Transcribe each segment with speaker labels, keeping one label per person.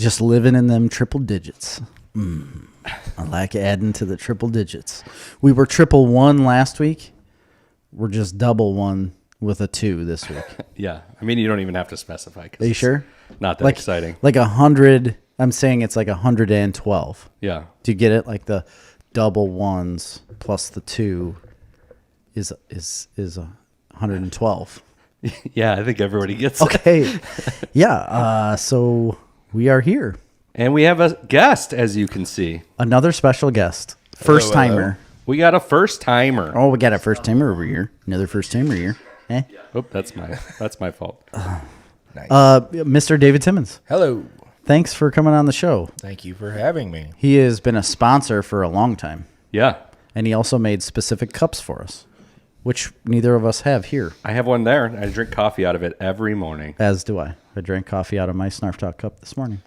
Speaker 1: Just living in them triple digits. I like adding to the triple digits. We were triple one last week. We're just double one with a 2 this week.
Speaker 2: Yeah. I mean, you don't even have to specify.
Speaker 1: Are you sure?
Speaker 2: Not that exciting.
Speaker 1: Like 100. I'm saying it's like 112.
Speaker 2: Yeah.
Speaker 1: Do you get it? Like the double ones plus the 2 is 112.
Speaker 2: Yeah, I think everybody gets it.
Speaker 1: Okay. Yeah. So we are here.
Speaker 2: And we have a guest, as you can see.
Speaker 1: Another special guest. First timer.
Speaker 2: We got a first timer.
Speaker 1: Oh, we got a first timer over here. Another first timer here. Eh?
Speaker 2: Oh, that's my fault.
Speaker 3: Nice.
Speaker 1: Mr. David Simmons.
Speaker 3: Hello.
Speaker 1: Thanks for coming on the show.
Speaker 3: Thank you for having me.
Speaker 1: He has been a sponsor for a long time.
Speaker 2: Yeah.
Speaker 1: And he also made specific cups for us, which neither of us have here.
Speaker 2: I have one there. I drink coffee out of it every morning.
Speaker 1: As do I. I drank coffee out of my Snarf Talk cup this morning.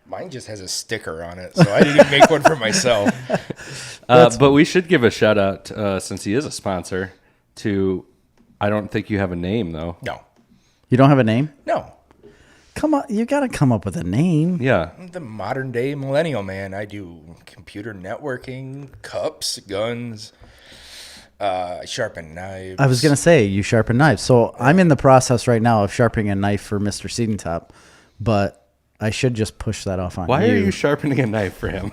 Speaker 3: Mine just has a sticker on it, so I didn't even make one for myself.
Speaker 2: But we should give a shout out, since he is a sponsor, to, I don't think you have a name, though.
Speaker 3: No.
Speaker 1: You don't have a name?
Speaker 3: No.
Speaker 1: Come on. You got to come up with a name.
Speaker 2: Yeah.
Speaker 3: I'm the modern day millennial man. I do computer networking, cups, guns, sharpen knives.
Speaker 1: I was going to say you sharpen knives. So I'm in the process right now of sharpening a knife for Mr. Seeding Top, but I should just push that off on
Speaker 2: Why are you sharpening a knife for him?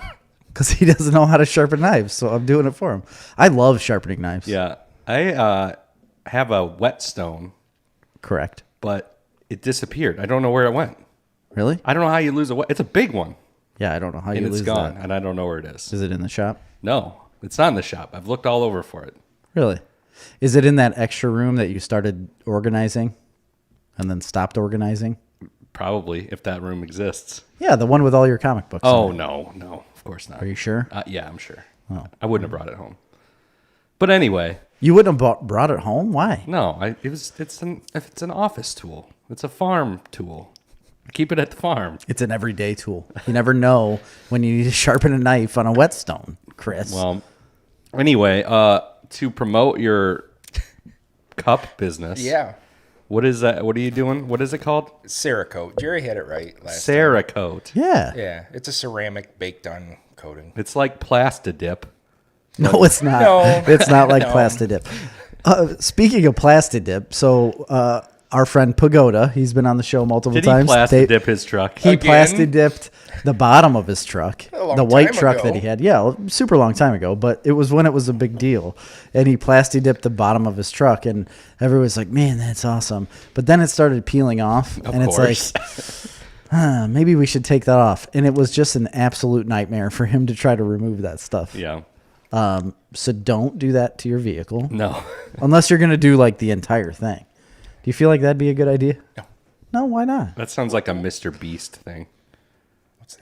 Speaker 1: Because he doesn't know how to sharpen knives, so I'm doing it for him. I love sharpening knives.
Speaker 2: Yeah. I have a whetstone,
Speaker 1: Correct.
Speaker 2: but it disappeared. I don't know where it went.
Speaker 1: Really?
Speaker 2: I don't know how you lose a It's a big one.
Speaker 1: Yeah, I don't know how
Speaker 2: And
Speaker 1: you
Speaker 2: it's
Speaker 1: lose
Speaker 2: gone,
Speaker 1: that.
Speaker 2: and I don't know where it is.
Speaker 1: Is it in the shop?
Speaker 2: No, it's not in the shop. I've looked all over for it.
Speaker 1: Really? Is it in that extra room that you started organizing and then stopped organizing?
Speaker 2: Probably, if that room exists.
Speaker 1: Yeah, the one with all your comic books.
Speaker 2: Oh,
Speaker 1: in it.
Speaker 2: no, of course not.
Speaker 1: Are you sure?
Speaker 2: Yeah, I'm sure.
Speaker 1: Oh.
Speaker 2: I wouldn't have brought it home. But anyway,
Speaker 1: You wouldn't have brought it home? Why?
Speaker 2: no, it's an office tool. It's a farm tool. Keep it at the farm.
Speaker 1: It's an everyday tool. You never know when you need to sharpen a knife on a whetstone, Chris.
Speaker 2: Well, anyway, to promote your cup business.
Speaker 3: Yeah.
Speaker 2: What is that? What are you doing? What is it called?
Speaker 3: Cerakote. Jerry had it right last time.
Speaker 2: Cerakote.
Speaker 1: yeah.
Speaker 3: Yeah. It's a ceramic baked on coating.
Speaker 2: It's like Plastidip.
Speaker 1: No, it's not.
Speaker 3: No.
Speaker 1: It's not like
Speaker 3: No.
Speaker 1: Plastidip. Speaking of Plastidip, so our friend Pagoda, he's been on the show multiple
Speaker 2: Did he
Speaker 1: times.
Speaker 2: Plastidip his truck?
Speaker 1: He
Speaker 3: Again?
Speaker 1: Plastidipped the bottom of his truck,
Speaker 3: long
Speaker 1: the white
Speaker 3: time
Speaker 1: truck
Speaker 3: ago.
Speaker 1: that he had. Yeah, super long time ago, but it was when it was a big deal. And he Plastidipped the bottom of his truck, and everyone's like, man, that's awesome. But then it started peeling off, and
Speaker 2: course.
Speaker 1: it's like, maybe we should take that off. And it was just an absolute nightmare for him to try to remove that stuff.
Speaker 2: Yeah.
Speaker 1: So don't do that to your vehicle,
Speaker 2: No.
Speaker 1: unless you're going to do like the entire thing. Do you feel like that'd be a good idea?
Speaker 3: No.
Speaker 1: No, why not?
Speaker 2: That sounds like a Mr. Beast thing.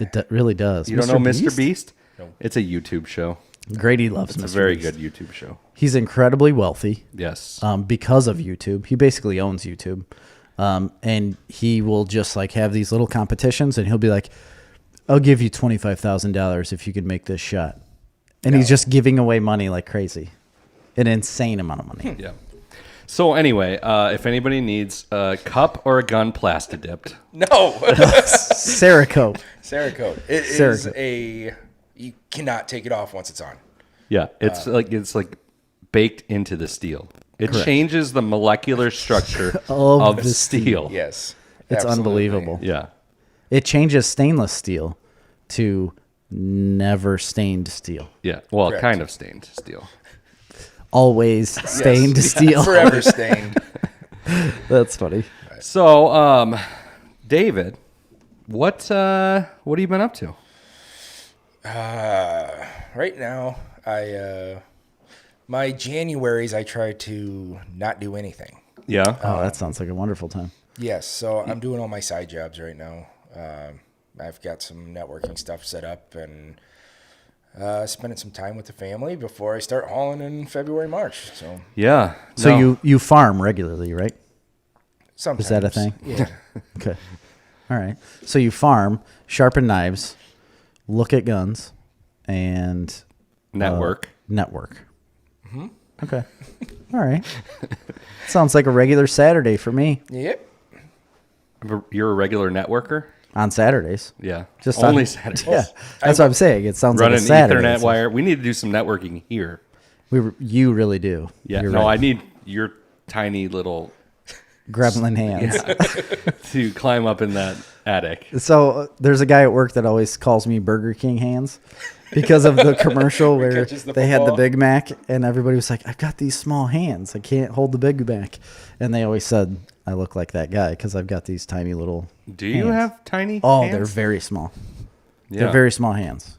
Speaker 1: It really does.
Speaker 2: You don't know Mr. Beast?
Speaker 3: No.
Speaker 2: It's a YouTube show.
Speaker 1: Grady loves
Speaker 2: It's
Speaker 1: Mr.
Speaker 2: a very
Speaker 1: Beast.
Speaker 2: good YouTube show.
Speaker 1: He's incredibly wealthy
Speaker 2: Yes.
Speaker 1: because of YouTube. He basically owns YouTube. And he will just like have these little competitions, and he'll be like, I'll give you $25,000 if you could make this shot. And he's just giving away money like crazy. An insane amount of money.
Speaker 2: Yeah. So anyway, if anybody needs a cup or a gun Plastidipped,
Speaker 3: No.
Speaker 1: Cerakote.
Speaker 3: Cerakote. It
Speaker 1: Cerakote.
Speaker 3: is you cannot take it off once it's on.
Speaker 2: yeah, it's like baked into the steel. It
Speaker 1: Correct.
Speaker 2: changes the molecular structure
Speaker 1: Of
Speaker 2: of
Speaker 1: the
Speaker 2: steel.
Speaker 3: Yes.
Speaker 1: It's
Speaker 3: Absolutely.
Speaker 1: unbelievable.
Speaker 2: Yeah.
Speaker 1: It changes stainless steel to never stained steel.
Speaker 2: Yeah. Well,
Speaker 3: Correct.
Speaker 2: kind of stained steel.
Speaker 1: Always stained
Speaker 3: Yes.
Speaker 1: steel.
Speaker 3: Forever stained.
Speaker 1: That's funny.
Speaker 2: So, David, what have you been up to?
Speaker 3: Right now, my Januaries, I try to not do anything.
Speaker 2: Yeah.
Speaker 1: Oh, that sounds like a wonderful time.
Speaker 3: Yes, so I'm doing all my side jobs right now. I've got some networking stuff set up and spending some time with the family before I start hauling in February, March. So
Speaker 2: Yeah.
Speaker 1: So
Speaker 2: No.
Speaker 1: you farm regularly, right?
Speaker 3: sometimes.
Speaker 1: Is that a thing?
Speaker 3: Yeah.
Speaker 1: Okay. All right. So you farm, sharpen knives, look at guns, and
Speaker 2: network.
Speaker 1: network. Mm-hmm. Okay. All right. Sounds like a regular Saturday for me.
Speaker 3: Yep.
Speaker 2: You're a regular networker?
Speaker 1: on Saturdays.
Speaker 2: Yeah.
Speaker 1: Just
Speaker 2: only
Speaker 1: on,
Speaker 2: Saturdays.
Speaker 1: Yeah, that's what I'm saying. It sounds
Speaker 2: Run
Speaker 1: like a
Speaker 2: an
Speaker 1: Saturday.
Speaker 2: Ethernet wire. We need to do some networking here.
Speaker 1: You really do.
Speaker 2: Yeah.
Speaker 1: You're
Speaker 2: No,
Speaker 1: right.
Speaker 2: I need your tiny little
Speaker 1: gremlin hands.
Speaker 2: to climb up in that attic.
Speaker 1: So there's a guy at work that always calls me Burger King hands because of the commercial where they had the Big Mac and everybody was like, I've got these small hands. I can't hold the Big Mac. And they always said, I look like that guy because I've got these tiny little
Speaker 2: Do you have tiny
Speaker 1: hands.
Speaker 2: hands?
Speaker 1: They're very small.
Speaker 2: Yeah.
Speaker 1: They're very small hands.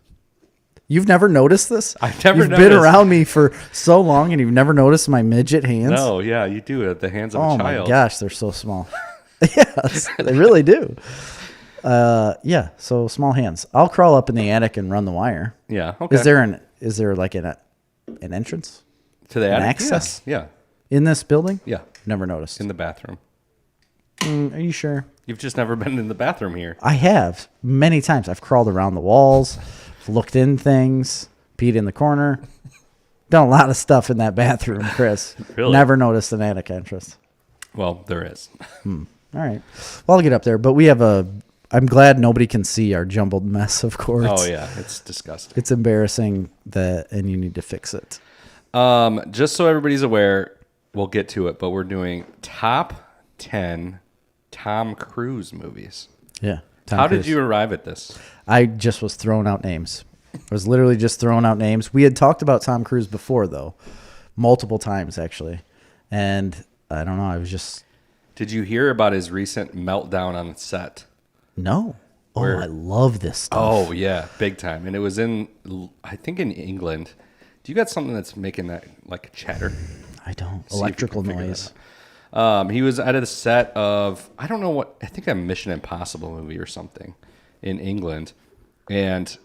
Speaker 1: You've never noticed this?
Speaker 2: I've never
Speaker 1: You've
Speaker 2: noticed.
Speaker 1: been around me for so long and you've never noticed my midget hands?
Speaker 2: No, yeah, you do at the hands of a
Speaker 1: Oh
Speaker 2: child.
Speaker 1: my gosh, they're so small. Yes, they really do. Yeah, so small hands. I'll crawl up in the attic and run the wire.
Speaker 2: Yeah, okay.
Speaker 1: Is there like an entrance
Speaker 2: to the attic?
Speaker 1: access?
Speaker 2: Yeah.
Speaker 1: In this building?
Speaker 2: Yeah.
Speaker 1: Never noticed.
Speaker 2: In the bathroom.
Speaker 1: Are you sure?
Speaker 2: You've just never been in the bathroom here.
Speaker 1: I have many times. I've crawled around the walls, looked in things, peed in the corner. Done a lot of stuff in that bathroom, Chris.
Speaker 2: Really?
Speaker 1: Never noticed an attic entrance.
Speaker 2: Well, there is.
Speaker 1: All right. Well, I'll get up there, but we have I'm glad nobody can see our jumbled mess of cords.
Speaker 2: Oh yeah, it's disgusting.
Speaker 1: It's embarrassing and you need to fix it.
Speaker 2: Just so everybody's aware, we'll get to it, but we're doing top 10 Tom Cruise movies.
Speaker 1: Yeah.
Speaker 2: How did you arrive at this?
Speaker 1: I just was throwing out names. I was literally just throwing out names. We had talked about Tom Cruise before, though, multiple times actually, and I don't know. I was just.
Speaker 2: Did you hear about his recent meltdown on set?
Speaker 1: No.
Speaker 2: Where-
Speaker 1: I love this stuff.
Speaker 2: Oh yeah, big time. And it was I think in England. Do you got something that's making that like chatter?
Speaker 1: I don't.
Speaker 2: See if you
Speaker 1: Electrical
Speaker 2: can figure
Speaker 1: noise.
Speaker 2: that out. He was at a set of, I don't know what, I think a Mission Impossible movie or something in England. And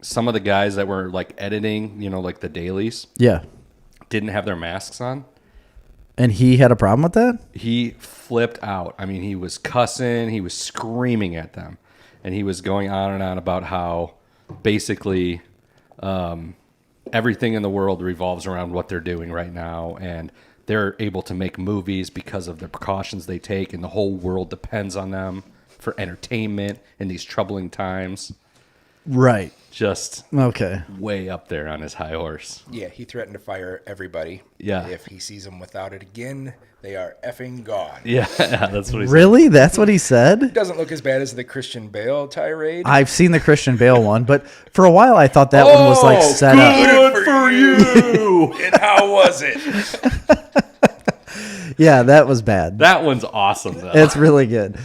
Speaker 2: some of the guys that were like editing, like the dailies,
Speaker 1: Yeah.
Speaker 2: didn't have their masks on.
Speaker 1: And he had a problem with that?
Speaker 2: He flipped out. I mean, he was cussing, he was screaming at them. And he was going on and on about how basically everything in the world revolves around what they're doing right now. And they're able to make movies because of the precautions they take, and the whole world depends on them for entertainment in these troubling times.
Speaker 1: Right.
Speaker 2: Just
Speaker 1: Okay.
Speaker 2: way up there on his high horse.
Speaker 3: Yeah, he threatened to fire everybody.
Speaker 2: Yeah.
Speaker 3: If he sees them without it again, they are effing gone.
Speaker 2: Yeah, that's what he said.
Speaker 1: Really? That's what he said?
Speaker 3: Doesn't look as bad as the Christian Bale tirade.
Speaker 1: I've seen the Christian Bale one, but for a while I thought that one was like set up.
Speaker 2: Good for you.
Speaker 3: And how was it?
Speaker 1: Yeah, that was bad.
Speaker 2: That one's awesome, though.
Speaker 1: It's really good.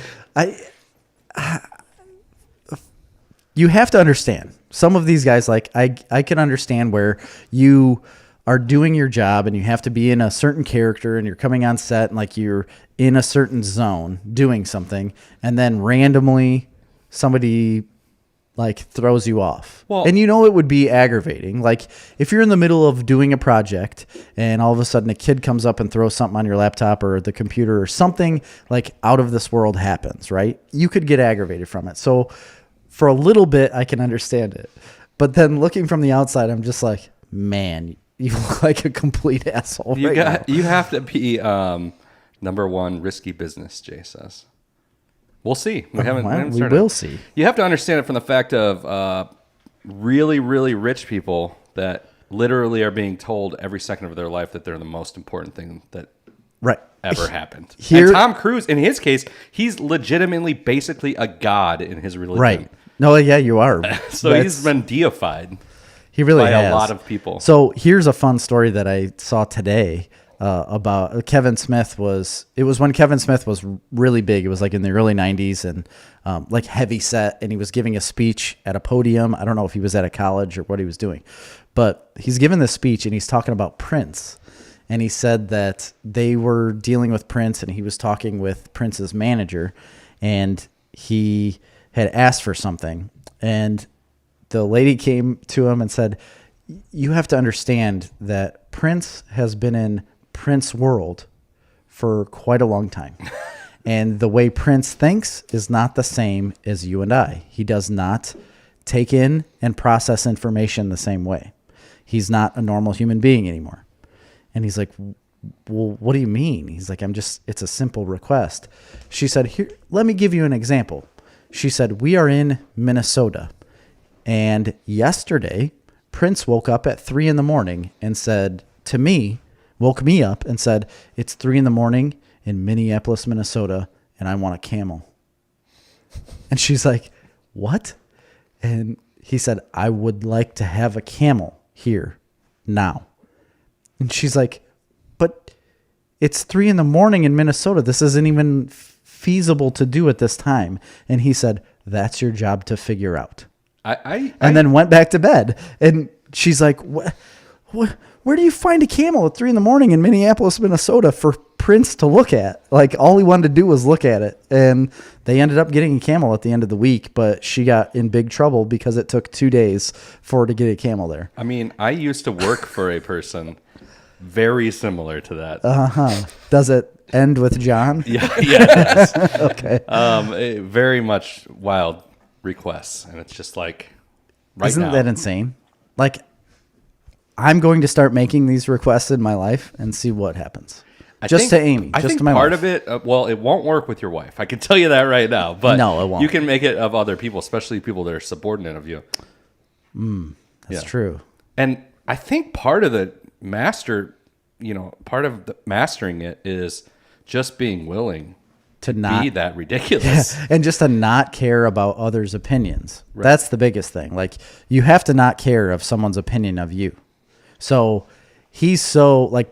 Speaker 1: You have to understand. Some of these guys, like I can understand where you are doing your job and you have to be in a certain character and you're coming on set and like you're in a certain zone doing something, and then randomly somebody like throws you off.
Speaker 2: Well-
Speaker 1: And it would be aggravating. Like if you're in the middle of doing a project and all of a sudden a kid comes up and throws something on your laptop or the computer or something like out of this world happens, right? You could get aggravated from it. So for a little bit, I can understand it. But then looking from the outside, I'm just like, man, you look like a complete asshole.
Speaker 2: You
Speaker 1: right now.
Speaker 2: you have to be number one risky business, Jay says. We'll see. We haven't
Speaker 1: We
Speaker 2: started.
Speaker 1: will see.
Speaker 2: You have to understand it from the fact of really, really rich people that literally are being told every second of their life that they're the most important thing that
Speaker 1: Right.
Speaker 2: ever happened.
Speaker 1: Here-
Speaker 2: And Tom Cruise, in his case, he's legitimately basically a god in his religion.
Speaker 1: Right. No, yeah, you are.
Speaker 2: So he's been deified.
Speaker 1: He really
Speaker 2: by
Speaker 1: has.
Speaker 2: a lot of people.
Speaker 1: So here's a fun story that I saw today about Kevin Smith. It was when Kevin Smith was really big. It was like in the early 90s and like heavy set. And he was giving a speech at a podium. I don't know if he was at a college or what he was doing. But he's giving this speech and he's talking about Prince. And he said that they were dealing with Prince and he was talking with Prince's manager. And he had asked for something. And the lady came to him and said, you have to understand that Prince has been in Prince World for quite a long time. And the way Prince thinks is not the same as you and I. He does not take in and process information the same way. He's not a normal human being anymore. And he's like, well, what do you mean? He's like, it's a simple request. She said, here, let me give you an example. She said, we are in Minnesota. And yesterday, Prince woke up at 3 a.m. and said to me, woke me up and said, it's 3 a.m. in Minneapolis, Minnesota, and I want a camel. And she's like, what? And he said, I would like to have a camel here now. And she's like, but it's 3 a.m. in Minnesota. This isn't even feasible to do at this time. And he said, that's your job to figure out. And then went back to bed. And she's like, what, where do you find a camel at 3 a.m. in Minneapolis, Minnesota for Prince to look at? Like, all he wanted to do was look at it. And they ended up getting a camel at the end of the week, but she got in big trouble because it took 2 days for her to get a camel there.
Speaker 2: I mean, I used to work for a person very similar to that.
Speaker 1: Does it end with John?
Speaker 2: Yeah, it does.
Speaker 1: Okay.
Speaker 2: Very much wild requests, and it's just like,
Speaker 1: Isn't that insane? Like, I'm going to start making these requests in my life and see what happens. To Amy.
Speaker 2: I
Speaker 1: just
Speaker 2: think
Speaker 1: to my
Speaker 2: part
Speaker 1: wife.
Speaker 2: of it, well, it won't work with your wife. I can tell you that right now. But
Speaker 1: no, it won't.
Speaker 2: You can make it of other people, especially people that are subordinate of you.
Speaker 1: That's true.
Speaker 2: And I think part of the mastering it is just being willing
Speaker 1: To not
Speaker 2: be that ridiculous.
Speaker 1: and just to not care about others' opinions. Right. That's the biggest thing. Like, you have to not care of someone's opinion of you. So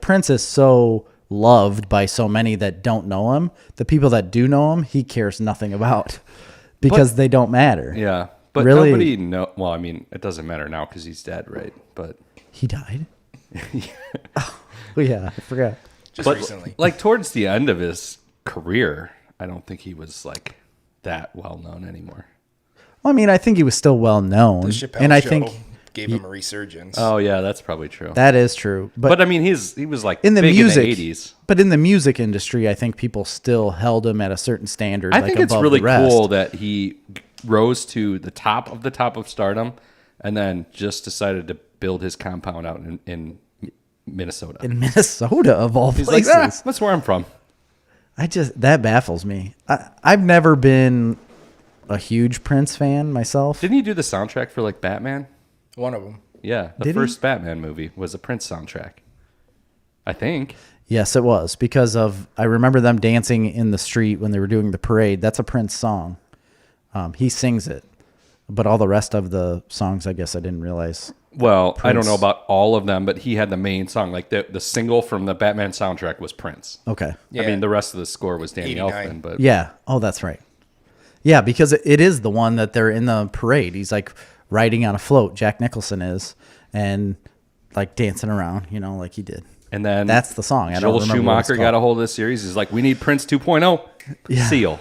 Speaker 1: Prince is so loved by so many that don't know him. The people that do know him, he cares nothing about because they don't matter.
Speaker 2: Yeah. But
Speaker 1: really,
Speaker 2: nobody well, I mean, it doesn't matter now because he's dead, right? But
Speaker 1: he died. Oh, yeah, I forgot.
Speaker 3: Just recently.
Speaker 2: Like, towards the end of his career, I don't think he was like that well known anymore.
Speaker 1: Well, I mean, I think he was still well known,
Speaker 3: The Chappelle
Speaker 1: and I
Speaker 3: Show
Speaker 1: think
Speaker 3: gave him a resurgence.
Speaker 2: Oh yeah, that's probably true.
Speaker 1: that is true.
Speaker 2: But I mean, he was like
Speaker 1: in the
Speaker 2: big
Speaker 1: music,
Speaker 2: in the 80s.
Speaker 1: But in the music industry, I think people still held him at a certain standard.
Speaker 2: I
Speaker 1: like
Speaker 2: think it's
Speaker 1: above
Speaker 2: really
Speaker 1: the rest.
Speaker 2: cool that he rose to the top of stardom, and then just decided to build his compound out in Minnesota.
Speaker 1: In Minnesota, of all
Speaker 2: He's
Speaker 1: places.
Speaker 2: like, that's where I'm from.
Speaker 1: That baffles me. I've never been a huge Prince fan myself.
Speaker 2: Didn't he do the soundtrack for like Batman?
Speaker 3: One of them.
Speaker 2: Yeah, the
Speaker 1: Did
Speaker 2: first Batman movie was a Prince soundtrack. I think.
Speaker 1: Yes, it was because I remember them dancing in the street when they were doing the parade. That's a Prince song. He sings it, but all the rest of the songs, I guess I didn't realize.
Speaker 2: Well,
Speaker 1: Prince.
Speaker 2: I don't know about all of them, but he had the main song. Like the single from the Batman soundtrack was Prince.
Speaker 1: Okay.
Speaker 3: Yeah.
Speaker 2: I mean, the rest of the score was Danny
Speaker 3: 89.
Speaker 2: Elfman, but
Speaker 1: Yeah. Oh, that's right. Yeah, because it is the one that they're in the parade. He's like riding on a float. Jack Nicholson is, and like dancing around, like he did.
Speaker 2: and then
Speaker 1: That's the song. I don't
Speaker 2: Joel
Speaker 1: remember what it's
Speaker 2: Schumacher got a
Speaker 1: called.
Speaker 2: hold of this series. He's like, we need Prince 2.0.
Speaker 1: Yeah.
Speaker 2: Seal.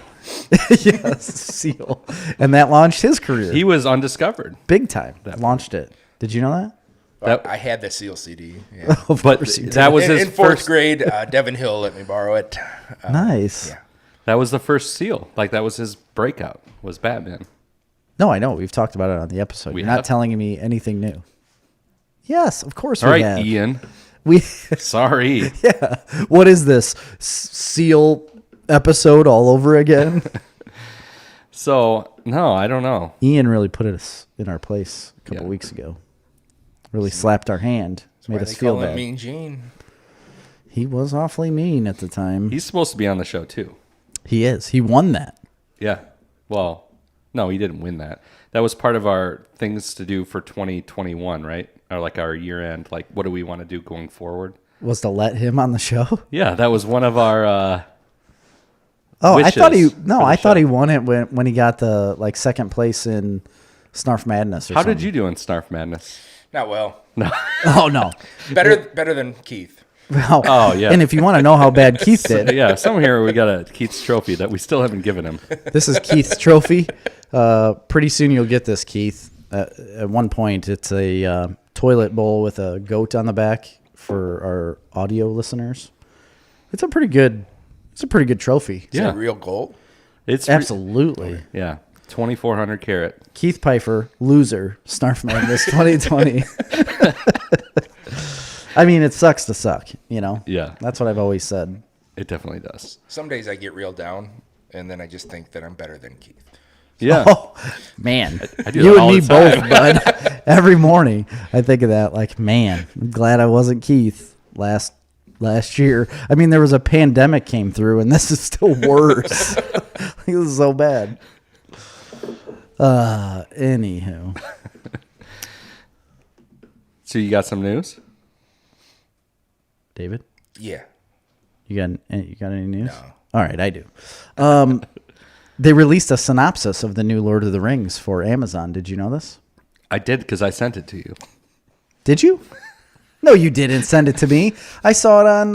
Speaker 1: Yes, Seal, and that launched his career.
Speaker 2: He was undiscovered.
Speaker 1: Big time. Launched it. Did you know that?
Speaker 2: That-
Speaker 3: I had the Seal CD. Yeah.
Speaker 1: Of
Speaker 2: But
Speaker 1: course you did.
Speaker 2: that was his
Speaker 3: in fourth
Speaker 2: first.
Speaker 3: grade, Devin Hill let me borrow it.
Speaker 1: Nice.
Speaker 3: Yeah.
Speaker 2: That was the first Seal. Like that was his breakout. Was Batman.
Speaker 1: No, I know. We've talked about it on the episode.
Speaker 2: We
Speaker 1: You're not
Speaker 2: have?
Speaker 1: telling me anything new. Yes, of course
Speaker 2: All
Speaker 1: we
Speaker 2: right,
Speaker 1: have.
Speaker 2: Ian.
Speaker 1: We
Speaker 2: Sorry.
Speaker 1: yeah. What is this Seal episode all over again?
Speaker 2: So no, I don't know.
Speaker 1: Ian really put us in our place a couple weeks ago. Really slapped our hand, made
Speaker 3: Why
Speaker 1: us
Speaker 3: they
Speaker 1: feel
Speaker 3: call it
Speaker 1: bad.
Speaker 3: Mean Gene?
Speaker 1: He was awfully mean at the time.
Speaker 2: He's supposed to be on the show too.
Speaker 1: He is. He won that.
Speaker 2: Yeah. Well, no, he didn't win that. That was part of our things to do for 2021, right? Or like our year end. Like, what do we want to do going forward?
Speaker 1: Was to let him on the show.
Speaker 2: Yeah, that was one of our.
Speaker 1: Oh, I thought
Speaker 2: wishes for the
Speaker 1: I thought
Speaker 2: show.
Speaker 1: he won it when he got the second place in Snarf Madness. Or
Speaker 2: How
Speaker 1: something.
Speaker 2: did you do in Snarf Madness?
Speaker 3: Not well.
Speaker 1: Oh no.
Speaker 3: Better than Keith.
Speaker 1: Well,
Speaker 2: Oh, yeah.
Speaker 1: And if you want to know how bad Keith did,
Speaker 2: Yeah, somewhere here we got a Keith's trophy that we still haven't given him.
Speaker 1: this is Keith's trophy. Pretty soon you'll get this, Keith. At one point, it's a toilet bowl with a goat on the back for our audio listeners. It's a pretty good trophy.
Speaker 3: Is
Speaker 2: Yeah.
Speaker 3: it real gold?
Speaker 2: It's
Speaker 1: Absolutely.
Speaker 2: Yeah, 2,400 carat.
Speaker 1: Keith Pfeiffer, loser, Snarf Madness 2020. I mean, it sucks to suck,
Speaker 2: Yeah.
Speaker 1: That's what I've always said.
Speaker 2: It definitely does.
Speaker 3: Some days I get real down, and then I just think that I'm better than Keith.
Speaker 2: Yeah.
Speaker 1: Oh, man.
Speaker 2: I do
Speaker 1: You
Speaker 2: that
Speaker 1: and
Speaker 2: all
Speaker 1: me
Speaker 2: the
Speaker 1: both,
Speaker 2: time.
Speaker 1: bud. Every morning I think of that. Like, man, I'm glad I wasn't Keith last year. I mean, there was a pandemic came through, and this is still worse. This is so bad. Anywho.
Speaker 2: So you got some news?
Speaker 1: David?
Speaker 3: Yeah.
Speaker 1: You got any news?
Speaker 3: No.
Speaker 1: All right, I do. They released a synopsis of the new Lord of the Rings for Amazon. Did you know this?
Speaker 2: I did because I sent it to you.
Speaker 1: Did you? No, you didn't send it to me. I saw it on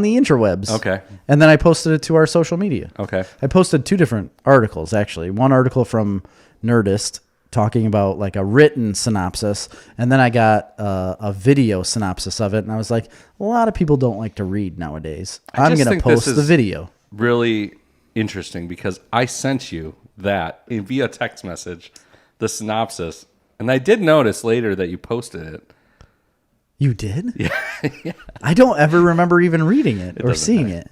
Speaker 1: the interwebs.
Speaker 2: Okay.
Speaker 1: And then I posted it to our social media.
Speaker 2: Okay.
Speaker 1: I posted 2 different articles, actually. One article from Nerdist talking about like a written synopsis, and then I got a video synopsis of it, and I was like, a lot of people don't like to read nowadays. I'm
Speaker 2: just
Speaker 1: going to
Speaker 2: think this
Speaker 1: post the
Speaker 2: is
Speaker 1: video.
Speaker 2: Really interesting because I sent you that via text message, the synopsis, and I did notice later that you posted it.
Speaker 1: You did? Yeah. I don't ever remember even reading it or
Speaker 2: doesn't
Speaker 1: seeing
Speaker 2: matter.
Speaker 1: it.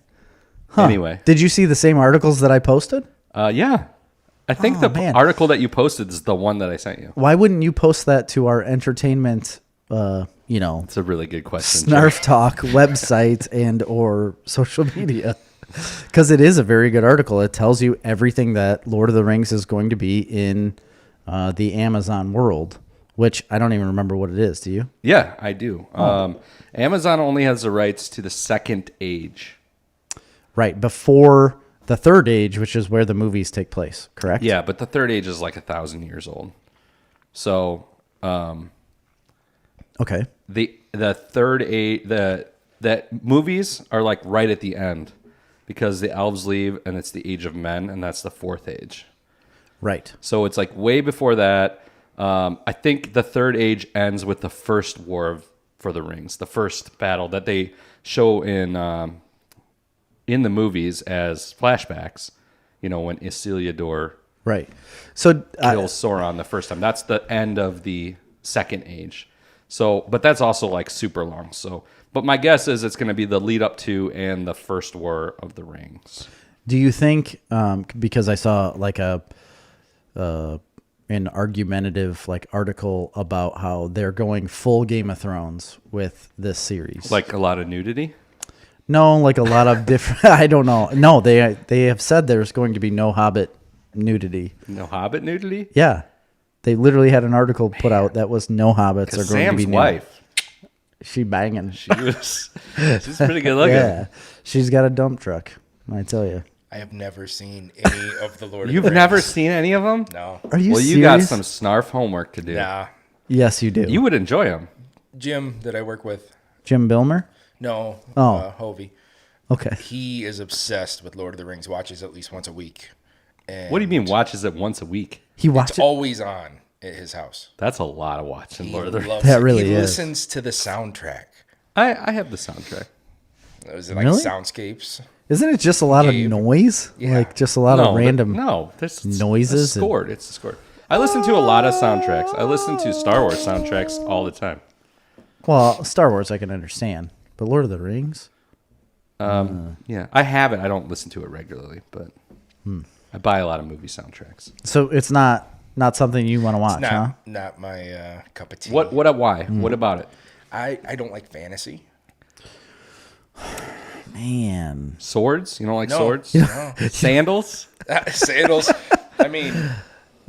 Speaker 1: Huh.
Speaker 2: Anyway.
Speaker 1: Did you see the same articles that I posted?
Speaker 2: Yeah. I think the
Speaker 1: man.
Speaker 2: article that you posted is the one that I sent you.
Speaker 1: Why wouldn't you post that to our entertainment,
Speaker 2: It's a really good question.
Speaker 1: Snarf Talk website and or social media? Because it is a very good article. It tells you everything that Lord of the Rings is going to be in the Amazon world, which I don't even remember what it is. Do you?
Speaker 2: Yeah, I do. Amazon only has the rights to the Second Age.
Speaker 1: Right. Before the Third Age, which is where the movies take place, correct?
Speaker 2: Yeah, but the Third Age is like 1,000 years old. So
Speaker 1: Okay.
Speaker 2: the Third Age, that movies are like right at the end because the elves leave and it's the Age of Men, and that's the Fourth Age.
Speaker 1: Right.
Speaker 2: So it's like way before that. I think the Third Age ends with the first War for the Rings, the first battle that they show in the movies as flashbacks. You know, when Isildur
Speaker 1: Right. So
Speaker 2: kills Sauron the first time. That's the end of the Second Age. So, but that's also like super long. So, but my guess is it's going to be the lead up to and the first War of the Rings.
Speaker 1: do you think, because I saw like an argumentative like article about how they're going full Game of Thrones with this series.
Speaker 2: Like a lot of nudity?
Speaker 1: No, like a lot of different. I don't know. No, they have said there's going to be no Hobbit nudity.
Speaker 2: No Hobbit nudity?
Speaker 1: Yeah, they literally had an article put out that was no hobbits are going
Speaker 2: Sam's
Speaker 1: to be nude.
Speaker 2: wife.
Speaker 1: She banging.
Speaker 2: She's pretty good looking.
Speaker 1: Yeah, she's got a dump truck. I tell you.
Speaker 3: I have never seen any of the Lord of
Speaker 2: You've
Speaker 3: the Rings.
Speaker 2: never seen any of them?
Speaker 3: No.
Speaker 1: Are you
Speaker 2: Well,
Speaker 1: serious?
Speaker 2: you got some Snarf homework to do.
Speaker 3: Nah.
Speaker 1: Yes, you do.
Speaker 2: You would enjoy them.
Speaker 3: Jim that I work with.
Speaker 1: Jim Bilmer.
Speaker 3: No.
Speaker 1: Oh.
Speaker 3: Hovey.
Speaker 1: Okay.
Speaker 3: He is obsessed with Lord of the Rings. Watches at least once a week. And
Speaker 2: What do you mean watches it once a week?
Speaker 1: He
Speaker 3: It's
Speaker 1: watched it.
Speaker 3: always on at his house.
Speaker 2: That's a lot of watching Lord of the Rings.
Speaker 3: loves
Speaker 1: That
Speaker 3: it.
Speaker 1: really
Speaker 3: he
Speaker 1: is.
Speaker 3: listens to the soundtrack.
Speaker 2: I have the soundtrack.
Speaker 3: Was it like
Speaker 1: Really?
Speaker 3: soundscapes?
Speaker 1: Isn't it just a lot of
Speaker 3: Gabe.
Speaker 1: noise?
Speaker 3: Yeah.
Speaker 1: Like just a lot of random.
Speaker 2: There's
Speaker 1: noises
Speaker 2: It's scored. It's scored. I listen to a lot of soundtracks. I listen to Star Wars soundtracks all the time.
Speaker 1: Well, Star Wars I can understand, but Lord of the Rings.
Speaker 2: Yeah, I have it. I don't listen to it regularly, but I buy a lot of movie soundtracks.
Speaker 1: So it's not something you want to watch, huh?
Speaker 3: Not my cup of tea.
Speaker 2: Why? What about it?
Speaker 3: I don't like fantasy.
Speaker 1: Man,
Speaker 2: Swords? You don't like
Speaker 3: No.
Speaker 2: swords?
Speaker 3: No.
Speaker 2: Sandals?
Speaker 3: Sandals. I mean,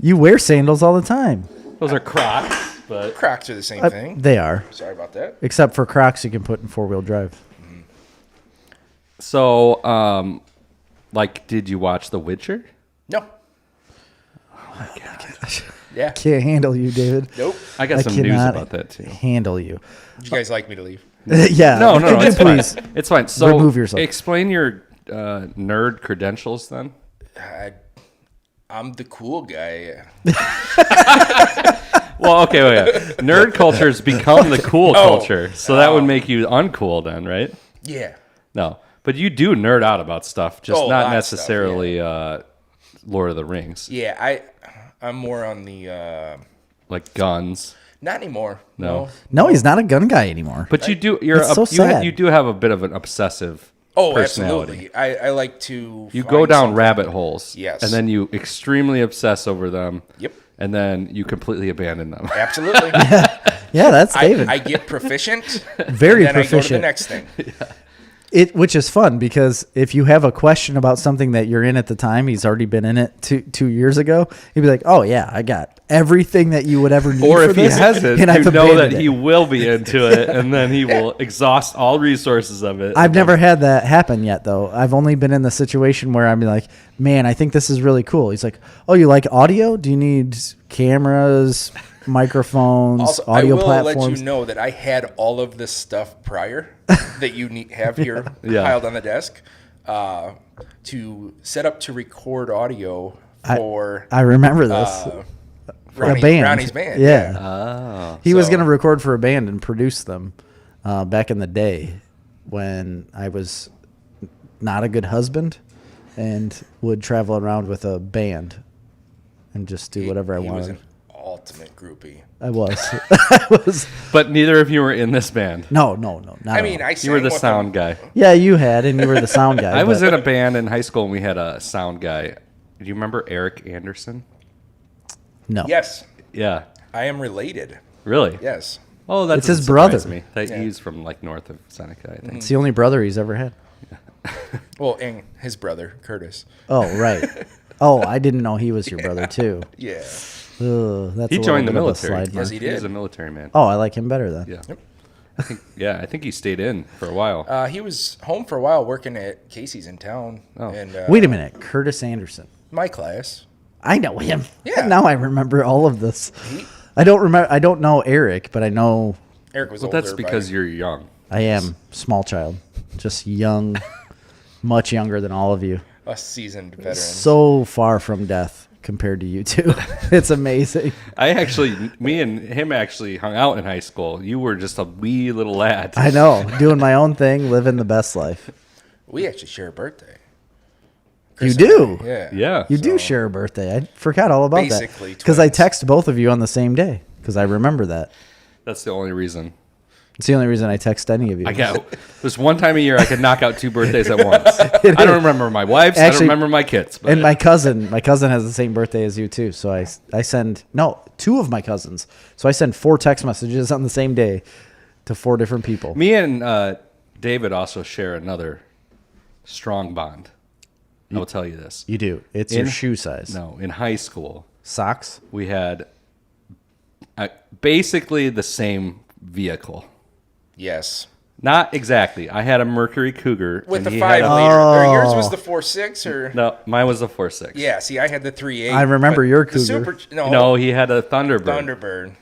Speaker 1: you wear sandals all the time.
Speaker 2: Those are Crocs, but
Speaker 3: Crocs are the same thing.
Speaker 1: They are,
Speaker 3: Sorry about that.
Speaker 1: except for Crocs you can put in 4-wheel drive.
Speaker 2: so like, did you watch The Witcher?
Speaker 3: No. Yeah.
Speaker 1: Can't handle you, David.
Speaker 3: Nope.
Speaker 2: I got some news
Speaker 1: cannot
Speaker 2: about that too.
Speaker 1: Handle you.
Speaker 3: Would you guys like me to leave?
Speaker 1: Yeah.
Speaker 2: No,
Speaker 1: could you
Speaker 2: it's
Speaker 1: please?
Speaker 2: fine. It's fine. So
Speaker 1: remove yourself.
Speaker 2: explain your nerd credentials then.
Speaker 3: I'm the cool guy.
Speaker 2: Well, okay, nerd culture has become the cool culture, so that would make you uncool then, right?
Speaker 3: Yeah.
Speaker 2: No, but you do nerd out about stuff, just
Speaker 3: Oh, a
Speaker 2: not
Speaker 3: lot of stuff,
Speaker 2: necessarily Lord of the Rings,
Speaker 3: Yeah. I'm more on the
Speaker 2: like guns.
Speaker 3: not anymore.
Speaker 2: No.
Speaker 1: No, he's not a gun guy anymore.
Speaker 2: But you do.
Speaker 1: It's so sad.
Speaker 2: You do have a bit of an obsessive
Speaker 3: Oh,
Speaker 2: personality.
Speaker 3: absolutely. I like to.
Speaker 2: You
Speaker 3: find
Speaker 2: go down
Speaker 3: something-
Speaker 2: rabbit holes.
Speaker 3: Yes.
Speaker 2: And then you extremely obsess over them.
Speaker 3: Yep.
Speaker 2: And then you completely abandon them.
Speaker 3: Absolutely.
Speaker 1: Yeah, that's David.
Speaker 3: I get proficient.
Speaker 1: Very
Speaker 3: and then
Speaker 1: proficient.
Speaker 3: I go to the next thing.
Speaker 1: Which is fun because if you have a question about something that you're in at the time, he's already been in it 2 years ago. He'd be like, "Oh yeah, I got everything that you would ever need."
Speaker 2: Or
Speaker 1: for
Speaker 2: if he
Speaker 1: this,
Speaker 2: hasn't,
Speaker 1: and I've
Speaker 2: you know that
Speaker 1: abandoned
Speaker 2: he
Speaker 1: it."
Speaker 2: will be into it, and then he will exhaust all resources of it.
Speaker 1: I've never had that happen yet, though. I've only been in the situation where I'm like, "Man, I think this is really cool." He's like, "Oh, you like audio? Do you need cameras, microphones,
Speaker 3: Also,
Speaker 1: audio
Speaker 3: I will
Speaker 1: platforms?"
Speaker 3: let you know that I had all of this stuff prior that you have here
Speaker 2: Yeah.
Speaker 3: piled on the desk to set up to record audio for
Speaker 1: I remember this.
Speaker 3: a
Speaker 1: band.
Speaker 3: Ronnie's band.
Speaker 1: Yeah.
Speaker 2: Oh.
Speaker 1: He was
Speaker 3: So-
Speaker 1: going to record for a band and produce them back in the day when I was not a good husband and would travel around with a band and just do whatever I
Speaker 3: He was
Speaker 1: wanted.
Speaker 3: an ultimate groupie.
Speaker 1: I was. I was.
Speaker 2: But neither of you were in this band.
Speaker 1: No. Not
Speaker 3: I
Speaker 1: at
Speaker 3: mean,
Speaker 1: all.
Speaker 3: I
Speaker 2: You were
Speaker 3: sang
Speaker 2: the
Speaker 3: with
Speaker 2: sound
Speaker 3: him.
Speaker 2: guy.
Speaker 1: Yeah, you had, and you were the sound guy.
Speaker 2: I was
Speaker 1: but-
Speaker 2: in a band in high school, and we had a sound guy. Do you remember Eric Anderson?
Speaker 1: No.
Speaker 3: Yes,
Speaker 2: Yeah.
Speaker 3: I am related.
Speaker 2: Really?
Speaker 3: Yes.
Speaker 2: Oh, that's
Speaker 1: It's his brother.
Speaker 2: Me. That
Speaker 3: Yeah.
Speaker 2: he's from like north of Seneca, I think.
Speaker 1: It's the only brother he's ever had.
Speaker 3: Well, and his brother, Curtis.
Speaker 1: Oh, right. Oh, I didn't know he was your brother, too.
Speaker 3: Yeah.
Speaker 1: Ugh, that's
Speaker 2: He
Speaker 1: a
Speaker 2: joined the
Speaker 1: little bit of a
Speaker 2: military.
Speaker 1: slide
Speaker 3: Yes,
Speaker 1: mark.
Speaker 3: he
Speaker 2: He was
Speaker 3: did.
Speaker 2: a military man.
Speaker 1: Oh, I like him better then.
Speaker 2: Yeah.
Speaker 3: Yep.
Speaker 2: I think he stayed in for a while.
Speaker 3: He was home for a while working at Casey's in town.
Speaker 2: Oh.
Speaker 3: And,
Speaker 1: Wait a minute. Curtis Anderson.
Speaker 3: My class.
Speaker 1: I know him.
Speaker 3: Yeah.
Speaker 1: Now I remember all of this. I don't remember. I don't know Eric, but I know
Speaker 3: Eric was
Speaker 2: Well,
Speaker 3: older.
Speaker 2: that's because you're young.
Speaker 1: I am small child, just young, much younger than all of you.
Speaker 3: a seasoned veteran.
Speaker 1: So far from death compared to you two. It's amazing.
Speaker 2: Me and him actually hung out in high school. You were just a wee little lad.
Speaker 1: I know, doing my own thing, living the best life.
Speaker 3: We actually share a birthday.
Speaker 1: You
Speaker 3: Chris and
Speaker 1: do.
Speaker 3: I, Yeah.
Speaker 2: Yeah.
Speaker 1: You do share a birthday. I forgot all about that.
Speaker 3: Basically
Speaker 1: Because I
Speaker 3: twins.
Speaker 1: text both of you on the same day. Because I remember that.
Speaker 2: That's the only reason.
Speaker 1: It's the only reason I text any of you.
Speaker 2: I got there's one time a year I could knock out 2 birthdays at once. I don't remember my wife's. I
Speaker 1: Actually-
Speaker 2: don't remember my kids. But
Speaker 1: And my cousin has the same birthday as you too. So I send two of my cousins. So I send 4 text messages on the same day to 4 different people.
Speaker 2: me and David also share another strong bond. I will tell you this.
Speaker 1: You do. It's
Speaker 2: In-
Speaker 1: your shoe size.
Speaker 2: No, in high school
Speaker 1: Socks.
Speaker 2: we had basically the same vehicle.
Speaker 3: Yes.
Speaker 2: Not exactly. I had a Mercury Cougar
Speaker 3: With
Speaker 2: and
Speaker 3: the
Speaker 2: he
Speaker 3: 5
Speaker 2: had
Speaker 3: liter. Or
Speaker 1: Oh.
Speaker 3: yours was the 4.6 or?
Speaker 2: no, mine was a 4.6.
Speaker 3: Yeah, see, I had the 3.8.
Speaker 1: I remember
Speaker 3: but
Speaker 1: your
Speaker 3: the
Speaker 1: Cougar.
Speaker 2: No, he had a Thunderbird.
Speaker 3: Thunderbird.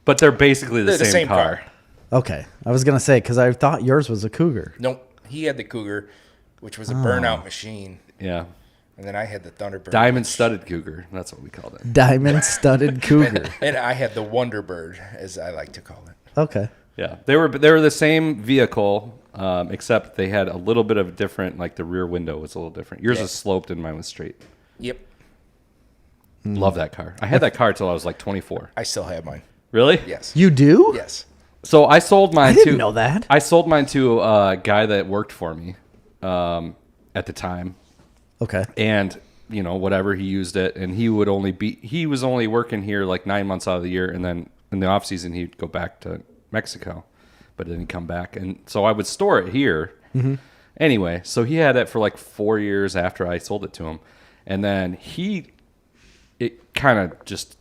Speaker 2: But they're basically the
Speaker 3: They're
Speaker 2: same car.
Speaker 1: Okay. I was going to say, because I thought yours was a Cougar.
Speaker 3: Nope. He had the Cougar, which
Speaker 1: Oh.
Speaker 3: was a burnout machine.
Speaker 2: Yeah.
Speaker 3: And then I had the Thunderbird.
Speaker 2: Diamond studded Cougar. That's what we called it.
Speaker 1: Diamond studded Cougar.
Speaker 3: And I had the Wonderbird, as I like to call it.
Speaker 1: Okay.
Speaker 2: Yeah. They were the same vehicle, except they had a little bit of different, like the rear window was a little different. Yours
Speaker 3: Yeah.
Speaker 2: was sloped and mine was straight.
Speaker 3: Yep.
Speaker 2: Love that car. I had that car till I was like 24.
Speaker 3: I still have mine.
Speaker 2: Really?
Speaker 3: Yes.
Speaker 1: You do?
Speaker 3: Yes.
Speaker 2: So I sold mine
Speaker 1: I didn't
Speaker 2: to
Speaker 1: know that.
Speaker 2: I sold mine to a guy that worked for me at the time.
Speaker 1: Okay.
Speaker 2: And whatever, he used it, and he was only working here like 9 months out of the year, and then in the off season he'd go back to Mexico, but didn't come back, and so I would store it here.
Speaker 1: Mm-hmm.
Speaker 2: Anyway, so he had it for like 4 years after I sold it to him, and then it kind of just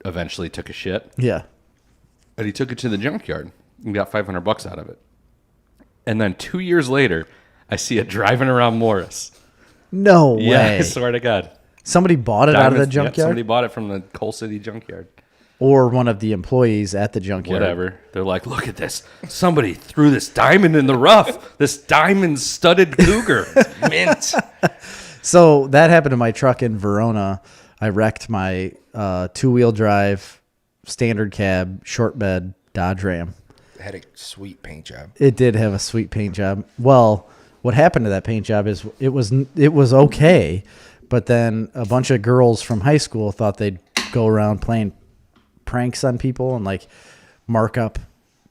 Speaker 2: eventually took a shit,
Speaker 1: Yeah.
Speaker 2: and he took it to the junkyard and got $500 out of it, and then 2 years later I see it driving around Morris.
Speaker 1: No way.
Speaker 2: Yeah, I swear to God.
Speaker 1: Somebody bought it out of the
Speaker 2: Diamonds- yeah,
Speaker 1: junkyard?
Speaker 2: somebody bought it from the Coal City junkyard.
Speaker 1: Or one of the employees at the junkyard.
Speaker 2: Whatever. They're like, look at this. Somebody threw this diamond in the rough. This diamond studded Cougar.
Speaker 3: Mint.
Speaker 1: So that happened to my truck in Verona. I wrecked my 2-wheel drive, standard cab, short bed Dodge Ram.
Speaker 3: Had a sweet paint job.
Speaker 1: It did have a sweet paint job. Well, what happened to that paint job is it was okay, but then a bunch of girls from high school thought they'd go around playing pranks on people and like mark up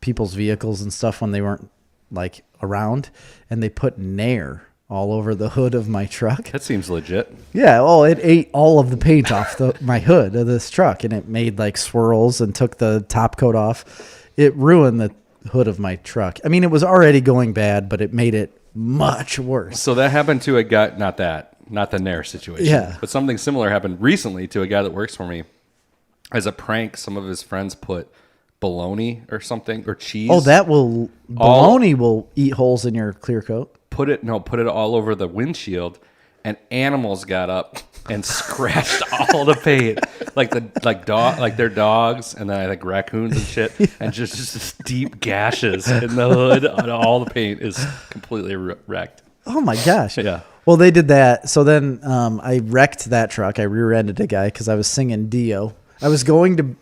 Speaker 1: people's vehicles and stuff when they weren't like around, and they put Nair all over the hood of my truck.
Speaker 2: That seems legit.
Speaker 1: Yeah, well, it ate all of the paint off my hood of this truck, and it made like swirls and took the top coat off. It ruined the hood of my truck. I mean, it was already going bad, but it made it much worse.
Speaker 2: So that happened to a guy, not the Nair situation.
Speaker 1: Yeah.
Speaker 2: But something similar happened recently to a guy that works for me. As a prank, some of his friends put bologna or something, or cheese.
Speaker 1: Oh, bologna will eat holes in your clear coat.
Speaker 2: Put it all over the windshield, and animals got up and scratched all the paint, like their dogs, and then like raccoons and shit, and just deep gashes in the hood, and all the paint is completely wrecked.
Speaker 1: Oh my gosh!
Speaker 2: Yeah.
Speaker 1: Well, they did that. So then I wrecked that truck. I rear-ended a guy because I was singing Dio. I was going to,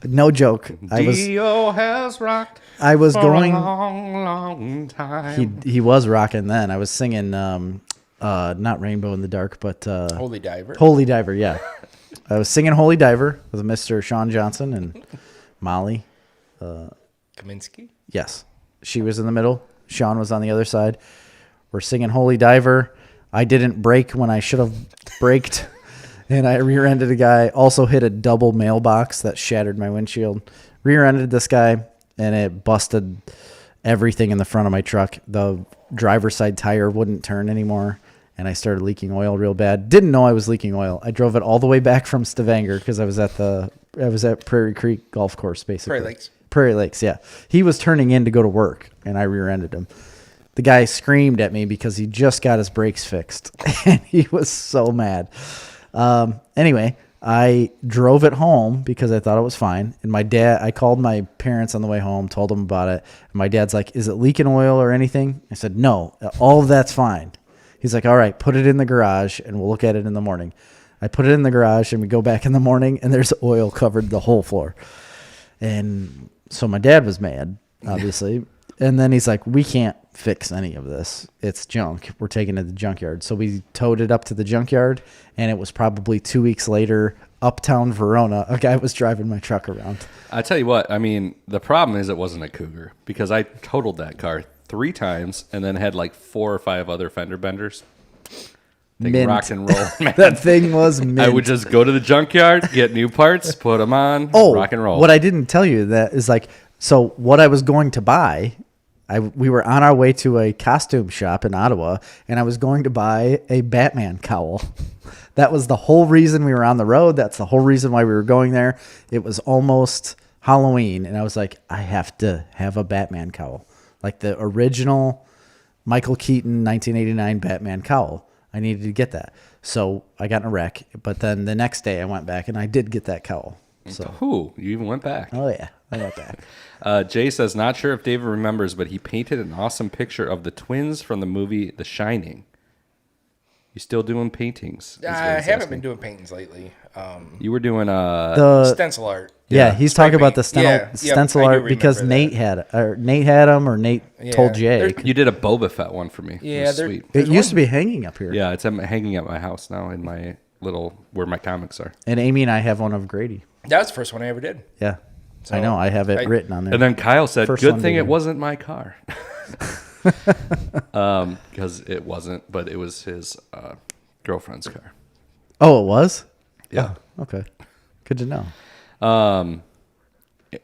Speaker 1: no joke.
Speaker 2: Dio has rocked.
Speaker 1: I was
Speaker 2: for
Speaker 1: going.
Speaker 2: a long time.
Speaker 1: He was rocking then. I was singing not Rainbow in the Dark, but
Speaker 3: Holy Diver.
Speaker 1: Holy Diver, yeah. I was singing Holy Diver with Mr. Sean Johnson and Molly.
Speaker 3: Kaminsky.
Speaker 1: Yes. She was in the middle. Sean was on the other side. We're singing Holy Diver. I didn't brake when I should have braked, and I rear-ended a guy. Also hit a double mailbox that shattered my windshield. Rear-ended this guy, and it busted everything in the front of my truck. The driver's side tire wouldn't turn anymore, and I started leaking oil real bad. Didn't know I was leaking oil. I drove it all the way back from Stavanger because I was at Prairie Creek Golf Course, basically. Prairie Lakes, yeah. He was turning in to go to work, and I rear-ended him. The guy screamed at me because he just got his brakes fixed, and he was so mad. Anyway, I drove it home because I thought it was fine. And I called my parents on the way home, told them about it. And my dad's like, is it leaking oil or anything? I said, no, all of that's fine. He's like, all right, put it in the garage and we'll look at it in the morning. I put it in the garage and we go back in the morning and there's oil covered the whole floor. And so my dad was mad, obviously. And then he's like, we can't fix any of this. It's junk. We're taking it to the junkyard. So we towed it up to the junkyard, and it was probably 2 weeks later, uptown Verona, a guy was driving my truck around.
Speaker 2: I tell you what, I mean, the problem is it wasn't a Cougar, because I totaled that car 3 times and then had like 4 or 5 other fender benders.
Speaker 1: Mint.
Speaker 2: Rock and roll, man.
Speaker 1: That thing was mint.
Speaker 2: I would just go to the junkyard, get new parts, put them on, rock and roll.
Speaker 1: What I didn't tell you that is like, so what I was going to buy, we were on our way to a costume shop in Ottawa, and I was going to buy a Batman cowl. That was the whole reason we were on the road. That's the whole reason why we were going there. It was almost Halloween, and I was like, I have to have a Batman cowl. Like the original Michael Keaton 1989 Batman cowl. I needed to get that. So I got in a wreck, but then the next day I went back, and I did get that cowl. So,
Speaker 2: Ooh, you even went back.
Speaker 1: oh, yeah, I went back.
Speaker 2: Jay says, not sure if David remembers, but he painted an awesome picture of the twins from the movie The Shining. You still doing paintings?
Speaker 3: I haven't been doing paintings lately.
Speaker 2: You were doing
Speaker 1: The
Speaker 3: Stencil art.
Speaker 1: Yeah, he's talking about the stencil
Speaker 3: I do
Speaker 1: art because
Speaker 3: remember
Speaker 1: Nate had them, or Nate told Jay.
Speaker 2: You did a Boba Fett one for me.
Speaker 3: Yeah,
Speaker 2: it was sweet.
Speaker 1: It used to be hanging up here.
Speaker 2: Yeah, it's hanging at my house now in my where my comics are.
Speaker 1: And Amy and I have one of Grady.
Speaker 3: That was the first one I ever did.
Speaker 1: Yeah.
Speaker 3: So
Speaker 1: I know. I have it written on there.
Speaker 2: And then Kyle said,
Speaker 1: First
Speaker 2: good
Speaker 1: one
Speaker 2: thing
Speaker 1: to
Speaker 2: it
Speaker 1: do.
Speaker 2: wasn't my car. Because it wasn't, but it was his girlfriend's car.
Speaker 1: Oh, it was?
Speaker 2: Yeah.
Speaker 1: Oh, okay. Good to know.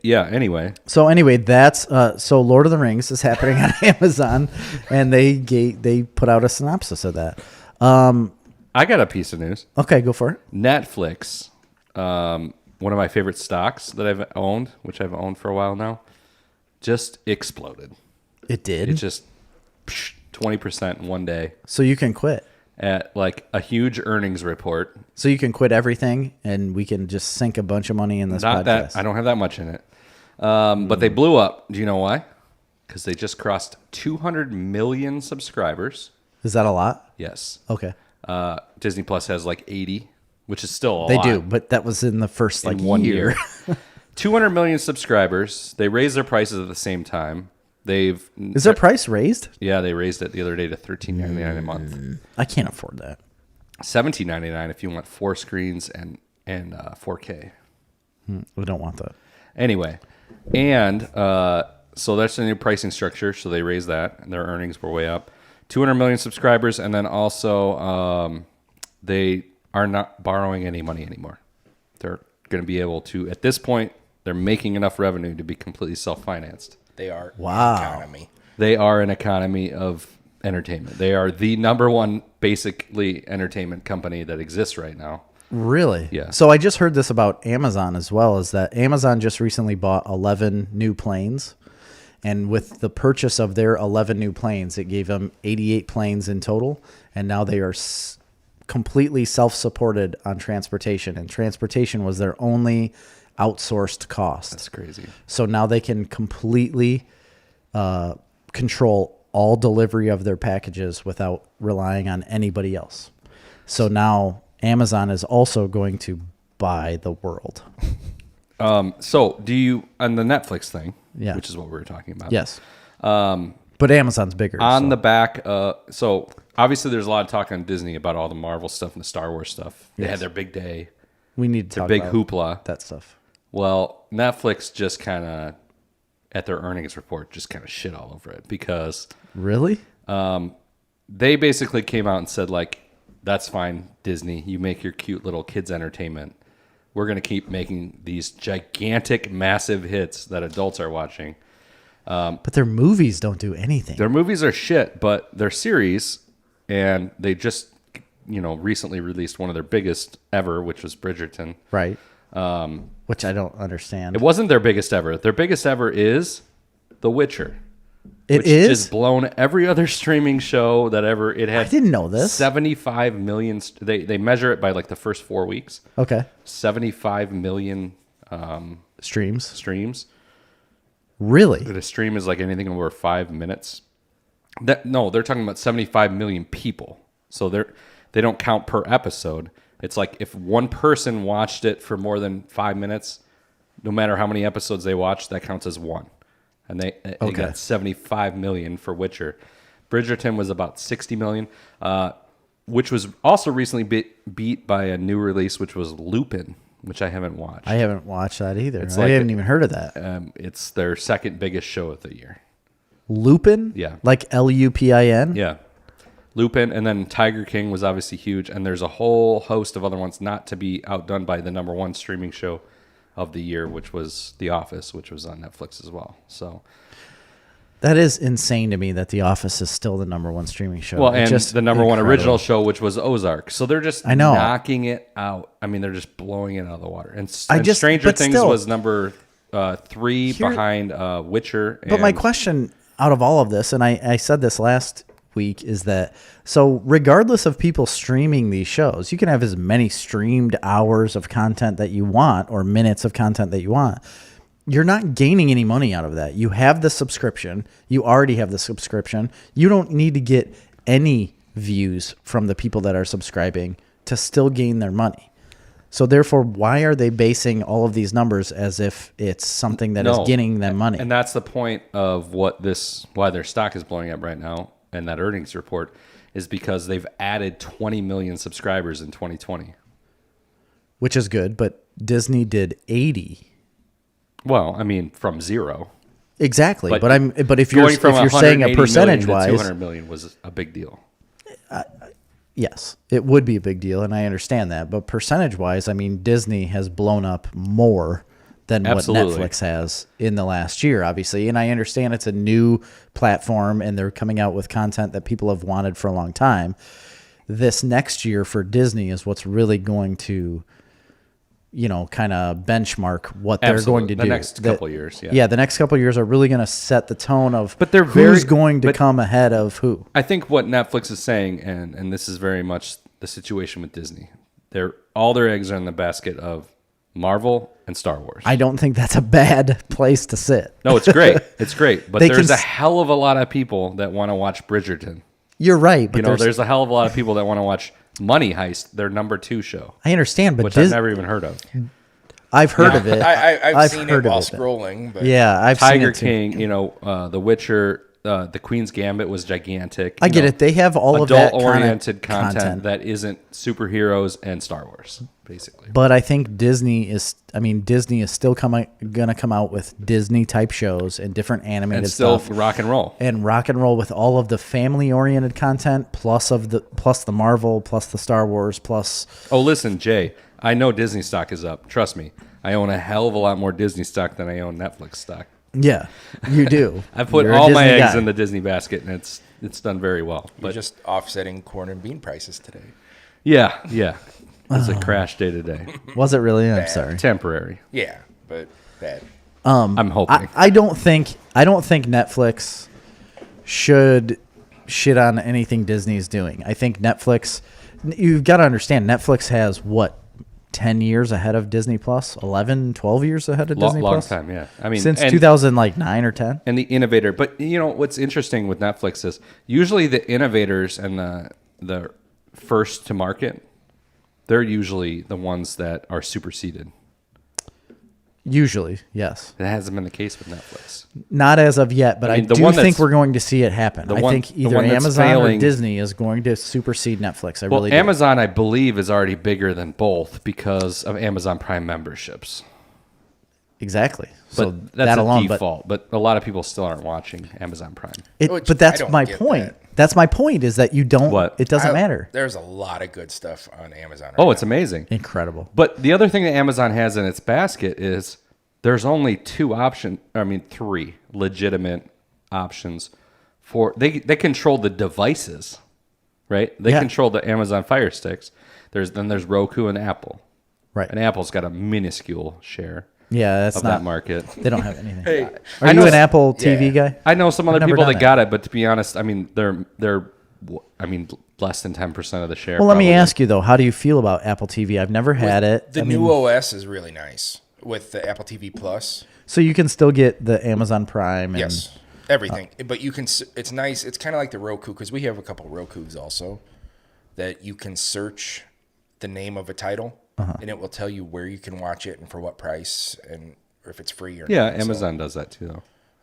Speaker 2: Yeah, anyway.
Speaker 1: So anyway, that's so Lord of the Rings is happening on Amazon, and they put out a synopsis of that.
Speaker 2: I got a piece of news.
Speaker 1: Okay, go for it.
Speaker 2: Netflix, one of my favorite stocks that I've owned, which I've owned for a while now, just exploded.
Speaker 1: It did?
Speaker 2: It just 20% in one day
Speaker 1: So you can quit.
Speaker 2: at like a huge earnings report.
Speaker 1: So you can quit everything, and we can just sink a bunch of money in this
Speaker 2: Not
Speaker 1: podcast.
Speaker 2: that I don't have that much in it. But they blew up. Do you know why? Because they just crossed 200 million subscribers.
Speaker 1: Is that a lot?
Speaker 2: Yes.
Speaker 1: Okay.
Speaker 2: Disney Plus has like 80, which is still a
Speaker 1: They
Speaker 2: lot.
Speaker 1: do, but that was in the first
Speaker 2: In 1 year. 200 million subscribers. They raised their prices at the same time.
Speaker 1: Is their price raised?
Speaker 2: Yeah, they raised it the other day to $13.99 a month.
Speaker 1: I can't afford that.
Speaker 2: $17.99 if you want 4 screens and 4K.
Speaker 1: We don't want that.
Speaker 2: Anyway, and So that's the new pricing structure. So they raised that, and their earnings were way up. 200 million subscribers, and then also they are not borrowing any money anymore. They're going to be able to, at this point, they're making enough revenue to be completely self-financed.
Speaker 3: They are
Speaker 1: Wow.
Speaker 3: an economy.
Speaker 2: They are an economy of entertainment. They are the number one, basically, entertainment company that exists right now.
Speaker 1: Really?
Speaker 2: Yeah.
Speaker 1: So I just heard this about Amazon as well, is that Amazon just recently bought 11 new planes. And with the purchase of their 11 new planes, it gave them 88 planes in total. And now they are completely self-supported on transportation. And transportation was their only outsourced cost.
Speaker 2: That's crazy.
Speaker 1: So now they can completely control all delivery of their packages without relying on anybody else. So now Amazon is also going to buy the world.
Speaker 2: So do you, on the Netflix thing,
Speaker 1: Yeah.
Speaker 2: which is what we were talking about.
Speaker 1: Yes. But Amazon's bigger.
Speaker 2: On
Speaker 1: so.
Speaker 2: the back, so obviously there's a lot of talk on Disney about all the Marvel stuff and the Star Wars stuff. They had their big day,
Speaker 1: We need to
Speaker 2: their
Speaker 1: talk
Speaker 2: big
Speaker 1: about
Speaker 2: hoopla.
Speaker 1: that stuff.
Speaker 2: Well, Netflix just kind of, at their earnings report, just kind of shit all over it because
Speaker 1: Really?
Speaker 2: they basically came out and said, like, that's fine, Disney. You make your cute little kids' entertainment. We're going to keep making these gigantic, massive hits that adults are watching.
Speaker 1: But their movies don't do anything.
Speaker 2: Their movies are shit, but their series, and they just, recently released one of their biggest ever, which was Bridgerton.
Speaker 1: Right. Which I don't understand.
Speaker 2: It wasn't their biggest ever. Their biggest ever is The Witcher.
Speaker 1: It
Speaker 2: which
Speaker 1: is?
Speaker 2: just blown every other streaming show that ever it had.
Speaker 1: I didn't know this.
Speaker 2: 75 million. They measure it by like the first 4 weeks.
Speaker 1: Okay.
Speaker 2: 75 million
Speaker 1: Streams.
Speaker 2: streams.
Speaker 1: Really?
Speaker 2: A stream is like anything over 5 minutes. No, they're talking about 75 million people. So they don't count per episode. It's like if one person watched it for more than 5 minutes, no matter how many episodes they watched, that counts as one. And they got 75 million for Witcher. Bridgerton was about 60 million, which was also recently beat by a new release, which was Lupin, which I haven't watched.
Speaker 1: I haven't watched that either. I
Speaker 2: like
Speaker 1: haven't even heard of that.
Speaker 2: It's their second biggest show of the year.
Speaker 1: Lupin?
Speaker 2: Yeah.
Speaker 1: Like Lupin?
Speaker 2: Yeah. Lupin, and then Tiger King was obviously huge, and there's a whole host of other ones not to be outdone by the number one streaming show of the year, which was The Office, which was on Netflix as well. So
Speaker 1: That is insane to me that The Office is still the number one streaming show.
Speaker 2: well,
Speaker 1: It's
Speaker 2: and
Speaker 1: just
Speaker 2: the number one
Speaker 1: incredible.
Speaker 2: original show, which was Ozark. So they're just
Speaker 1: I know.
Speaker 2: knocking it out. I mean, they're just blowing it out of the water. And
Speaker 1: but
Speaker 2: Stranger Things
Speaker 1: still,
Speaker 2: was number 3
Speaker 1: Here-
Speaker 2: behind Witcher.
Speaker 1: But my
Speaker 2: and-
Speaker 1: question out of all of this, and I said this last week, is that so regardless of people streaming these shows, you can have as many streamed hours of content that you want or minutes of content that you want. You're not gaining any money out of that. You have the subscription. You already have the subscription. You don't need to get any views from the people that are subscribing to still gain their money. So therefore, why are they basing all of these numbers as if it's something that is getting them money?
Speaker 2: And that's the point of why their stock is blowing up right now, and that earnings report is because they've added 20 million subscribers in 2020.
Speaker 1: Which is good, but Disney did 80.
Speaker 2: Well, I mean, from zero.
Speaker 1: Exactly,
Speaker 2: But
Speaker 1: but if you're
Speaker 2: Going from
Speaker 1: saying a
Speaker 2: 180
Speaker 1: percentage
Speaker 2: million to
Speaker 1: wise,
Speaker 2: 200 million was a big deal.
Speaker 1: yes, it would be a big deal, and I understand that. But percentage wise, I mean, Disney has blown up more than
Speaker 2: Absolutely.
Speaker 1: what Netflix has in the last year, obviously. And I understand it's a new platform, and they're coming out with content that people have wanted for a long time. This next year for Disney is what's really going to, kind of benchmark what they're going to do.
Speaker 2: The next couple years, yeah.
Speaker 1: Yeah, the next couple of years are really going to set the tone of
Speaker 2: But they're
Speaker 1: who's
Speaker 2: very-
Speaker 1: going to
Speaker 2: but-
Speaker 1: come ahead of who.
Speaker 2: I think what Netflix is saying, and this is very much the situation with Disney, all their eggs are in the basket of Marvel and Star Wars.
Speaker 1: I don't think that's a bad place to sit.
Speaker 2: No, it's great. It's great. But
Speaker 1: They
Speaker 2: there's
Speaker 1: can
Speaker 2: a hell of a lot of people that want to watch Bridgerton.
Speaker 1: You're right, but
Speaker 2: There's a hell of a lot of people that want to watch Money Heist, their number 2 show,
Speaker 1: I understand, but
Speaker 2: which I've never even heard of.
Speaker 1: I've heard of it.
Speaker 3: I've seen
Speaker 1: heard
Speaker 3: it while
Speaker 1: of it.
Speaker 3: scrolling. But
Speaker 1: Yeah, I've
Speaker 2: Tiger
Speaker 1: seen it too.
Speaker 2: King, The Witcher, the Queen's Gambit was gigantic.
Speaker 1: I get it. They have all of that
Speaker 2: adult-oriented content that isn't superheroes and Star Wars, basically.
Speaker 1: But I think Disney is still going to come out with Disney type shows and different animated
Speaker 2: And still
Speaker 1: stuff.
Speaker 2: rock and roll.
Speaker 1: With all of the family oriented content plus the Marvel, plus the Star Wars, plus.
Speaker 2: Oh, listen, Jay, I know Disney stock is up. Trust me. I own a hell of a lot more Disney stock than I own Netflix stock.
Speaker 1: Yeah, you do.
Speaker 2: I've put
Speaker 1: You're a
Speaker 2: all my
Speaker 1: Disney
Speaker 2: eggs
Speaker 1: guy.
Speaker 2: in the Disney basket, and it's done very well.
Speaker 3: You're
Speaker 2: But
Speaker 3: just offsetting corn and bean prices today.
Speaker 2: yeah. It's a crash day today.
Speaker 1: Was it really? I'm sorry.
Speaker 2: Temporary.
Speaker 3: Yeah, but bad.
Speaker 2: I'm hoping.
Speaker 1: I don't think Netflix should shit on anything Disney's doing. I think Netflix. You've got to understand. Netflix has what, 10 years ahead of Disney Plus, 11, 12 years ahead of Disney
Speaker 2: long
Speaker 1: Plus.
Speaker 2: time, yeah. I mean,
Speaker 1: Since 2009 or 10.
Speaker 2: And the innovator. But you know what's interesting with Netflix is usually the innovators and the first to market, they're usually the ones that are superseded.
Speaker 1: Usually, yes.
Speaker 2: That hasn't been the case with Netflix.
Speaker 1: Not as of yet, but I
Speaker 2: mean, the
Speaker 1: do
Speaker 2: one
Speaker 1: think
Speaker 2: that's-
Speaker 1: we're going to see it happen. I think
Speaker 2: the
Speaker 1: either
Speaker 2: one that's
Speaker 1: Amazon
Speaker 2: failing-
Speaker 1: or Disney is going to supersede Netflix. I
Speaker 2: Well,
Speaker 1: really do.
Speaker 2: Amazon, I believe, is already bigger than both because of Amazon Prime memberships.
Speaker 1: Exactly.
Speaker 2: But
Speaker 1: So
Speaker 2: that's
Speaker 1: that
Speaker 2: a
Speaker 1: alone,
Speaker 2: default. But a lot of people still aren't watching Amazon Prime.
Speaker 3: Which
Speaker 1: but that's
Speaker 3: I don't
Speaker 1: my
Speaker 3: get
Speaker 1: point.
Speaker 3: that.
Speaker 1: That's my point is that you don't.
Speaker 2: What?
Speaker 1: It doesn't matter.
Speaker 3: There's a lot of good stuff on Amazon. Right
Speaker 2: Oh,
Speaker 3: now.
Speaker 2: it's amazing.
Speaker 1: Incredible.
Speaker 2: But the other thing that Amazon has in its basket is there's only three legitimate options for they control the devices, right? They
Speaker 1: Yeah.
Speaker 2: control the Amazon Fire Sticks. There's Roku and Apple.
Speaker 1: Right.
Speaker 2: And Apple's got a minuscule share
Speaker 1: Yeah, that's
Speaker 2: of
Speaker 1: not.
Speaker 2: that market.
Speaker 1: They don't have anything.
Speaker 3: Hey,
Speaker 1: Are
Speaker 2: I
Speaker 1: you
Speaker 2: know
Speaker 1: an
Speaker 2: s-
Speaker 1: Apple TV
Speaker 3: yeah.
Speaker 1: guy?
Speaker 2: I know some other
Speaker 1: I've never
Speaker 2: people
Speaker 1: done
Speaker 2: that
Speaker 1: that.
Speaker 2: got it, but to be honest, I mean they're less than 10% of the share.
Speaker 1: Well, let me
Speaker 2: probably.
Speaker 1: ask you though. How do you feel about Apple TV? I've never had it.
Speaker 3: The
Speaker 1: I
Speaker 3: new
Speaker 1: mean,
Speaker 3: OS is really nice with the Apple TV Plus.
Speaker 1: so you can still get the Amazon Prime. And,
Speaker 3: Yes, everything. But you can. It's nice. It's kind of like the Roku because we have a couple Rokus also that you can search the name of a title and it will tell you where you can watch it and for what price and or if it's free or
Speaker 2: Yeah,
Speaker 3: not. So,
Speaker 2: Amazon does that too,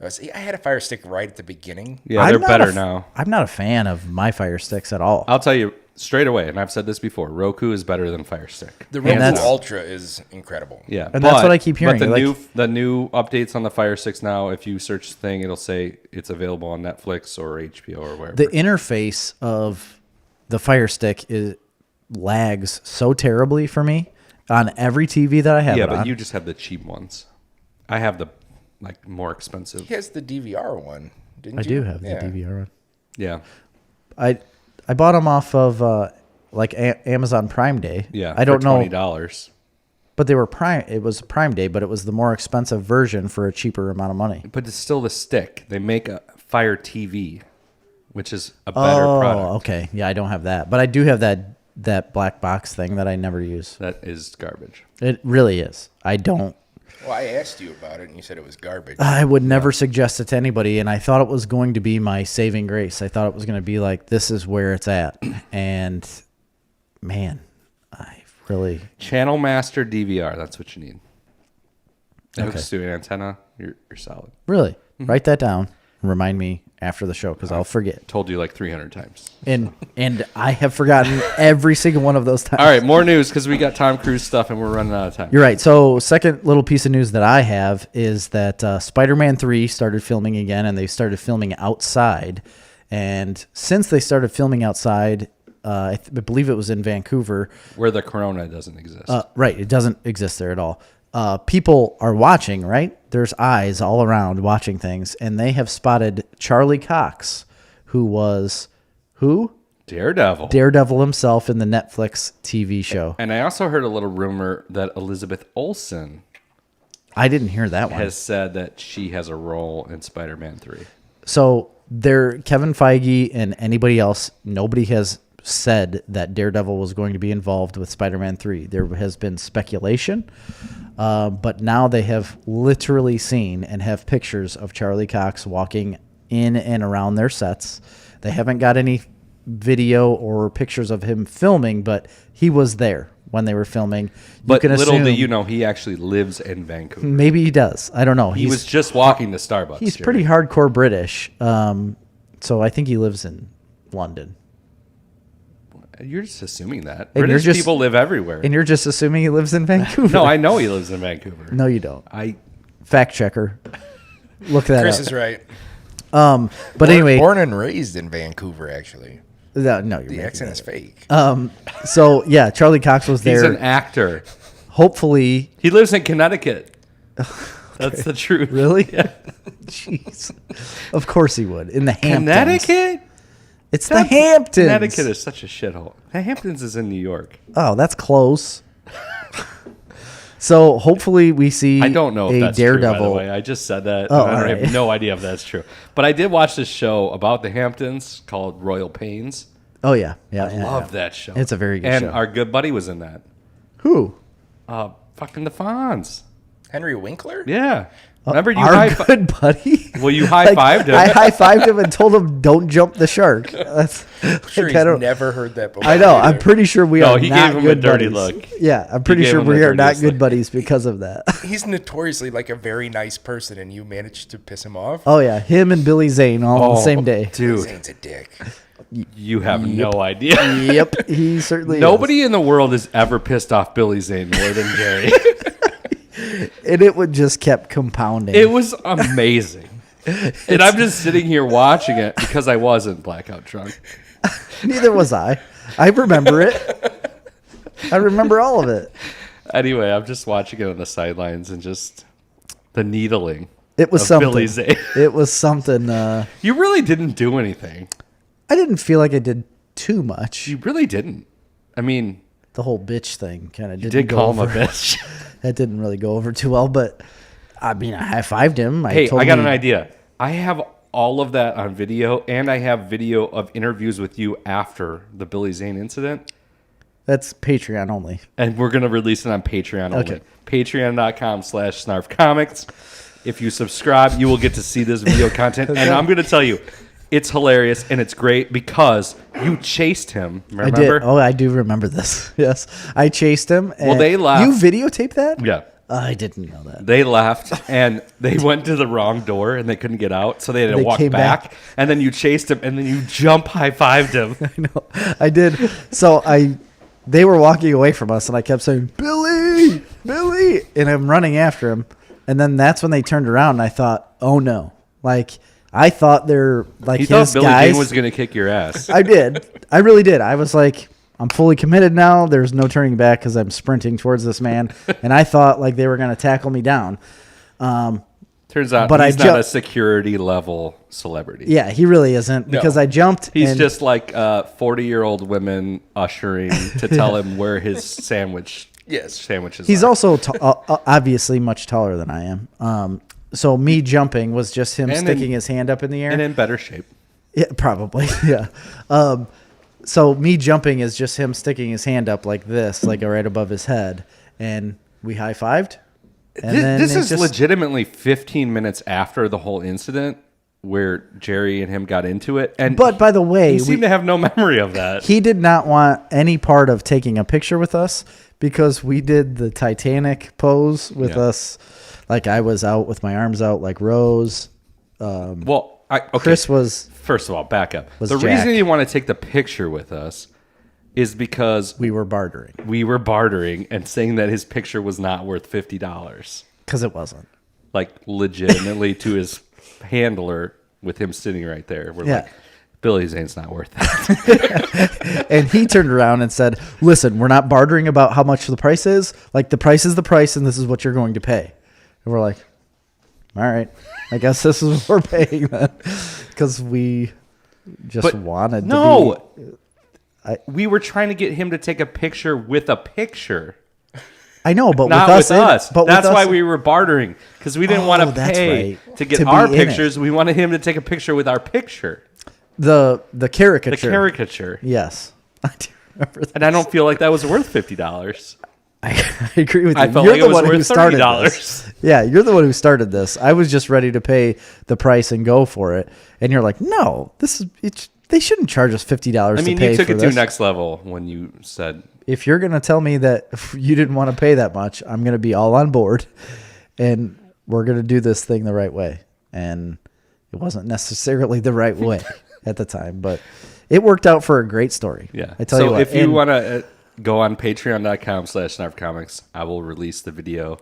Speaker 2: though.
Speaker 3: see, I had a Fire Stick right at the beginning.
Speaker 2: Yeah,
Speaker 1: I'm
Speaker 2: they're
Speaker 1: not
Speaker 2: better now.
Speaker 1: I'm not a fan of my Fire Sticks at all.
Speaker 2: I'll tell you straight away, and I've said this before: Roku is better than Fire Stick.
Speaker 3: The
Speaker 1: And
Speaker 3: Roku
Speaker 1: that's-
Speaker 3: Ultra is incredible.
Speaker 2: Yeah,
Speaker 1: And that's what I keep hearing.
Speaker 2: But
Speaker 1: Like-
Speaker 2: the new updates on the Fire Sticks now, if you search the thing, it'll say it's available on Netflix or HBO or wherever.
Speaker 1: The interface of the Fire Stick lags so terribly for me on every TV that I have.
Speaker 2: yeah,
Speaker 1: it
Speaker 2: but
Speaker 1: on.
Speaker 2: you just have the cheap ones. I have the more expensive.
Speaker 3: He has the DVR one, didn't
Speaker 1: I
Speaker 3: you?
Speaker 1: do have
Speaker 3: Yeah.
Speaker 1: the DVR one.
Speaker 2: Yeah,
Speaker 1: I bought them off of Amazon Prime Day.
Speaker 2: yeah.
Speaker 1: I don't
Speaker 2: for
Speaker 1: know,
Speaker 2: $20,
Speaker 1: but they were Prime. It was Prime Day, but it was the more expensive version for a cheaper amount of money.
Speaker 2: but it's still the stick. They make a Fire TV, which is a better product.
Speaker 1: Okay. Yeah, I don't have that, but I do have that black box thing that I never use.
Speaker 2: That is garbage.
Speaker 1: It really is. I don't.
Speaker 3: Well, I asked you about it, and you said it was garbage.
Speaker 1: I would never suggest it to anybody, and I thought it was going to be my saving grace. I thought it was going to be like, this is where it's at. And, man, I really...
Speaker 2: Channel Master DVR. That's what you need. It
Speaker 1: Okay.
Speaker 2: hooks to an antenna. You're solid.
Speaker 1: Really?
Speaker 2: Mm-hmm.
Speaker 1: Write that down. Remind me after the show, because I'll forget.
Speaker 2: Told you like 300 times.
Speaker 1: And I have forgotten every single one of those times.
Speaker 2: All right, more news because we got Tom Cruise stuff and we're running out of time.
Speaker 1: You're right. So, second little piece of news that I have is that Spider-Man 3 started filming again, and they started filming outside. And since they started filming outside, I believe it was in Vancouver.
Speaker 2: Where the corona doesn't exist.
Speaker 1: Right. It doesn't exist there at all. People are watching, right? There's eyes all around watching things, and they have spotted Charlie Cox, who was who? Daredevil himself in the Netflix TV show.
Speaker 2: And I also heard a little rumor that Elizabeth Olsen
Speaker 1: I didn't hear that one.
Speaker 2: has said that she has a role in Spider-Man 3.
Speaker 1: So Kevin Feige and anybody else, nobody has said that Daredevil was going to be involved with Spider-Man 3. There has been speculation, but now they have literally seen and have pictures of Charlie Cox walking in and around their sets. They haven't got any video or pictures of him filming, but he was there when they were filming.
Speaker 2: But
Speaker 1: can
Speaker 2: little
Speaker 1: assume,
Speaker 2: do you know, he actually lives in Vancouver.
Speaker 1: maybe he does. I don't know.
Speaker 2: He was just walking to Starbucks.
Speaker 1: He's
Speaker 2: Jerry.
Speaker 1: pretty hardcore British. So I think he lives in London.
Speaker 2: You're just assuming that.
Speaker 1: And
Speaker 2: British people live everywhere.
Speaker 1: And you're just assuming he lives in Vancouver.
Speaker 2: No, I know he lives in Vancouver.
Speaker 1: No, you don't.
Speaker 2: I
Speaker 1: Fact checker. Look that
Speaker 3: Chris
Speaker 1: up.
Speaker 3: is right.
Speaker 1: But anyway.
Speaker 3: Born and raised in Vancouver, actually.
Speaker 1: No, you're
Speaker 3: The
Speaker 1: making
Speaker 3: accent
Speaker 1: that
Speaker 3: is
Speaker 1: up.
Speaker 3: fake.
Speaker 1: So, yeah, Charlie Cox was there.
Speaker 2: he's an actor.
Speaker 1: Hopefully.
Speaker 2: He lives in Connecticut. That's the truth.
Speaker 1: Really?
Speaker 2: Yeah.
Speaker 1: Jeez. Of course he would. In the Hamptons.
Speaker 2: Connecticut?
Speaker 1: It's the Hamptons.
Speaker 2: Connecticut is such a shithole. The Hamptons is in New York.
Speaker 1: Oh, that's close. So hopefully we see
Speaker 2: I don't know if
Speaker 1: a
Speaker 2: that's
Speaker 1: Daredevil.
Speaker 2: true, by the way. I just said that.
Speaker 1: Oh,
Speaker 2: and I
Speaker 1: all right.
Speaker 2: have no idea if that's true. But I did watch this show about the Hamptons called Royal Pains.
Speaker 1: Oh, yeah. Yeah.
Speaker 2: I love that show.
Speaker 1: It's a very good
Speaker 2: and
Speaker 1: show.
Speaker 2: our good buddy was in that.
Speaker 1: Who?
Speaker 2: Fucking the Fonz.
Speaker 3: Henry Winkler?
Speaker 2: Yeah. Remember you
Speaker 1: Our good buddy?
Speaker 2: Well, you high-fived him.
Speaker 1: I high-fived him and told him, don't jump the shark. That's,
Speaker 3: I'm sure
Speaker 1: like,
Speaker 3: he's
Speaker 1: I don't-
Speaker 3: never heard that before.
Speaker 1: I know.
Speaker 3: either.
Speaker 1: I'm pretty sure we
Speaker 2: No,
Speaker 1: are
Speaker 2: he
Speaker 1: not
Speaker 2: gave him
Speaker 1: good
Speaker 2: a dirty
Speaker 1: buddies.
Speaker 2: look.
Speaker 1: Yeah, I'm pretty
Speaker 2: gave
Speaker 1: sure
Speaker 2: him the
Speaker 1: we are not
Speaker 2: dirtiest
Speaker 1: good
Speaker 2: look.
Speaker 1: buddies because of that.
Speaker 3: He's notoriously like a very nice person, and you managed to piss him off.
Speaker 1: Oh, yeah. Him and Billy Zane all on the same day.
Speaker 2: Dude,
Speaker 3: Zane's a dick.
Speaker 2: you have no idea.
Speaker 1: Yep. He certainly
Speaker 2: Nobody in the world has ever pissed off Billy Zane more than Jerry.
Speaker 1: is. And it would just kept compounding.
Speaker 2: It was amazing. And I'm just sitting here watching it because I wasn't blackout drunk.
Speaker 1: Neither was I. I remember it. I remember all of it.
Speaker 2: Anyway, I'm just watching it on the sidelines and just the needling.
Speaker 1: It was
Speaker 2: of
Speaker 1: something.
Speaker 2: Billy Zane.
Speaker 1: It was something.
Speaker 2: You really didn't do anything.
Speaker 1: I didn't feel like I did too much.
Speaker 2: You really didn't. I mean,
Speaker 1: The whole bitch thing kind of
Speaker 2: you
Speaker 1: didn't
Speaker 2: did
Speaker 1: go
Speaker 2: call him
Speaker 1: over.
Speaker 2: a bitch.
Speaker 1: That didn't really go over too well, but I mean, I high-fived him.
Speaker 2: Hey,
Speaker 1: told
Speaker 2: I got
Speaker 1: him-
Speaker 2: an idea. I have all of that on video, and I have video of interviews with you after the Billy Zane incident.
Speaker 1: That's Patreon only.
Speaker 2: And we're going to release it on Patreon only.
Speaker 1: Okay.
Speaker 2: Patreon.com/snarfcomics. If you subscribe, you will get to see this video content. And I'm going to tell you, it's hilarious and it's great because you chased him. Remember?
Speaker 1: I did. Oh, I do remember this. Yes. I chased him.
Speaker 2: Well,
Speaker 1: and
Speaker 2: they laughed.
Speaker 1: You videotaped that?
Speaker 2: Yeah.
Speaker 1: I didn't know that.
Speaker 2: They left and they went to the wrong door and they couldn't get out. So they had to
Speaker 1: They
Speaker 2: walk
Speaker 1: came
Speaker 2: back.
Speaker 1: back.
Speaker 2: And then you chased him and then you jump high-fived him.
Speaker 1: I know. I did. So they were walking away from us, and I kept saying, Billy, Billy. And I'm running after him. And then that's when they turned around, and I thought, oh, no. Like, I thought they're like
Speaker 2: He
Speaker 1: his
Speaker 2: thought Billy
Speaker 1: guys.
Speaker 2: Zane was going to kick your ass.
Speaker 1: I did. I really did. I was like, I'm fully committed now. There's no turning back because I'm sprinting towards this man. And I thought like they were going to tackle me down.
Speaker 2: Turns out
Speaker 1: But
Speaker 2: he's
Speaker 1: I
Speaker 2: not
Speaker 1: ju-
Speaker 2: a security level celebrity.
Speaker 1: Yeah, he really isn't because
Speaker 2: No.
Speaker 1: I jumped.
Speaker 2: He's
Speaker 1: and
Speaker 2: just like 40-year-old women ushering to tell him where his sandwiches
Speaker 1: He's
Speaker 2: are.
Speaker 1: also obviously much taller than I am. So me jumping was just him
Speaker 2: And
Speaker 1: sticking his hand up in the air.
Speaker 2: and in better shape.
Speaker 1: Yeah, probably. Yeah. So me jumping is just him sticking his hand up like this, like right above his head, and we high-fived. And then
Speaker 2: This
Speaker 1: it
Speaker 2: is
Speaker 1: just-
Speaker 2: legitimately 15 minutes after the whole incident where Jerry and him got into it. And
Speaker 1: But by the way,
Speaker 2: you seem to have no memory of that.
Speaker 1: he did not want any part of taking a picture with us because we did the Titanic pose with
Speaker 2: Yeah.
Speaker 1: us. Like I was out with my arms out like Rose.
Speaker 2: Well, okay.
Speaker 1: Chris was,
Speaker 2: First of all, back up.
Speaker 1: Was
Speaker 2: The
Speaker 1: Jack.
Speaker 2: reason you want to take the picture with us is because
Speaker 1: we were bartering
Speaker 2: we were bartering and saying that his picture was not worth $50.
Speaker 1: because it wasn't.
Speaker 2: Like legitimately to his handler with him sitting right there. We're
Speaker 1: Yeah.
Speaker 2: like, Billy Zane's not worth that.
Speaker 1: And he turned around and said, listen, we're not bartering about how much the price is. Like the price is the price and this is what you're going to pay. And we're like, all right, I guess this is what we're paying then. Because we just wanted to be.
Speaker 2: We were trying to get him to take a picture with a picture.
Speaker 1: I know, but
Speaker 2: Not
Speaker 1: with us.
Speaker 2: with us.
Speaker 1: But
Speaker 2: That's
Speaker 1: with
Speaker 2: why
Speaker 1: us,
Speaker 2: we were bartering. Because we didn't want to
Speaker 1: that's
Speaker 2: pay
Speaker 1: right.
Speaker 2: to get
Speaker 1: To be
Speaker 2: our
Speaker 1: in it.
Speaker 2: pictures. We wanted him to take a picture with our picture.
Speaker 1: the
Speaker 2: The
Speaker 1: caricature.
Speaker 2: caricature.
Speaker 1: Yes. I do remember that.
Speaker 2: And I don't feel like that was worth $50.
Speaker 1: I agree with you.
Speaker 2: I felt
Speaker 1: You're
Speaker 2: like
Speaker 1: the
Speaker 2: it was
Speaker 1: one who
Speaker 2: worth
Speaker 1: started
Speaker 2: $30.
Speaker 1: this. Yeah, you're the one who started this. I was just ready to pay the price and go for it, and you're like, "No, this is they shouldn't charge us $50
Speaker 2: I mean,
Speaker 1: to pay
Speaker 2: you took
Speaker 1: for
Speaker 2: it
Speaker 1: this."
Speaker 2: to next level when you said
Speaker 1: if you're going to tell me that you didn't want to pay that much, I'm going to be all on board, and we're going to do this thing the right way. And it wasn't necessarily the right way at the time, but it worked out for a great story.
Speaker 2: Yeah.
Speaker 1: I tell you what.
Speaker 2: If you want to go on patreon.com/snarfcomics, I will release the video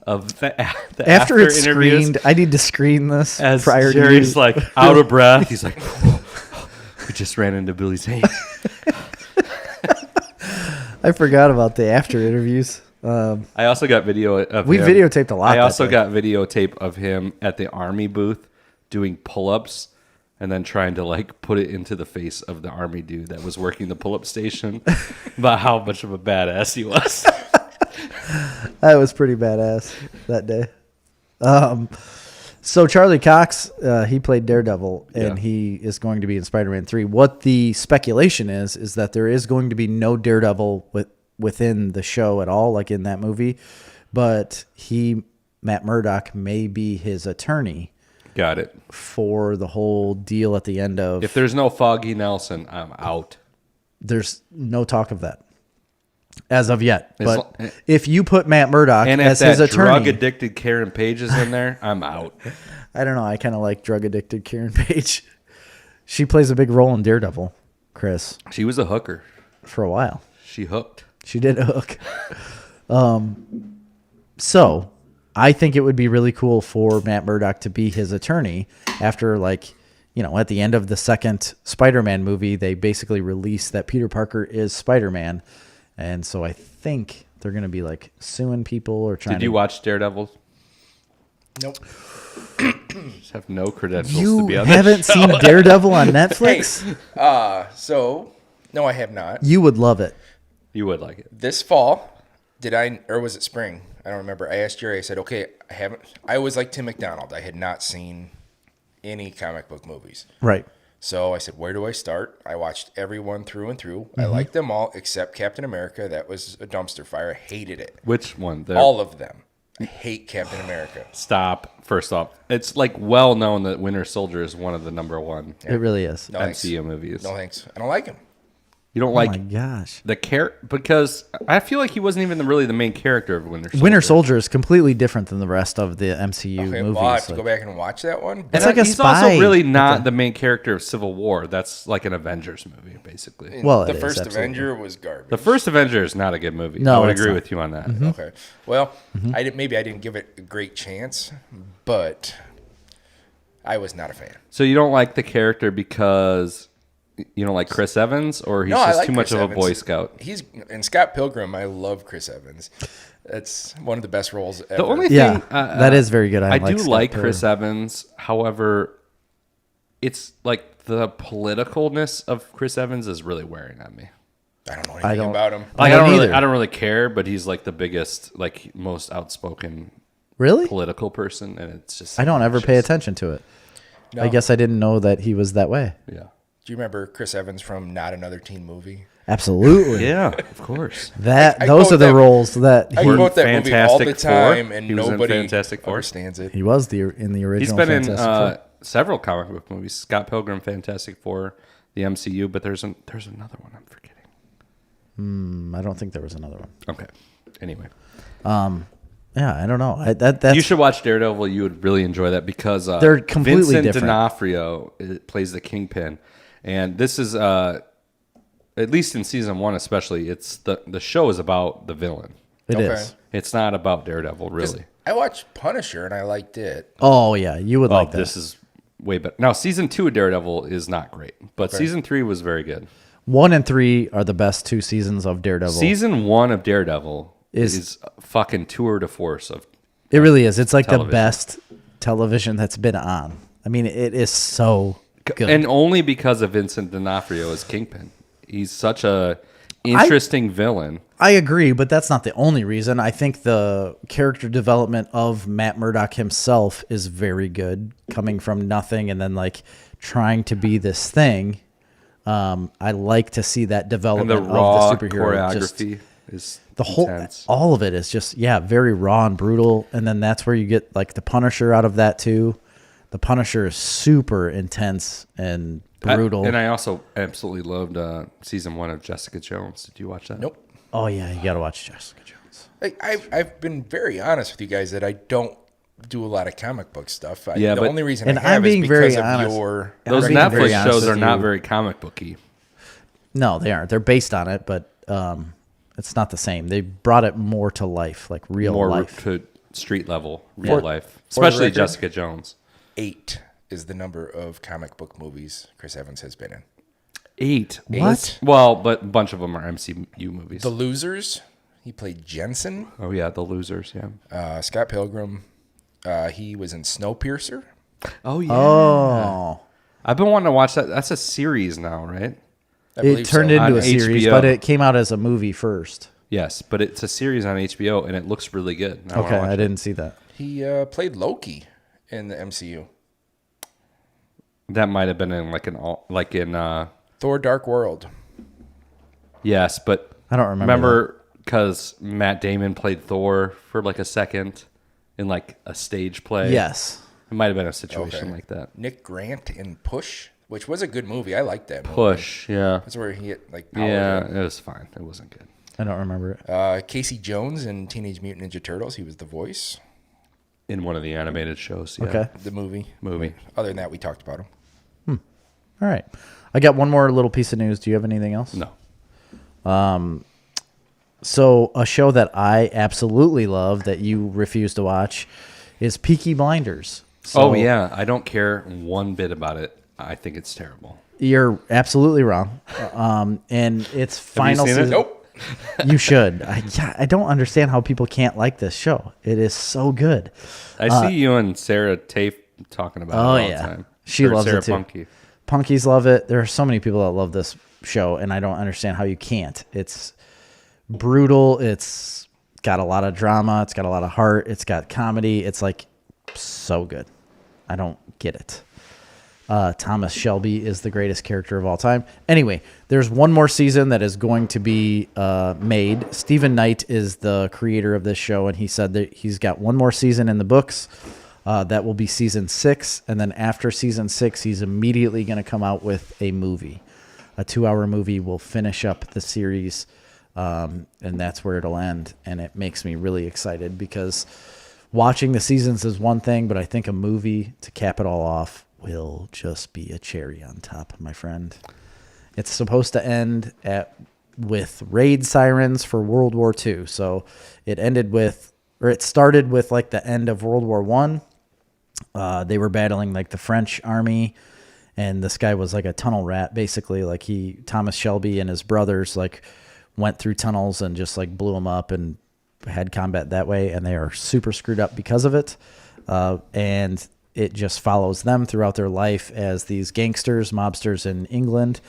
Speaker 2: of the after
Speaker 1: it's
Speaker 2: interviews.
Speaker 1: screened, I need to screen this
Speaker 2: As
Speaker 1: prior
Speaker 2: Jerry's
Speaker 1: to
Speaker 2: like out of breath. He's like, we just ran into Billy's Zane.
Speaker 1: I forgot about the after interviews.
Speaker 2: I also got video of
Speaker 1: We
Speaker 2: him.
Speaker 1: videotaped a lot
Speaker 2: I
Speaker 1: that
Speaker 2: also
Speaker 1: day.
Speaker 2: got videotape of him at the army booth doing pull-ups and then trying to like put it into the face of the army dude that was working the pull-up station about how much of a badass he was.
Speaker 1: That was pretty badass that day. So Charlie Cox, he played Daredevil, and he is going to be in Spider-Man 3. What the speculation is that there is going to be no Daredevil within the show at all, like in that movie, but Matt Murdock, may be his attorney.
Speaker 2: Got it.
Speaker 1: For the whole deal at the end of...
Speaker 2: If there's no Foggy Nelson, I'm out.
Speaker 1: There's no talk of that as of yet.
Speaker 2: As
Speaker 1: But if you put Matt Murdock
Speaker 2: And
Speaker 1: as
Speaker 2: if
Speaker 1: his
Speaker 2: that
Speaker 1: attorney...
Speaker 2: drug-addicted Karen Page is in there, I'm out.
Speaker 1: I don't know. I kind of like drug-addicted Karen Page. She plays a big role in Daredevil, Chris,
Speaker 2: She was a hooker.
Speaker 1: for a while.
Speaker 2: She hooked.
Speaker 1: She did hook. So I think it would be really cool for Matt Murdock to be his attorney after, like, you know, at the end of the second Spider-Man movie, they basically released that Peter Parker is Spider-Man. And so I think they're going to be like suing people or trying
Speaker 2: Did you watch Daredevil?
Speaker 3: Nope.
Speaker 2: Just have no credentials to
Speaker 1: You
Speaker 2: be on
Speaker 1: haven't
Speaker 2: this show.
Speaker 1: seen Daredevil on Netflix?
Speaker 3: So no, I have not.
Speaker 1: You would love it.
Speaker 2: You would like it.
Speaker 3: This fall, or was it spring? I don't remember. I asked Jerry, I said, okay, I was like Tim McDonald. I had not seen any comic book movies.
Speaker 1: Right.
Speaker 3: So I said, where do I start? I watched every one through and through. I liked them all except Captain America. That was a dumpster fire. I hated it.
Speaker 2: Which one?
Speaker 3: All of them. I hate Captain America.
Speaker 2: Stop. First off, it's like well known that Winter Soldier is one of the number one
Speaker 1: It really is.
Speaker 3: No thanks.
Speaker 2: MCU movies.
Speaker 3: No thanks. I don't like him.
Speaker 2: You don't
Speaker 1: Oh
Speaker 2: like
Speaker 1: my gosh.
Speaker 2: the because I feel like he wasn't even really the main character of Winter Soldier.
Speaker 1: Winter Soldier is completely different than the rest of the MCU
Speaker 3: Okay,
Speaker 1: movies.
Speaker 3: well, I have to
Speaker 1: Like-
Speaker 3: go back and watch that one.
Speaker 1: It's like a
Speaker 2: he's
Speaker 1: spy.
Speaker 2: also really not the main character of Civil War. That's like an Avengers movie, basically.
Speaker 1: Well,
Speaker 3: the
Speaker 1: it is,
Speaker 3: first
Speaker 1: absolutely.
Speaker 3: Avenger was garbage.
Speaker 2: The first Avenger is not a good movie.
Speaker 1: No,
Speaker 2: I would
Speaker 1: it's
Speaker 2: agree
Speaker 1: not.
Speaker 2: with you on that.
Speaker 3: Okay. Well, maybe I didn't give it a great chance, but I was not a fan.
Speaker 2: So you don't like the character because you don't like Chris Evans, or he's
Speaker 3: No, I
Speaker 2: just
Speaker 3: like
Speaker 2: too much
Speaker 3: Chris
Speaker 2: of a
Speaker 3: Evans.
Speaker 2: Boy Scout?
Speaker 3: He's in Scott Pilgrim. I love Chris Evans. That's one of the best roles ever.
Speaker 2: The only
Speaker 1: Yeah,
Speaker 2: thing
Speaker 1: that is very good.
Speaker 2: I
Speaker 1: like
Speaker 2: do
Speaker 1: Scott
Speaker 2: like
Speaker 1: Pilgrim.
Speaker 2: Chris Evans. However, it's like the politicalness of Chris Evans is really wearing on me.
Speaker 3: I don't know anything
Speaker 1: don't-
Speaker 3: about him.
Speaker 2: Like,
Speaker 1: don't either.
Speaker 2: I don't really care, but he's like the biggest, like most outspoken
Speaker 1: Really?
Speaker 2: political person, and it's just
Speaker 1: I don't ever pay attention to it.
Speaker 3: No.
Speaker 1: I guess I didn't know that he was that way.
Speaker 2: Yeah,
Speaker 3: Do you remember Chris Evans from Not Another Teen Movie?
Speaker 1: Absolutely.
Speaker 2: yeah, of course.
Speaker 1: That
Speaker 3: I
Speaker 1: those
Speaker 3: quote
Speaker 1: are the
Speaker 3: that-
Speaker 1: roles that
Speaker 3: I
Speaker 1: he,
Speaker 3: quote that movie all the
Speaker 2: Fantastic Four.
Speaker 3: time, and
Speaker 2: He was in
Speaker 3: nobody
Speaker 2: Fantastic Four.
Speaker 3: understands it.
Speaker 1: he was in the original.
Speaker 2: He's been in
Speaker 1: Fantastic Four.
Speaker 2: several comic book movies: Scott Pilgrim, Fantastic Four, the MCU. But there's another one I'm forgetting.
Speaker 1: I don't think there was another one.
Speaker 2: Okay. Anyway,
Speaker 1: Yeah, I don't know. That's
Speaker 2: you should watch Daredevil. You would really enjoy that because
Speaker 1: They're completely
Speaker 2: Vincent
Speaker 1: different.
Speaker 2: D'Onofrio plays the Kingpin, and this is at least in season one, especially. It's the show is about the villain.
Speaker 1: It
Speaker 3: Okay.
Speaker 1: is.
Speaker 2: It's not about Daredevil, really.
Speaker 3: I watched Punisher and I liked it.
Speaker 1: Oh yeah, you would like that.
Speaker 2: This is way better. Now, season 2 of Daredevil is not great, but season 3 was very good.
Speaker 1: 1 and 3 are the best 2 seasons of Daredevil.
Speaker 2: Season 1 of Daredevil
Speaker 1: Is-
Speaker 2: is fucking tour de force of.
Speaker 1: It really is. It's like
Speaker 2: television.
Speaker 1: the best television that's been on. I mean, it is so good.
Speaker 2: And only because of Vincent D'Onofrio as Kingpin. He's such a interesting villain.
Speaker 1: I agree, but that's not the only reason. I think the character development of Matt Murdock himself is very good, coming from nothing and then like trying to be this thing. I like to see that
Speaker 2: And
Speaker 1: development
Speaker 2: the raw
Speaker 1: of the superhero. Just
Speaker 2: choreography is
Speaker 1: the whole,
Speaker 2: intense.
Speaker 1: all of it is just very raw and brutal. And then that's where you get like the Punisher out of that too. The Punisher is super intense and brutal.
Speaker 2: And I also absolutely loved season 1 of Jessica Jones. Did you watch that?
Speaker 3: Nope.
Speaker 1: Oh yeah, you got to watch Jessica Jones.
Speaker 3: I've been very honest with you guys that I don't do a lot of comic book stuff.
Speaker 2: Yeah,
Speaker 3: the
Speaker 2: but-
Speaker 3: only reason
Speaker 1: and
Speaker 3: I have
Speaker 1: I'm
Speaker 3: is
Speaker 1: being
Speaker 3: because
Speaker 1: very
Speaker 3: of
Speaker 1: honest.
Speaker 3: your.
Speaker 2: Those
Speaker 1: being very
Speaker 2: Netflix
Speaker 1: honest
Speaker 2: shows
Speaker 1: with
Speaker 2: are not
Speaker 1: you.
Speaker 2: very comic booky.
Speaker 1: No, they aren't. They're based on it, but it's not the same. They brought it more to life, like real
Speaker 2: More
Speaker 1: life.
Speaker 2: to street level, real life.
Speaker 3: for the
Speaker 2: Especially
Speaker 3: record-
Speaker 2: Jessica Jones.
Speaker 3: 8 is the number of comic book movies Chris Evans has been in.
Speaker 2: 8.
Speaker 1: What?
Speaker 2: Well, but a bunch of them are MCU movies.
Speaker 3: The Losers. He played Jensen.
Speaker 2: Oh, yeah, The Losers, yeah.
Speaker 3: Scott Pilgrim. He was in Snowpiercer.
Speaker 2: Oh, yeah.
Speaker 1: Oh,
Speaker 2: I've been wanting to watch that. That's a series now, right?
Speaker 3: I
Speaker 1: it
Speaker 3: believe
Speaker 1: turned
Speaker 3: so.
Speaker 1: into
Speaker 2: On
Speaker 1: a series,
Speaker 2: HBO.
Speaker 1: but it came out as a movie first.
Speaker 2: Yes, but it's a series on HBO, and it looks really good. I wanna
Speaker 1: Okay,
Speaker 2: watch
Speaker 1: I
Speaker 2: it.
Speaker 1: didn't see that.
Speaker 3: He played Loki in the MCU.
Speaker 2: That might have been in
Speaker 3: Thor: Dark World.
Speaker 2: yes, but
Speaker 1: I don't remember.
Speaker 2: remember because Matt Damon played Thor for like a second in like a stage play.
Speaker 1: Yes.
Speaker 2: It might have been a situation
Speaker 3: Okay.
Speaker 2: like that.
Speaker 3: Nick Grant in Push, which was a good movie. I liked that movie.
Speaker 2: Push, yeah.
Speaker 3: That's where he hit like power.
Speaker 2: Yeah, it was fine. It wasn't good.
Speaker 1: I don't remember it.
Speaker 3: Casey Jones in Teenage Mutant Ninja Turtles. He was the voice.
Speaker 2: In one of the animated shows, yeah.
Speaker 1: Okay.
Speaker 3: The movie.
Speaker 2: Movie.
Speaker 3: Other than that, we talked about him.
Speaker 1: All right. I got one more little piece of news. Do you have anything else?
Speaker 2: No.
Speaker 1: So a show that I absolutely love that you refuse to watch is Peaky Blinders. So
Speaker 2: Oh, yeah. I don't care one bit about it. I think it's terrible.
Speaker 1: You're absolutely wrong. And it's final
Speaker 2: seen it?
Speaker 1: season.
Speaker 3: Nope.
Speaker 1: You should. I don't understand how people can't like this show. It is so good.
Speaker 2: I see you and Sarah Tafe talking about it all the time.
Speaker 1: She
Speaker 2: Or
Speaker 1: loves
Speaker 2: Sarah
Speaker 1: it too.
Speaker 2: Punky.
Speaker 1: Punkies love it. There are so many people that love this show, and I don't understand how you can't. It's brutal. It's got a lot of drama. It's got a lot of heart. It's got comedy. It's like so good. I don't get it. Thomas Shelby is the greatest character of all time. Anyway, there's one more season that is going to be made. Stephen Knight is the creator of this show, and he said that he's got one more season in the books. That will be season 6. And then after season 6, he's immediately going to come out with a movie. A 2-hour movie will finish up the series, and that's where it'll end. And it makes me really excited because watching the seasons is one thing, but I think a movie to cap it all off will just be a cherry on top, my friend. It's supposed to end with raid sirens for World War II. So it started with like the end of World War I. They were battling like the French army, and this guy was like a tunnel rat, basically. Like Thomas Shelby and his brothers like went through tunnels and just like blew them up and had combat that way, and they are super screwed up because of it. And it just follows them throughout their life as these gangsters, mobsters in England,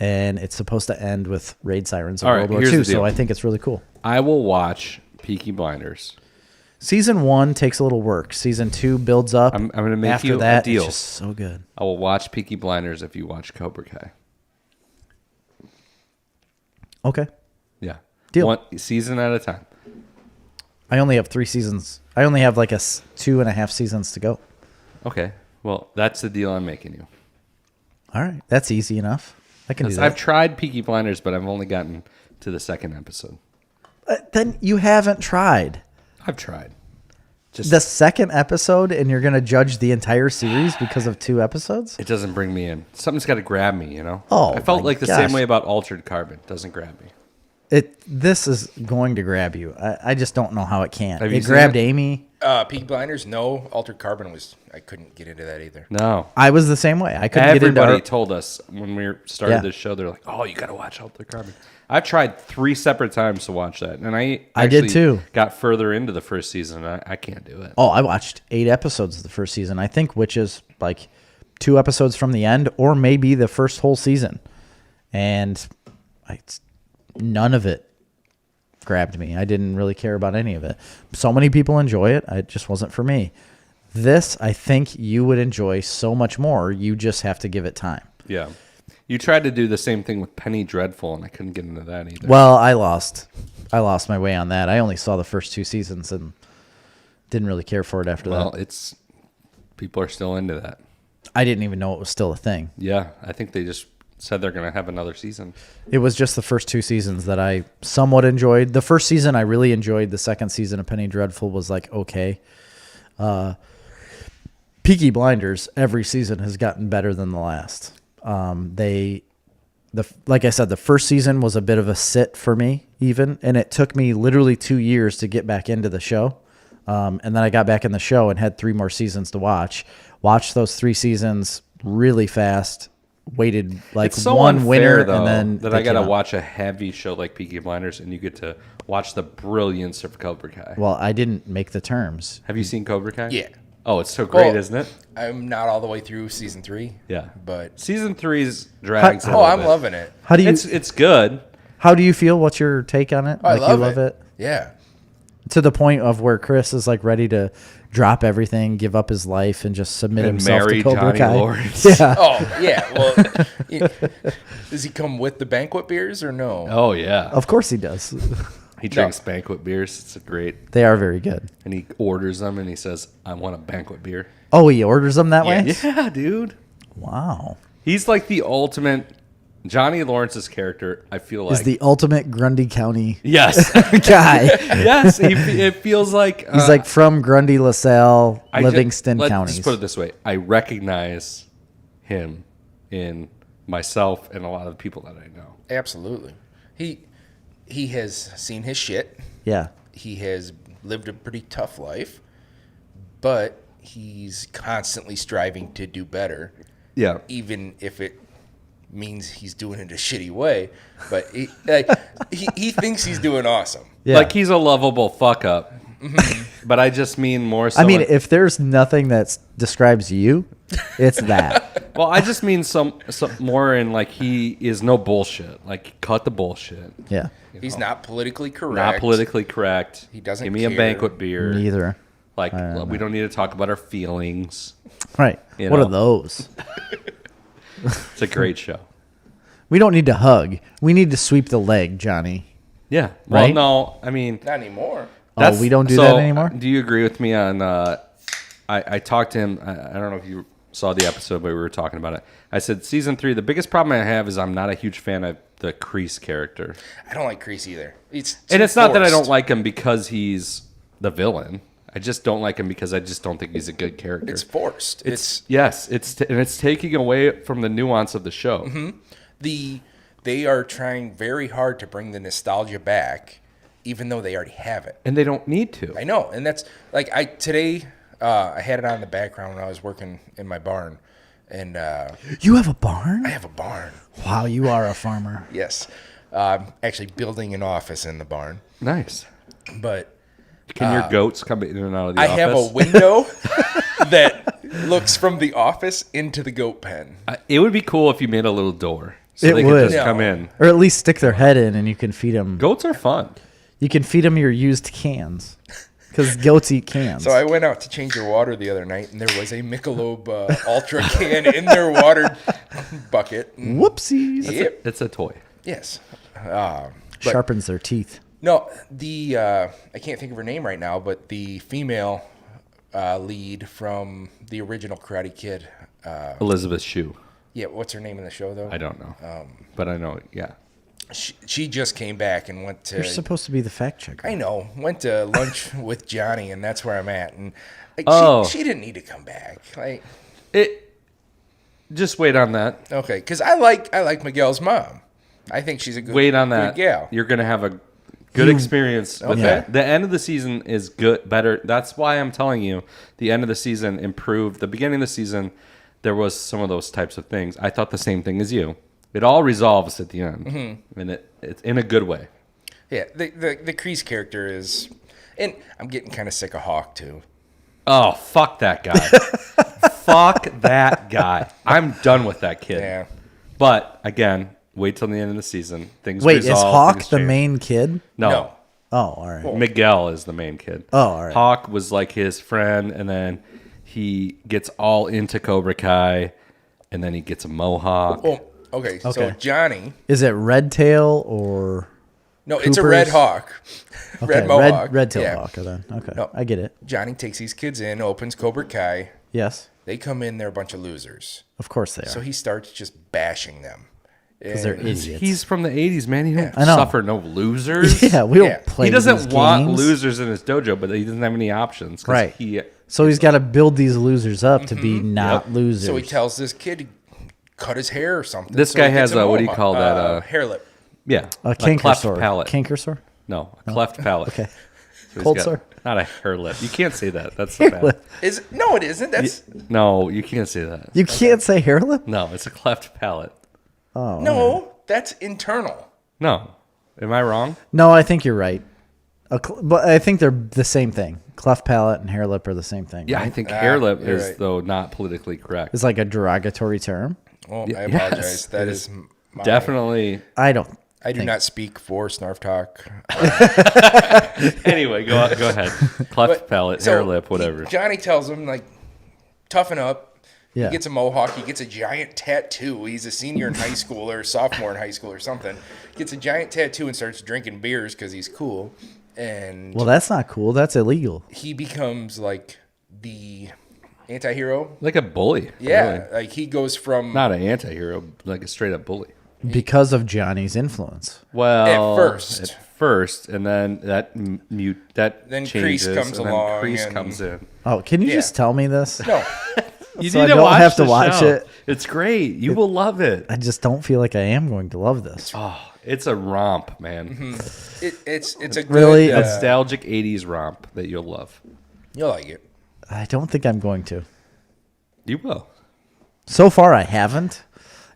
Speaker 1: and it's supposed to end with raid sirens in
Speaker 2: All right,
Speaker 1: World War
Speaker 2: here's
Speaker 1: II.
Speaker 2: the deal.
Speaker 1: So I think it's really cool.
Speaker 2: I will watch Peaky Blinders.
Speaker 1: Season 1 takes a little work. Season 2 builds up.
Speaker 2: I'm going to make
Speaker 1: After
Speaker 2: you
Speaker 1: that,
Speaker 2: a deal.
Speaker 1: It's just so good.
Speaker 2: I will watch Peaky Blinders if you watch Cobra Kai.
Speaker 1: Okay.
Speaker 2: Yeah.
Speaker 1: Deal.
Speaker 2: One season at a time.
Speaker 1: I only have 3 seasons. I only have like 2.5 seasons to go.
Speaker 2: Okay. Well, that's the deal I'm making you.
Speaker 1: All right. That's easy enough. I can do that.
Speaker 2: I've tried Peaky Blinders, but I've only gotten to the second episode.
Speaker 1: Then you haven't tried.
Speaker 2: I've tried. Just
Speaker 1: The second episode, and you're going to judge the entire series because of 2 episodes?
Speaker 2: it doesn't bring me in. Something's got to grab me, you know?
Speaker 1: Oh,
Speaker 2: I felt
Speaker 1: my
Speaker 2: like the
Speaker 1: gosh.
Speaker 2: same way about Altered Carbon. Doesn't grab me.
Speaker 1: This is going to grab you. I just don't know how it can't.
Speaker 2: Have you
Speaker 1: It
Speaker 2: seen
Speaker 1: grabbed
Speaker 2: it?
Speaker 1: Amy.
Speaker 3: Peaky Blinders, no. Altered Carbon I couldn't get into that either.
Speaker 2: No.
Speaker 1: I was the same way. I couldn't get into
Speaker 2: Everybody
Speaker 1: it.
Speaker 2: told us when we started
Speaker 1: Yeah.
Speaker 2: this show, they're like, oh, you got to watch Altered Carbon. I've tried 3 separate times to watch that. And I
Speaker 1: did
Speaker 2: actually
Speaker 1: too.
Speaker 2: got further into the first season. I can't do it.
Speaker 1: Oh, I watched 8 episodes of the first season, I think, which is like 2 episodes from the end, or maybe the first whole season. And none of it grabbed me. I didn't really care about any of it. So many people enjoy it. It just wasn't for me. This, I think you would enjoy so much more. You just have to give it time.
Speaker 2: Yeah. You tried to do the same thing with Penny Dreadful, and I couldn't get into that either.
Speaker 1: Well, I lost my way on that. I only saw the first 2 seasons and didn't really care for it after
Speaker 2: Well,
Speaker 1: that.
Speaker 2: people are still into that.
Speaker 1: I didn't even know it was still a thing.
Speaker 2: Yeah, I think they just said they're going to have another season.
Speaker 1: It was just the first 2 seasons that I somewhat enjoyed. The first season I really enjoyed. The second season of Penny Dreadful was like okay. Peaky Blinders, every season has gotten better than the last. Like I said, the first season was a bit of a sit for me, even, and it took me literally 2 years to get back into the show. And then I got back in the show and had 3 more seasons to watch. Watched those 3 seasons really fast. Waited like
Speaker 2: It's so
Speaker 1: one
Speaker 2: unfair,
Speaker 1: winter,
Speaker 2: though,
Speaker 1: and then
Speaker 2: that
Speaker 1: they
Speaker 2: I got to
Speaker 1: came out.
Speaker 2: watch a heavy show like Peaky Blinders, and you get to watch the brilliance of Cobra Kai.
Speaker 1: Well, I didn't make the terms.
Speaker 2: Have you seen Cobra Kai?
Speaker 3: Yeah.
Speaker 2: Oh, it's so great,
Speaker 3: Well,
Speaker 2: isn't it?
Speaker 3: I'm not all the way through season 3.
Speaker 2: Yeah.
Speaker 3: But
Speaker 2: Season 3's drags.
Speaker 1: How-
Speaker 2: a
Speaker 3: oh,
Speaker 2: little
Speaker 3: I'm
Speaker 2: bit.
Speaker 3: loving it.
Speaker 1: How do you
Speaker 2: It's good.
Speaker 1: How do you feel? What's your take on it?
Speaker 3: Oh, I
Speaker 1: like
Speaker 3: love
Speaker 1: you love it
Speaker 3: Yeah.
Speaker 1: to the point of where Chris is like ready to drop everything, give up his life, and just submit
Speaker 2: And
Speaker 1: himself
Speaker 2: marry
Speaker 1: to Cobra
Speaker 2: Johnny
Speaker 1: Kai.
Speaker 2: Lawrence.
Speaker 1: Yeah.
Speaker 3: Oh, yeah. Well, does he come with the banquet beers or no?
Speaker 2: Oh, yeah.
Speaker 1: Of course he does.
Speaker 2: He drinks banquet beers. It's a great.
Speaker 1: They are very good.
Speaker 2: And he orders them and he says, I want a banquet beer.
Speaker 1: Oh, he orders them that way?
Speaker 2: Yeah, dude.
Speaker 1: Wow.
Speaker 2: He's like the ultimate. Johnny Lawrence's character, I feel like.
Speaker 1: Is the ultimate Grundy County
Speaker 2: Yes.
Speaker 1: guy.
Speaker 2: Yes. It feels like.
Speaker 1: He's like from Grundy, LaSalle, Livingston
Speaker 2: let's
Speaker 1: counties.
Speaker 2: just put it this way. I recognize him in myself and a lot of the people that I know.
Speaker 3: Absolutely. He has seen his shit.
Speaker 1: Yeah.
Speaker 3: He has lived a pretty tough life, but he's constantly striving to do better,
Speaker 2: Yeah.
Speaker 3: even if it means he's doing it a shitty way. But he thinks he's doing awesome.
Speaker 1: Yeah.
Speaker 2: Like he's a lovable fuck up. But I just mean more so.
Speaker 1: I mean, if there's nothing that describes you, it's that.
Speaker 2: well, I just mean some more in like he is no bullshit. Like cut the bullshit.
Speaker 1: Yeah.
Speaker 3: He's not politically correct.
Speaker 2: Not politically correct.
Speaker 3: He doesn't
Speaker 2: give me a
Speaker 3: care.
Speaker 2: banquet beer.
Speaker 1: Neither.
Speaker 2: Like we don't need to talk about our feelings.
Speaker 1: Right.
Speaker 2: You
Speaker 1: What
Speaker 2: know.
Speaker 1: are those?
Speaker 2: It's a great show.
Speaker 1: We don't need to hug. We need to sweep the leg, Johnny.
Speaker 2: Yeah. Well,
Speaker 1: Right?
Speaker 2: no, I mean,
Speaker 3: Not anymore.
Speaker 1: Oh, we don't do that anymore?
Speaker 2: Do you agree with me on? I talked to him. I don't know if you saw the episode, but we were talking about it. I said season 3. The biggest problem I have is I'm not a huge fan of the Kreese character,
Speaker 3: I don't like Crease either.
Speaker 2: and it's not that I don't
Speaker 3: forced.
Speaker 2: like him because he's the villain. I just don't like him because I just don't think he's a good character.
Speaker 3: It's forced. It's
Speaker 2: yes, and it's taking away from the nuance of the show.
Speaker 3: they are trying very hard to bring the nostalgia back, even though they already have it.
Speaker 2: And they don't need to.
Speaker 3: I know, and that's like I had it on in the background when I was working in my barn, and
Speaker 1: You have a barn?
Speaker 3: I have a barn.
Speaker 1: Wow, you are a farmer.
Speaker 3: Yes, actually building an office in the barn,
Speaker 2: Nice.
Speaker 3: but
Speaker 2: Can your goats come in and out of the
Speaker 3: I
Speaker 2: office?
Speaker 3: have a window that looks from the office into the goat pen.
Speaker 2: It would be cool if you made a little door so
Speaker 1: It
Speaker 2: they
Speaker 1: would.
Speaker 2: could just
Speaker 3: No.
Speaker 2: come in.
Speaker 1: Or at least stick their head in and you can feed them.
Speaker 2: Goats are fun.
Speaker 1: You can feed them your used cans. Because goats eat cans.
Speaker 3: So I went out to change their water the other night, and there was a Michelob Ultra can in their water bucket. And
Speaker 1: Whoopsies.
Speaker 3: Yep.
Speaker 2: It's a toy.
Speaker 3: Yes.
Speaker 1: Sharpens their teeth.
Speaker 3: No, I can't think of her name right now, but the female lead from the original Karate Kid.
Speaker 2: Elizabeth Shue.
Speaker 3: Yeah, what's her name in the show though?
Speaker 2: I don't know. But I know, yeah.
Speaker 3: She just came back and went to.
Speaker 1: You're supposed to be the fact checker.
Speaker 3: I know. Went to lunch with Johnny, and that's where I'm at. And like, she didn't need to come back. Like,
Speaker 2: Just wait on that.
Speaker 3: okay, because I like Miguel's mom. I think she's a good.
Speaker 2: Wait on that.
Speaker 3: Good gal.
Speaker 2: You're going to have a good experience with
Speaker 3: Okay.
Speaker 2: that. The end of the season is good, better. That's why I'm telling you the end of the season improved. The beginning of the season, there was some of those types of things. I thought the same thing as you. It all resolves at the end, and it's in a good way.
Speaker 3: Yeah, the Kreese character is, and I'm getting kind of sick of Hawk too.
Speaker 2: Oh, fuck that guy. Fuck that guy. I'm done with that kid.
Speaker 3: Yeah.
Speaker 2: But, again, wait till the end of the season. Things
Speaker 1: Wait,
Speaker 2: resolve,
Speaker 1: is Hawk
Speaker 2: things
Speaker 1: the
Speaker 2: change.
Speaker 1: main kid?
Speaker 2: No.
Speaker 1: Oh, all right.
Speaker 2: Miguel is the main kid.
Speaker 1: Oh, all right.
Speaker 2: Hawk was like his friend, and then he gets all into Cobra Kai, and then he gets a mohawk.
Speaker 3: Oh, okay. So
Speaker 1: Okay.
Speaker 3: Johnny,
Speaker 1: Is it Red Tail or
Speaker 3: no, it's a
Speaker 1: Cooper's-
Speaker 3: red hawk, red mohawk,
Speaker 1: Red Tail
Speaker 3: Yeah.
Speaker 1: Hawk? Then okay,
Speaker 3: No.
Speaker 1: I get it.
Speaker 3: Johnny takes these kids in, opens Cobra Kai,
Speaker 1: Yes.
Speaker 3: They come in, they're a bunch of losers.
Speaker 1: Of course they are.
Speaker 3: So he starts just bashing them.
Speaker 1: Because they're
Speaker 3: And-
Speaker 1: idiots.
Speaker 2: He's from the 80s, man. He don't
Speaker 1: I know.
Speaker 2: suffer no losers.
Speaker 1: Yeah, we don't
Speaker 3: Yeah.
Speaker 1: play
Speaker 2: He doesn't
Speaker 1: these
Speaker 2: want
Speaker 1: games.
Speaker 2: losers in his dojo, but he doesn't have any options. 'Cause
Speaker 1: Right.
Speaker 2: He,
Speaker 1: So he's got to build these losers up to be not
Speaker 2: Yep.
Speaker 1: losers.
Speaker 3: So he tells this kid to cut his hair or something.
Speaker 2: This
Speaker 3: so
Speaker 2: guy
Speaker 3: he gets
Speaker 2: has a-
Speaker 3: him
Speaker 2: what do you
Speaker 3: home.
Speaker 2: call that,
Speaker 3: Hair lip.
Speaker 2: yeah.
Speaker 1: a
Speaker 2: like
Speaker 1: canker
Speaker 2: cleft
Speaker 1: sore.
Speaker 2: palate.
Speaker 1: Canker sore?
Speaker 2: No, a cleft palate.
Speaker 1: Okay.
Speaker 2: So he's
Speaker 1: Cold
Speaker 2: got-
Speaker 1: sore?
Speaker 2: Not a hair lip. You can't say that. That's so bad.
Speaker 1: lip.
Speaker 3: No, it isn't. That's
Speaker 2: No, you can't say that.
Speaker 1: You can't say hair lip?
Speaker 2: No, it's a cleft palate.
Speaker 1: Oh.
Speaker 3: no. That's internal.
Speaker 2: No. Am I wrong?
Speaker 1: No, I think you're right. But I think they're the same thing. Cleft palate and hair lip are the same thing.
Speaker 2: Yeah, I
Speaker 1: right?
Speaker 2: think hair lip
Speaker 3: you're
Speaker 2: is,
Speaker 3: right.
Speaker 2: though, not politically correct.
Speaker 1: It's like a derogatory term.
Speaker 3: Well,
Speaker 2: Yeah,
Speaker 3: I
Speaker 2: yes,
Speaker 3: apologize. That
Speaker 2: it
Speaker 3: is my,
Speaker 2: Definitely.
Speaker 1: I don't.
Speaker 3: I do not speak for Snarf Talk.
Speaker 2: Anyway, go ahead. Cleft
Speaker 3: But-
Speaker 2: palate,
Speaker 3: so
Speaker 2: hair lip, whatever.
Speaker 3: Johnny tells him, like, toughen up.
Speaker 1: Yeah.
Speaker 3: He gets a mohawk. He gets a giant tattoo. He's a senior in high school or sophomore in high school or something. Gets a giant tattoo and starts drinking beers because he's cool. And
Speaker 1: Well, that's not cool. That's illegal.
Speaker 3: he becomes, like, the anti-hero.
Speaker 2: Like a bully.
Speaker 3: Yeah.
Speaker 2: really.
Speaker 3: Like, he goes from...
Speaker 2: Not an anti-hero, like a straight up bully.
Speaker 1: Because of Johnny's influence.
Speaker 2: Well,
Speaker 3: At first,
Speaker 2: and then that
Speaker 3: Then
Speaker 2: changes,
Speaker 3: Kreese comes
Speaker 2: and
Speaker 3: along
Speaker 2: then Kreese
Speaker 3: and-
Speaker 2: comes in.
Speaker 1: Oh, can you
Speaker 3: Yeah.
Speaker 1: just tell me this?
Speaker 3: No.
Speaker 2: You
Speaker 1: So I don't have to watch it.
Speaker 2: It's great. You will love it.
Speaker 1: I just don't feel like I am going to love this.
Speaker 2: Oh, it's a romp, man.
Speaker 3: It's a good...
Speaker 1: Really?
Speaker 2: Nostalgic 80s romp that you'll love.
Speaker 3: You'll like it.
Speaker 1: I don't think I'm going to.
Speaker 2: You will.
Speaker 1: So far, I haven't,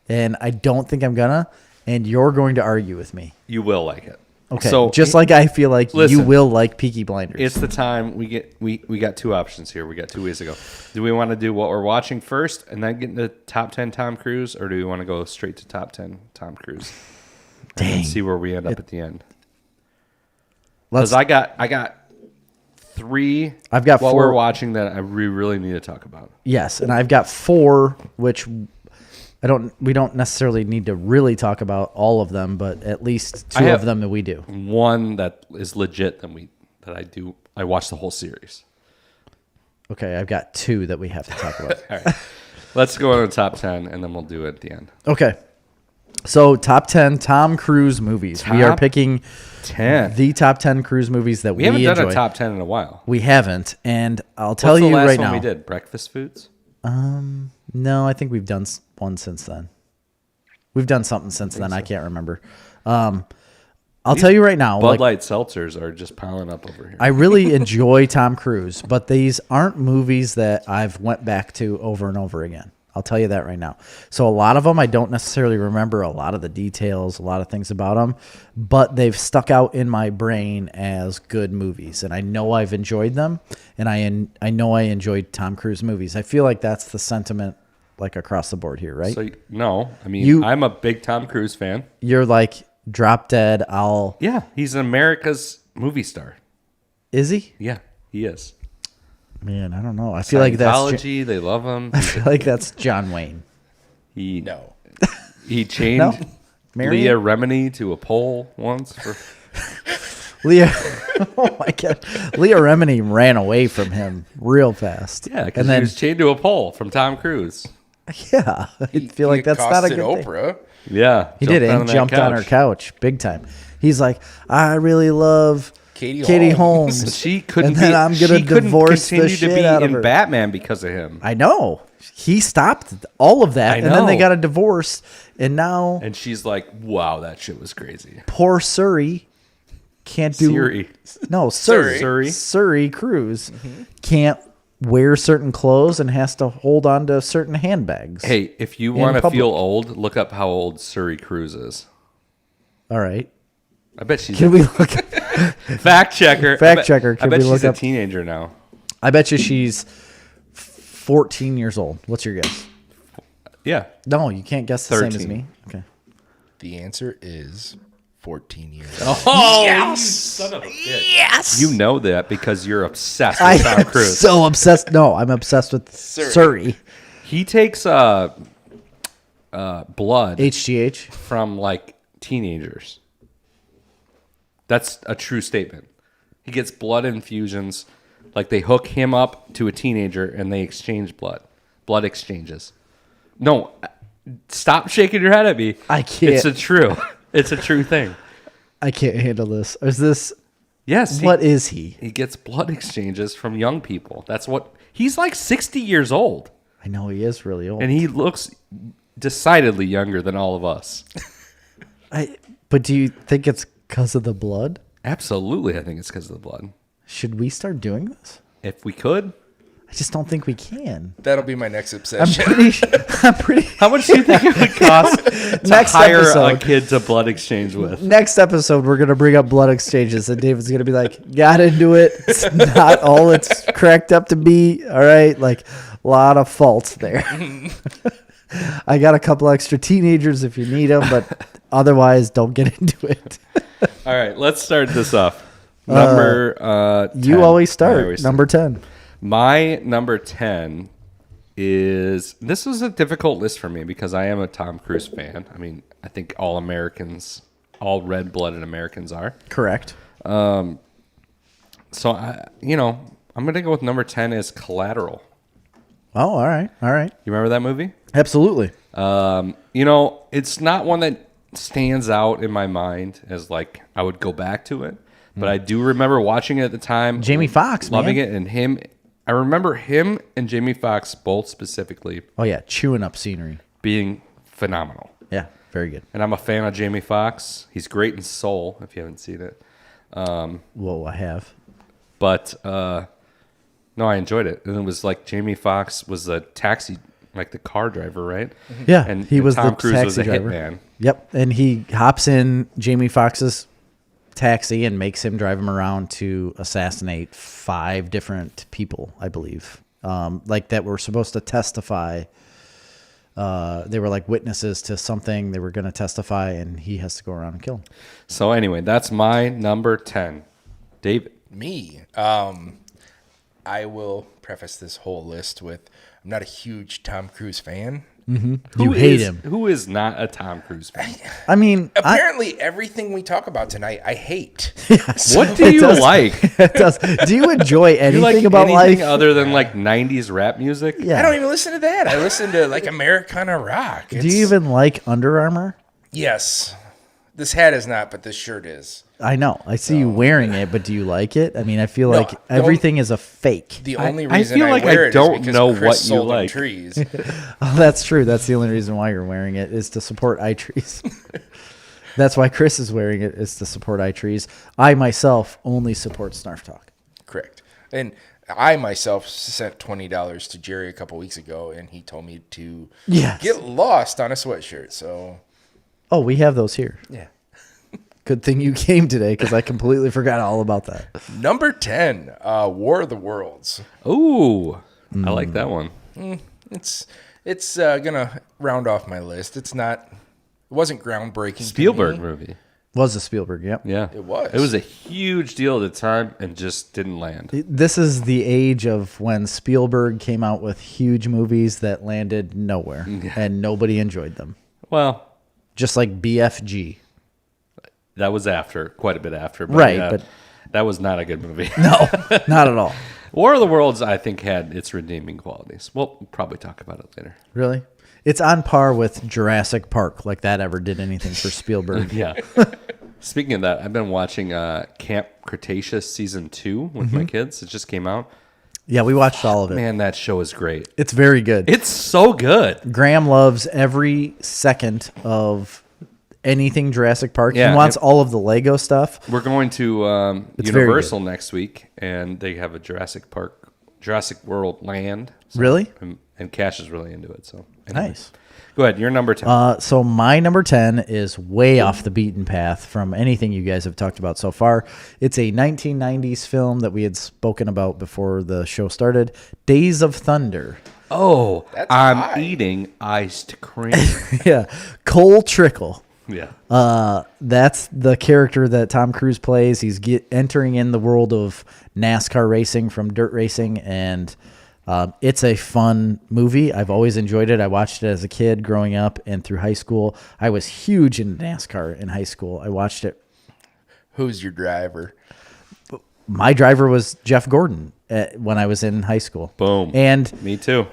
Speaker 1: and I don't think I'm gonna. And you're going to argue with me.
Speaker 2: You will like it.
Speaker 1: Okay.
Speaker 2: So
Speaker 1: just like I feel like you
Speaker 2: listen.
Speaker 1: will like Peaky Blinders.
Speaker 2: it's the time we got two options here. We got 2 ways to go. Do we want to do what we're watching first and then get into top 10 Tom Cruise, or do we want to go straight to top 10 Tom Cruise and
Speaker 1: Dang.
Speaker 2: see where we end up at the end?
Speaker 1: Let's.
Speaker 2: Because I got 3.
Speaker 1: I've got
Speaker 2: what
Speaker 1: 4.
Speaker 2: we're watching that we really need to talk about.
Speaker 1: Yes, and I've got 4, which we don't necessarily need to really talk about all of them, but at least 2
Speaker 2: have-
Speaker 1: of them that we do.
Speaker 2: One that is legit I watched the whole series.
Speaker 1: Okay, I've got 2 that we have to talk about.
Speaker 2: All right. Let's go on to the top 10 and then we'll do it at the end.
Speaker 1: Okay. So, top 10 Tom Cruise movies. We are
Speaker 2: Top
Speaker 1: picking
Speaker 2: 10.
Speaker 1: the top 10 Cruise movies that we
Speaker 2: We haven't
Speaker 1: enjoy.
Speaker 2: done a top 10 in a while.
Speaker 1: We haven't, and I'll tell
Speaker 2: What's
Speaker 1: you
Speaker 2: the last
Speaker 1: right
Speaker 2: one
Speaker 1: now.
Speaker 2: we did? Breakfast foods?
Speaker 1: No, I think we've done one since then. We've done something since then. I can't remember. I'll tell you right now.
Speaker 2: Bud
Speaker 1: like,
Speaker 2: Light seltzers are just piling up over here.
Speaker 1: I really enjoy Tom Cruise, but these aren't movies that I've went back to over and over again. I'll tell you that right now. So a lot of them, I don't necessarily remember a lot of the details, a lot of things about them, but they've stuck out in my brain as good movies, and I know I've enjoyed them, and I know I enjoyed Tom Cruise movies. I feel like that's the sentiment, like across the board here, right?
Speaker 2: So, no. I mean, I'm a big Tom Cruise fan.
Speaker 1: You're like drop dead.
Speaker 2: Yeah, he's America's movie star.
Speaker 1: Is he?
Speaker 2: Yeah, he is.
Speaker 1: Man, I don't know. I feel like that's.
Speaker 2: Scientology, they love him.
Speaker 1: I feel like that's John Wayne.
Speaker 2: He
Speaker 3: No.
Speaker 2: he changed
Speaker 1: No? Marion?
Speaker 2: Leah Remini to a pole once.
Speaker 1: Leah, oh my God, Leah Remini ran away from him real fast.
Speaker 2: Yeah, because
Speaker 1: and
Speaker 2: he
Speaker 1: then
Speaker 2: was chained to a pole from Tom Cruise.
Speaker 1: yeah, I feel like that's not a
Speaker 3: accosted
Speaker 1: good thing.
Speaker 3: Oprah.
Speaker 2: Yeah,
Speaker 1: He did, and
Speaker 2: that
Speaker 1: jumped on her couch big time. He's like, I really love Katie Holmes.
Speaker 2: But she couldn't.
Speaker 1: And then I'm gonna
Speaker 2: she couldn't
Speaker 1: divorce the
Speaker 2: continue to
Speaker 1: shit
Speaker 2: be
Speaker 1: out of
Speaker 2: in
Speaker 1: her.
Speaker 2: Batman because of him.
Speaker 1: I know. He stopped all of that,
Speaker 2: I
Speaker 1: and then they
Speaker 2: know.
Speaker 1: got a divorce, and now
Speaker 2: And she's like, "Wow, that shit was crazy."
Speaker 1: poor Surrey can't do
Speaker 2: Siri.
Speaker 1: No,
Speaker 2: Surrey.
Speaker 1: Surrey Cruise can't wear certain clothes and has to hold on to certain handbags.
Speaker 2: Hey, if you
Speaker 1: In
Speaker 2: want to
Speaker 1: public.
Speaker 2: feel old, look up how old Surrey Cruise is.
Speaker 1: All right.
Speaker 2: I bet she's
Speaker 1: Can we look?
Speaker 2: fact checker.
Speaker 1: Fact checker,
Speaker 2: I
Speaker 1: can
Speaker 2: bet
Speaker 1: we
Speaker 2: she's
Speaker 1: look
Speaker 2: a
Speaker 1: up-
Speaker 2: teenager now.
Speaker 1: I bet you she's 14 years old. What's your guess?
Speaker 2: Yeah.
Speaker 1: No, you can't guess the same as
Speaker 2: 13.
Speaker 1: me. Okay.
Speaker 3: The answer is 14 years.
Speaker 2: Oh, yes! Son of a bitch.
Speaker 1: Yes.
Speaker 2: You know that because you're obsessed
Speaker 1: I
Speaker 2: with Tom
Speaker 1: am
Speaker 2: Cruise.
Speaker 1: so obsessed. No, I'm obsessed with Surrey.
Speaker 2: He takes blood
Speaker 1: HGH.
Speaker 2: from like teenagers. That's a true statement. He gets blood infusions, like they hook him up to a teenager and they exchange blood blood exchanges. No, stop shaking your head at me.
Speaker 1: I can't.
Speaker 2: It's a true thing.
Speaker 1: I can't handle this. Is this?
Speaker 2: Yes.
Speaker 1: What is he?
Speaker 2: He gets blood exchanges from young people. That's what he's like 60 years old.
Speaker 1: I know he is really old.
Speaker 2: And he looks decidedly younger than all of us.
Speaker 1: But do you think it's because of the blood?
Speaker 2: Absolutely, I think it's because of the blood.
Speaker 1: Should we start doing this?
Speaker 2: If we could.
Speaker 1: I just don't think we can.
Speaker 3: That'll be my next obsession.
Speaker 1: I'm pretty.
Speaker 2: How much do you think it would cost to
Speaker 1: Next
Speaker 2: hire
Speaker 1: episode.
Speaker 2: a kid to blood exchange with?
Speaker 1: Next episode, we're gonna bring up blood exchanges, and David's gonna be like, "Got into it. It's not all it's cracked up to be. All right, like a lot of faults there. I got a couple extra teenagers if you need them, but otherwise, don't get into it."
Speaker 2: All right, let's start this off. Number 10.
Speaker 1: You always
Speaker 2: I
Speaker 1: start.
Speaker 2: always
Speaker 1: Number 10.
Speaker 2: My number 10 is, this was a difficult list for me because I am a Tom Cruise fan. I mean, I think all Americans, all red-blooded Americans are.
Speaker 1: Correct.
Speaker 2: So, I'm going to go with number 10 is Collateral.
Speaker 1: Oh, all right. All right.
Speaker 2: You remember that movie?
Speaker 1: Absolutely.
Speaker 2: It's not one that stands out in my mind as like I would go back to it, but I do remember watching it at the time.
Speaker 1: Jamie Foxx,
Speaker 2: loving
Speaker 1: man.
Speaker 2: it, and him. I remember him and Jamie Foxx both specifically
Speaker 1: Oh, yeah. Chewing up scenery.
Speaker 2: being phenomenal.
Speaker 1: Yeah. Very good.
Speaker 2: And I'm a fan of Jamie Foxx. He's great in Soul, if you haven't seen it.
Speaker 1: Whoa, I have.
Speaker 2: But no, I enjoyed it. And it was like Jamie Foxx was a taxi, like the car driver, right?
Speaker 1: Yeah.
Speaker 2: And
Speaker 1: he was
Speaker 2: Tom
Speaker 1: the
Speaker 2: Cruise
Speaker 1: taxi
Speaker 2: was a
Speaker 1: driver.
Speaker 2: hitman.
Speaker 1: Yep. And he hops in Jamie Foxx's taxi and makes him drive him around to assassinate 5 different people, I believe, like that were supposed to testify. They were like witnesses to something. They were going to testify, and he has to go around and kill them.
Speaker 2: So anyway, that's my number 10. David.
Speaker 3: Me. I will preface this whole list with I'm not a huge Tom Cruise fan.
Speaker 1: You hate him.
Speaker 2: Who is not a Tom Cruise fan?
Speaker 1: I mean,
Speaker 3: Apparently, everything we talk about tonight, I hate.
Speaker 2: What do you like?
Speaker 1: it does. Do you enjoy anything
Speaker 2: You like
Speaker 1: about
Speaker 2: anything
Speaker 1: life?
Speaker 2: other than like 90s rap music?
Speaker 1: Yeah.
Speaker 3: I don't even listen to that. I listen to like Americana rock.
Speaker 1: Do you even like Under Armour?
Speaker 3: Yes. This hat is not, but this shirt is.
Speaker 1: I know. I see you wearing it, but do you like it? I mean, I feel like
Speaker 3: the
Speaker 1: everything is a fake.
Speaker 3: The only
Speaker 2: I
Speaker 3: reason
Speaker 2: feel
Speaker 3: I
Speaker 2: like
Speaker 3: wear
Speaker 2: I
Speaker 3: it
Speaker 2: don't
Speaker 3: is because
Speaker 2: know
Speaker 3: Chris
Speaker 2: what you
Speaker 3: sold them
Speaker 2: like.
Speaker 3: trees.
Speaker 1: Oh, that's true. That's the only reason why you're wearing it is to support iTrees. That's why Chris is wearing it, is to support iTrees. I myself only support Snarf Talk.
Speaker 3: Correct. And I myself sent $20 to Jerry a couple weeks ago, and he told me to
Speaker 1: Yes.
Speaker 3: get lost on a sweatshirt. So,
Speaker 1: Oh, we have those here.
Speaker 3: yeah.
Speaker 1: Good thing you came today, because I completely forgot all about that.
Speaker 3: Number 10, War of the Worlds.
Speaker 2: Ooh, I like that one.
Speaker 3: It's gonna round off my list. It wasn't groundbreaking. to
Speaker 2: Spielberg
Speaker 3: me.
Speaker 2: movie.
Speaker 1: Was a Spielberg, yep.
Speaker 2: Yeah.
Speaker 3: It was.
Speaker 2: It was a huge deal at the time and just didn't land.
Speaker 1: This is the age of when Spielberg came out with huge movies that landed nowhere, and nobody enjoyed them.
Speaker 2: Well,
Speaker 1: Just like BFG.
Speaker 2: that was quite a bit after. But
Speaker 1: Right,
Speaker 2: yeah,
Speaker 1: but-
Speaker 2: that was not a good movie.
Speaker 1: No, not at all.
Speaker 2: War of the Worlds, I think, had its redeeming qualities. We'll probably talk about it later.
Speaker 1: Really? It's on par with Jurassic Park, like that ever did anything for Spielberg.
Speaker 2: Yeah. Speaking of that, I've been watching Camp Cretaceous Season 2 with my kids. It just came out.
Speaker 1: Yeah, we watched all of it.
Speaker 2: Man, that show is great.
Speaker 1: It's very good.
Speaker 2: It's so good.
Speaker 1: Graham loves every second of anything Jurassic Park.
Speaker 2: Yeah,
Speaker 1: he wants all of the Lego stuff.
Speaker 2: We're going to
Speaker 1: It's very
Speaker 2: Universal next week, and they have a Jurassic World land. So-
Speaker 1: Really?
Speaker 2: And Cash is really into it. So anyway.
Speaker 1: Nice.
Speaker 2: Go ahead. You're number 10.
Speaker 1: So my number 10 is way off the beaten path from anything you guys have talked about so far. It's a 1990s film that we had spoken about before the show started, Days of Thunder.
Speaker 2: Oh,
Speaker 3: That's
Speaker 2: I'm
Speaker 3: high.
Speaker 2: eating iced cream.
Speaker 1: Yeah, Cole Trickle.
Speaker 2: Yeah.
Speaker 1: That's the character that Tom Cruise plays. He's entering in the world of NASCAR racing from dirt racing, and it's a fun movie. I've always enjoyed it. I watched it as a kid growing up and through high school. I was huge in NASCAR in high school. I watched it.
Speaker 3: Who's your driver?
Speaker 1: My driver was Jeff Gordon when I was in high school.
Speaker 2: Boom.
Speaker 1: And
Speaker 2: Me too.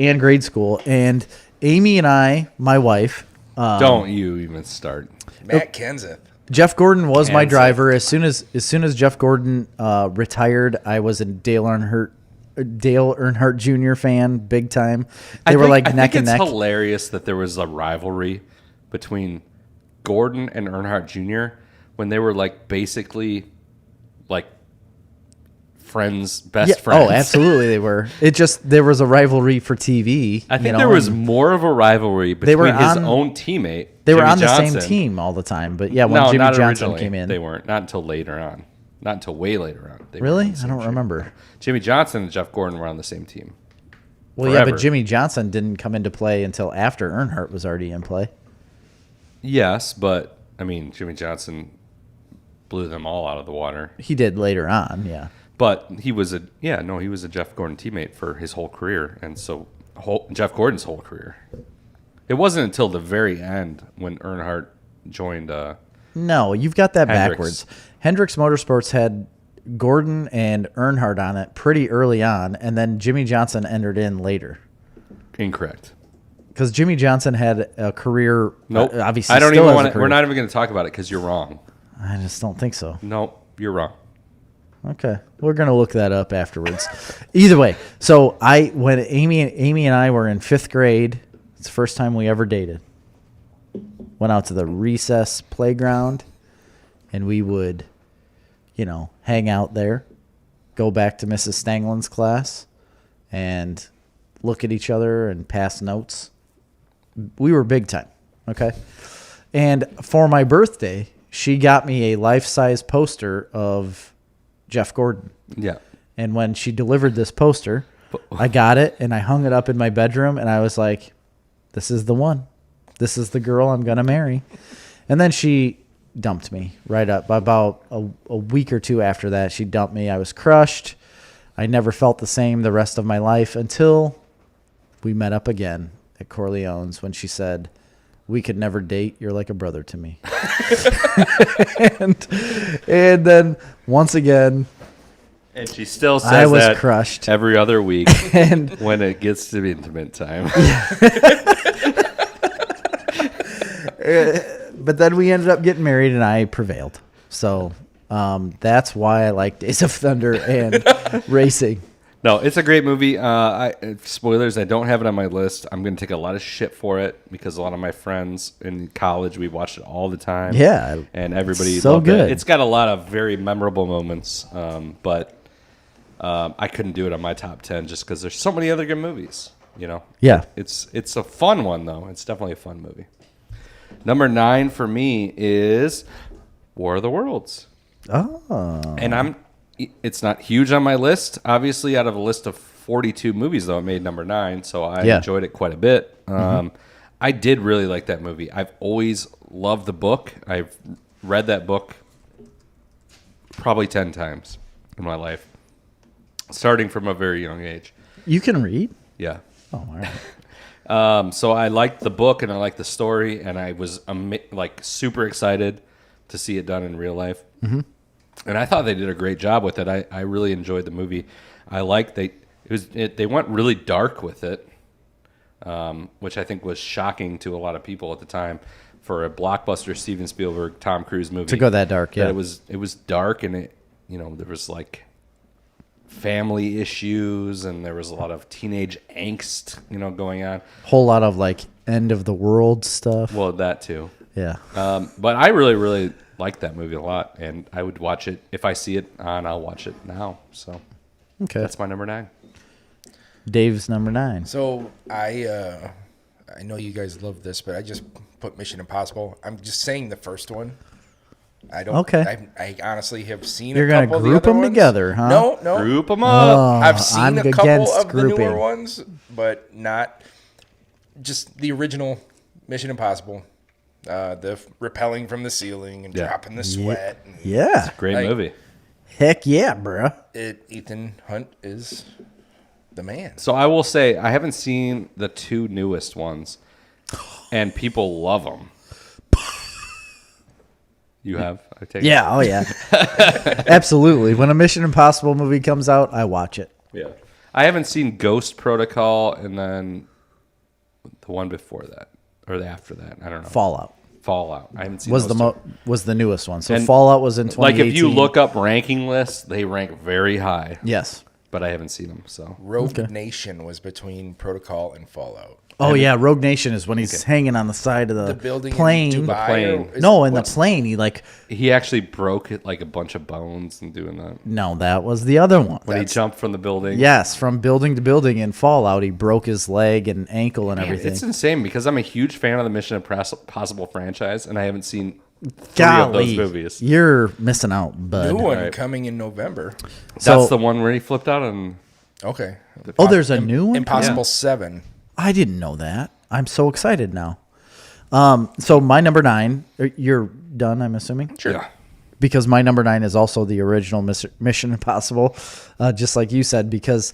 Speaker 1: and grade school. And Amy and I, my wife,
Speaker 2: Don't you even start.
Speaker 3: Matt Kenseth.
Speaker 1: Jeff Gordon was my
Speaker 2: Kenseth.
Speaker 1: driver. As soon as Jeff Gordon retired, I was a Dale Earnhardt Jr. fan, big time. They were like neck and neck.
Speaker 2: It's hilarious that there was a rivalry between Gordon and Earnhardt Jr. when they were like basically like friends, best friends.
Speaker 1: Oh, absolutely, they were. There was a rivalry for TV.
Speaker 2: I think there was more of a rivalry between his own teammate.
Speaker 1: They were
Speaker 2: Jimmy
Speaker 1: on the
Speaker 2: Johnson.
Speaker 1: same team all the time. But yeah, when
Speaker 2: No,
Speaker 1: Jimmy
Speaker 2: not
Speaker 1: Johnson
Speaker 2: originally.
Speaker 1: came in,
Speaker 2: They weren't. Not until later on. Not until way later on. They were
Speaker 1: really?
Speaker 2: on the
Speaker 1: I
Speaker 2: same
Speaker 1: don't
Speaker 2: team.
Speaker 1: remember.
Speaker 2: Jimmy Johnson and Jeff Gordon were on the same team.
Speaker 1: Well, yeah,
Speaker 2: Forever.
Speaker 1: but Jimmy Johnson didn't come into play until after Earnhardt was already in play.
Speaker 2: Yes, but I mean, Jimmy Johnson blew them all out of the water.
Speaker 1: He did later on, yeah.
Speaker 2: But he was a Jeff Gordon teammate for his whole career, and so Jeff Gordon's whole career. It wasn't until the very end when Earnhardt joined.
Speaker 1: No, you've got that
Speaker 2: Hendricks.
Speaker 1: backwards. Hendricks Motorsports had Gordon and Earnhardt on it pretty early on, and then Jimmy Johnson entered in later.
Speaker 2: Incorrect.
Speaker 1: Because Jimmy Johnson had a career.
Speaker 2: Nope.
Speaker 1: Obviously,
Speaker 2: I don't
Speaker 1: still
Speaker 2: even
Speaker 1: has
Speaker 2: want
Speaker 1: a
Speaker 2: to.
Speaker 1: career.
Speaker 2: We're not even going to talk about it because you're wrong.
Speaker 1: I just don't think so.
Speaker 2: Nope, you're wrong.
Speaker 1: Okay, we're gonna look that up afterwards. Either way, so when Amy and I were in 5th grade, it's the first time we ever dated. Went out to the recess playground, and we would, hang out there, go back to Mrs. Stanglin's class, and look at each other and pass notes. We were big time, okay? And for my birthday, she got me a life-size poster of Jeff Gordon.
Speaker 2: Yeah.
Speaker 1: And when she delivered this poster, I got it and I hung it up in my bedroom and I was like, this is the one. This is the girl I'm going to marry. And then she dumped me right up. About a week or two after that, she dumped me. I was crushed. I never felt the same the rest of my life until we met up again at Corleone's when she said, we could never date. You're like a brother to me. and then once again,
Speaker 2: And she still says
Speaker 1: I was
Speaker 2: that
Speaker 1: crushed.
Speaker 2: every other week
Speaker 1: And
Speaker 2: when it gets to be intimate time.
Speaker 1: but then we ended up getting married and I prevailed. So that's why I like Days of Thunder and racing.
Speaker 2: No, it's a great movie. Spoilers, I don't have it on my list. I'm going to take a lot of shit for it because a lot of my friends in college, we watched it all the time.
Speaker 1: Yeah.
Speaker 2: And everybody
Speaker 1: so
Speaker 2: loved
Speaker 1: good.
Speaker 2: it. It's got a lot of very memorable moments, but I couldn't do it on my top 10 just because there's so many other good movies,
Speaker 1: Yeah.
Speaker 2: It's a fun one, though. It's definitely a fun movie. Number 9 for me is War of the Worlds.
Speaker 1: Oh.
Speaker 2: And it's not huge on my list. Obviously, out of a list of 42 movies, though, it made number 9, so I enjoyed it quite a bit. I did really like that movie. I've always loved the book. I've read that book probably 10 times in my life, starting from a very young age.
Speaker 1: You can read?
Speaker 2: Yeah.
Speaker 1: Oh, all right.
Speaker 2: So I liked the book and I liked the story, and I was super excited to see it done in real life. Mm-hmm. And I thought they did a great job with it. I really enjoyed the movie. I liked they went really dark with it, which I think was shocking to a lot of people at the time for a blockbuster Steven Spielberg, Tom Cruise movie.
Speaker 1: To go that dark, yeah.
Speaker 2: It was dark, and there was like family issues, and there was a lot of teenage angst, going on.
Speaker 1: Whole lot of like end of the world stuff.
Speaker 2: Well, that too.
Speaker 1: Yeah.
Speaker 2: But I really, really like that movie a lot, and I would watch it if I see it on. I'll watch it now. So
Speaker 1: Okay.
Speaker 2: that's my number 9.
Speaker 1: Dave's number 9.
Speaker 3: So I know you guys love this, but I just put Mission Impossible. I'm just saying the first one. I don't.
Speaker 1: Okay.
Speaker 3: I honestly have seen.
Speaker 1: You're
Speaker 3: a
Speaker 1: gonna
Speaker 3: couple of the
Speaker 1: group
Speaker 3: other
Speaker 1: them
Speaker 3: ones.
Speaker 1: together, huh?
Speaker 3: No.
Speaker 2: Group them up.
Speaker 3: I've seen
Speaker 1: I'm
Speaker 3: a couple
Speaker 1: against
Speaker 3: of the
Speaker 1: grouping.
Speaker 3: newer ones, but not just the original Mission Impossible. The rappelling from the ceiling and
Speaker 2: Yeah.
Speaker 3: dropping the sweat. And
Speaker 1: Yeah.
Speaker 2: Great
Speaker 3: Like-
Speaker 2: movie.
Speaker 1: Heck yeah, bruh.
Speaker 3: Ethan Hunt is the man.
Speaker 2: So I will say I haven't seen the 2 newest ones, and people love them. You have? I take it?
Speaker 1: Yeah, oh yeah. Absolutely. When a Mission Impossible movie comes out, I watch it.
Speaker 2: Yeah. I haven't seen Ghost Protocol, and then the one before that or after that. I don't know.
Speaker 1: Fallout
Speaker 2: I haven't seen
Speaker 1: was
Speaker 2: those
Speaker 1: was the newest one. So
Speaker 2: And,
Speaker 1: Fallout was in 2018.
Speaker 2: Like if you look up ranking lists, they rank very high.
Speaker 1: Yes.
Speaker 2: But I haven't seen them. So
Speaker 3: Rogue Nation was between Protocol and Fallout.
Speaker 1: Oh yeah, Rogue Nation is when he's hanging on the side of the
Speaker 3: building
Speaker 1: plane.
Speaker 3: in Dubai.
Speaker 2: plane.
Speaker 1: No, in the plane,
Speaker 2: he actually broke it like a bunch of bones and doing that.
Speaker 1: No, that was the other one.
Speaker 2: When he jumped from the building.
Speaker 1: Yes, from building to building in Fallout, he broke his leg and ankle and everything.
Speaker 2: It's insane because I'm a huge fan of the Mission Impossible franchise, and I haven't seen three of those movies.
Speaker 1: You're missing out, bud.
Speaker 3: New one coming in November.
Speaker 2: That's the one where he flipped out and.
Speaker 3: Okay.
Speaker 1: Oh, there's a new one?
Speaker 3: Impossible 7.
Speaker 1: I didn't know that. I'm so excited now. So my number 9, you're done, I'm assuming?
Speaker 3: Sure.
Speaker 2: Yeah.
Speaker 1: Because my number 9 is also the original Mission Impossible, just like you said, because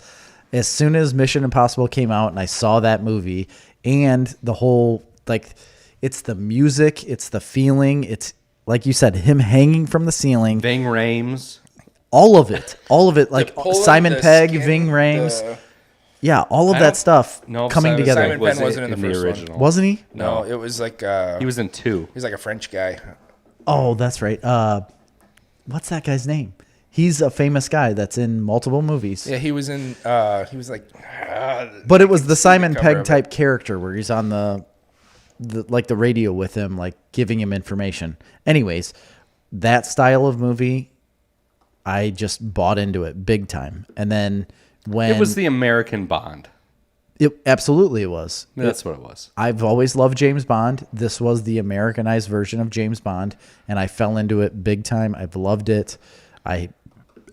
Speaker 1: as soon as Mission Impossible came out and I saw that movie and the whole, it's the music, it's the feeling, it's, like you said, him hanging from the ceiling.
Speaker 2: Ving Rhames.
Speaker 1: All of it, like Simon Pegg, Ving Rhames. Yeah, all of that stuff coming together.
Speaker 3: Simon Pegg wasn't in the first
Speaker 2: original.
Speaker 1: Wasn't he?
Speaker 3: No, it was like...
Speaker 2: he was in 2.
Speaker 3: He's like a French guy.
Speaker 1: Oh, that's right. What's that guy's name? He's a famous guy that's in multiple movies.
Speaker 3: Yeah, he was in... he was like...
Speaker 1: But it was the Simon Pegg type character where he's on the radio with him, like giving him information. Anyways, that style of movie, I just bought into it big time. And then when...
Speaker 2: It was the American Bond.
Speaker 1: It absolutely it was.
Speaker 2: That's what it was.
Speaker 1: I've always loved James Bond. This was the Americanized version of James Bond, and I fell into it big time. I've loved it. I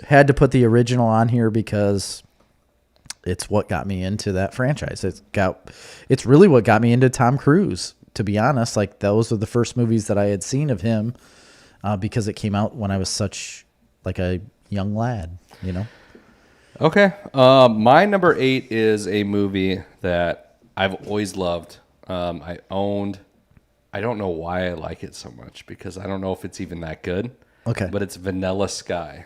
Speaker 1: had to put the original on here because it's what got me into that franchise. It's really what got me into Tom Cruise, to be honest. Like, those were the first movies that I had seen of him because it came out when I was such like a young lad, you know?
Speaker 2: Okay. My number 8 is a movie that I've always loved. I owned. I don't know why I like it so much because I don't know if it's even that good.
Speaker 1: Okay.
Speaker 2: But it's Vanilla Sky.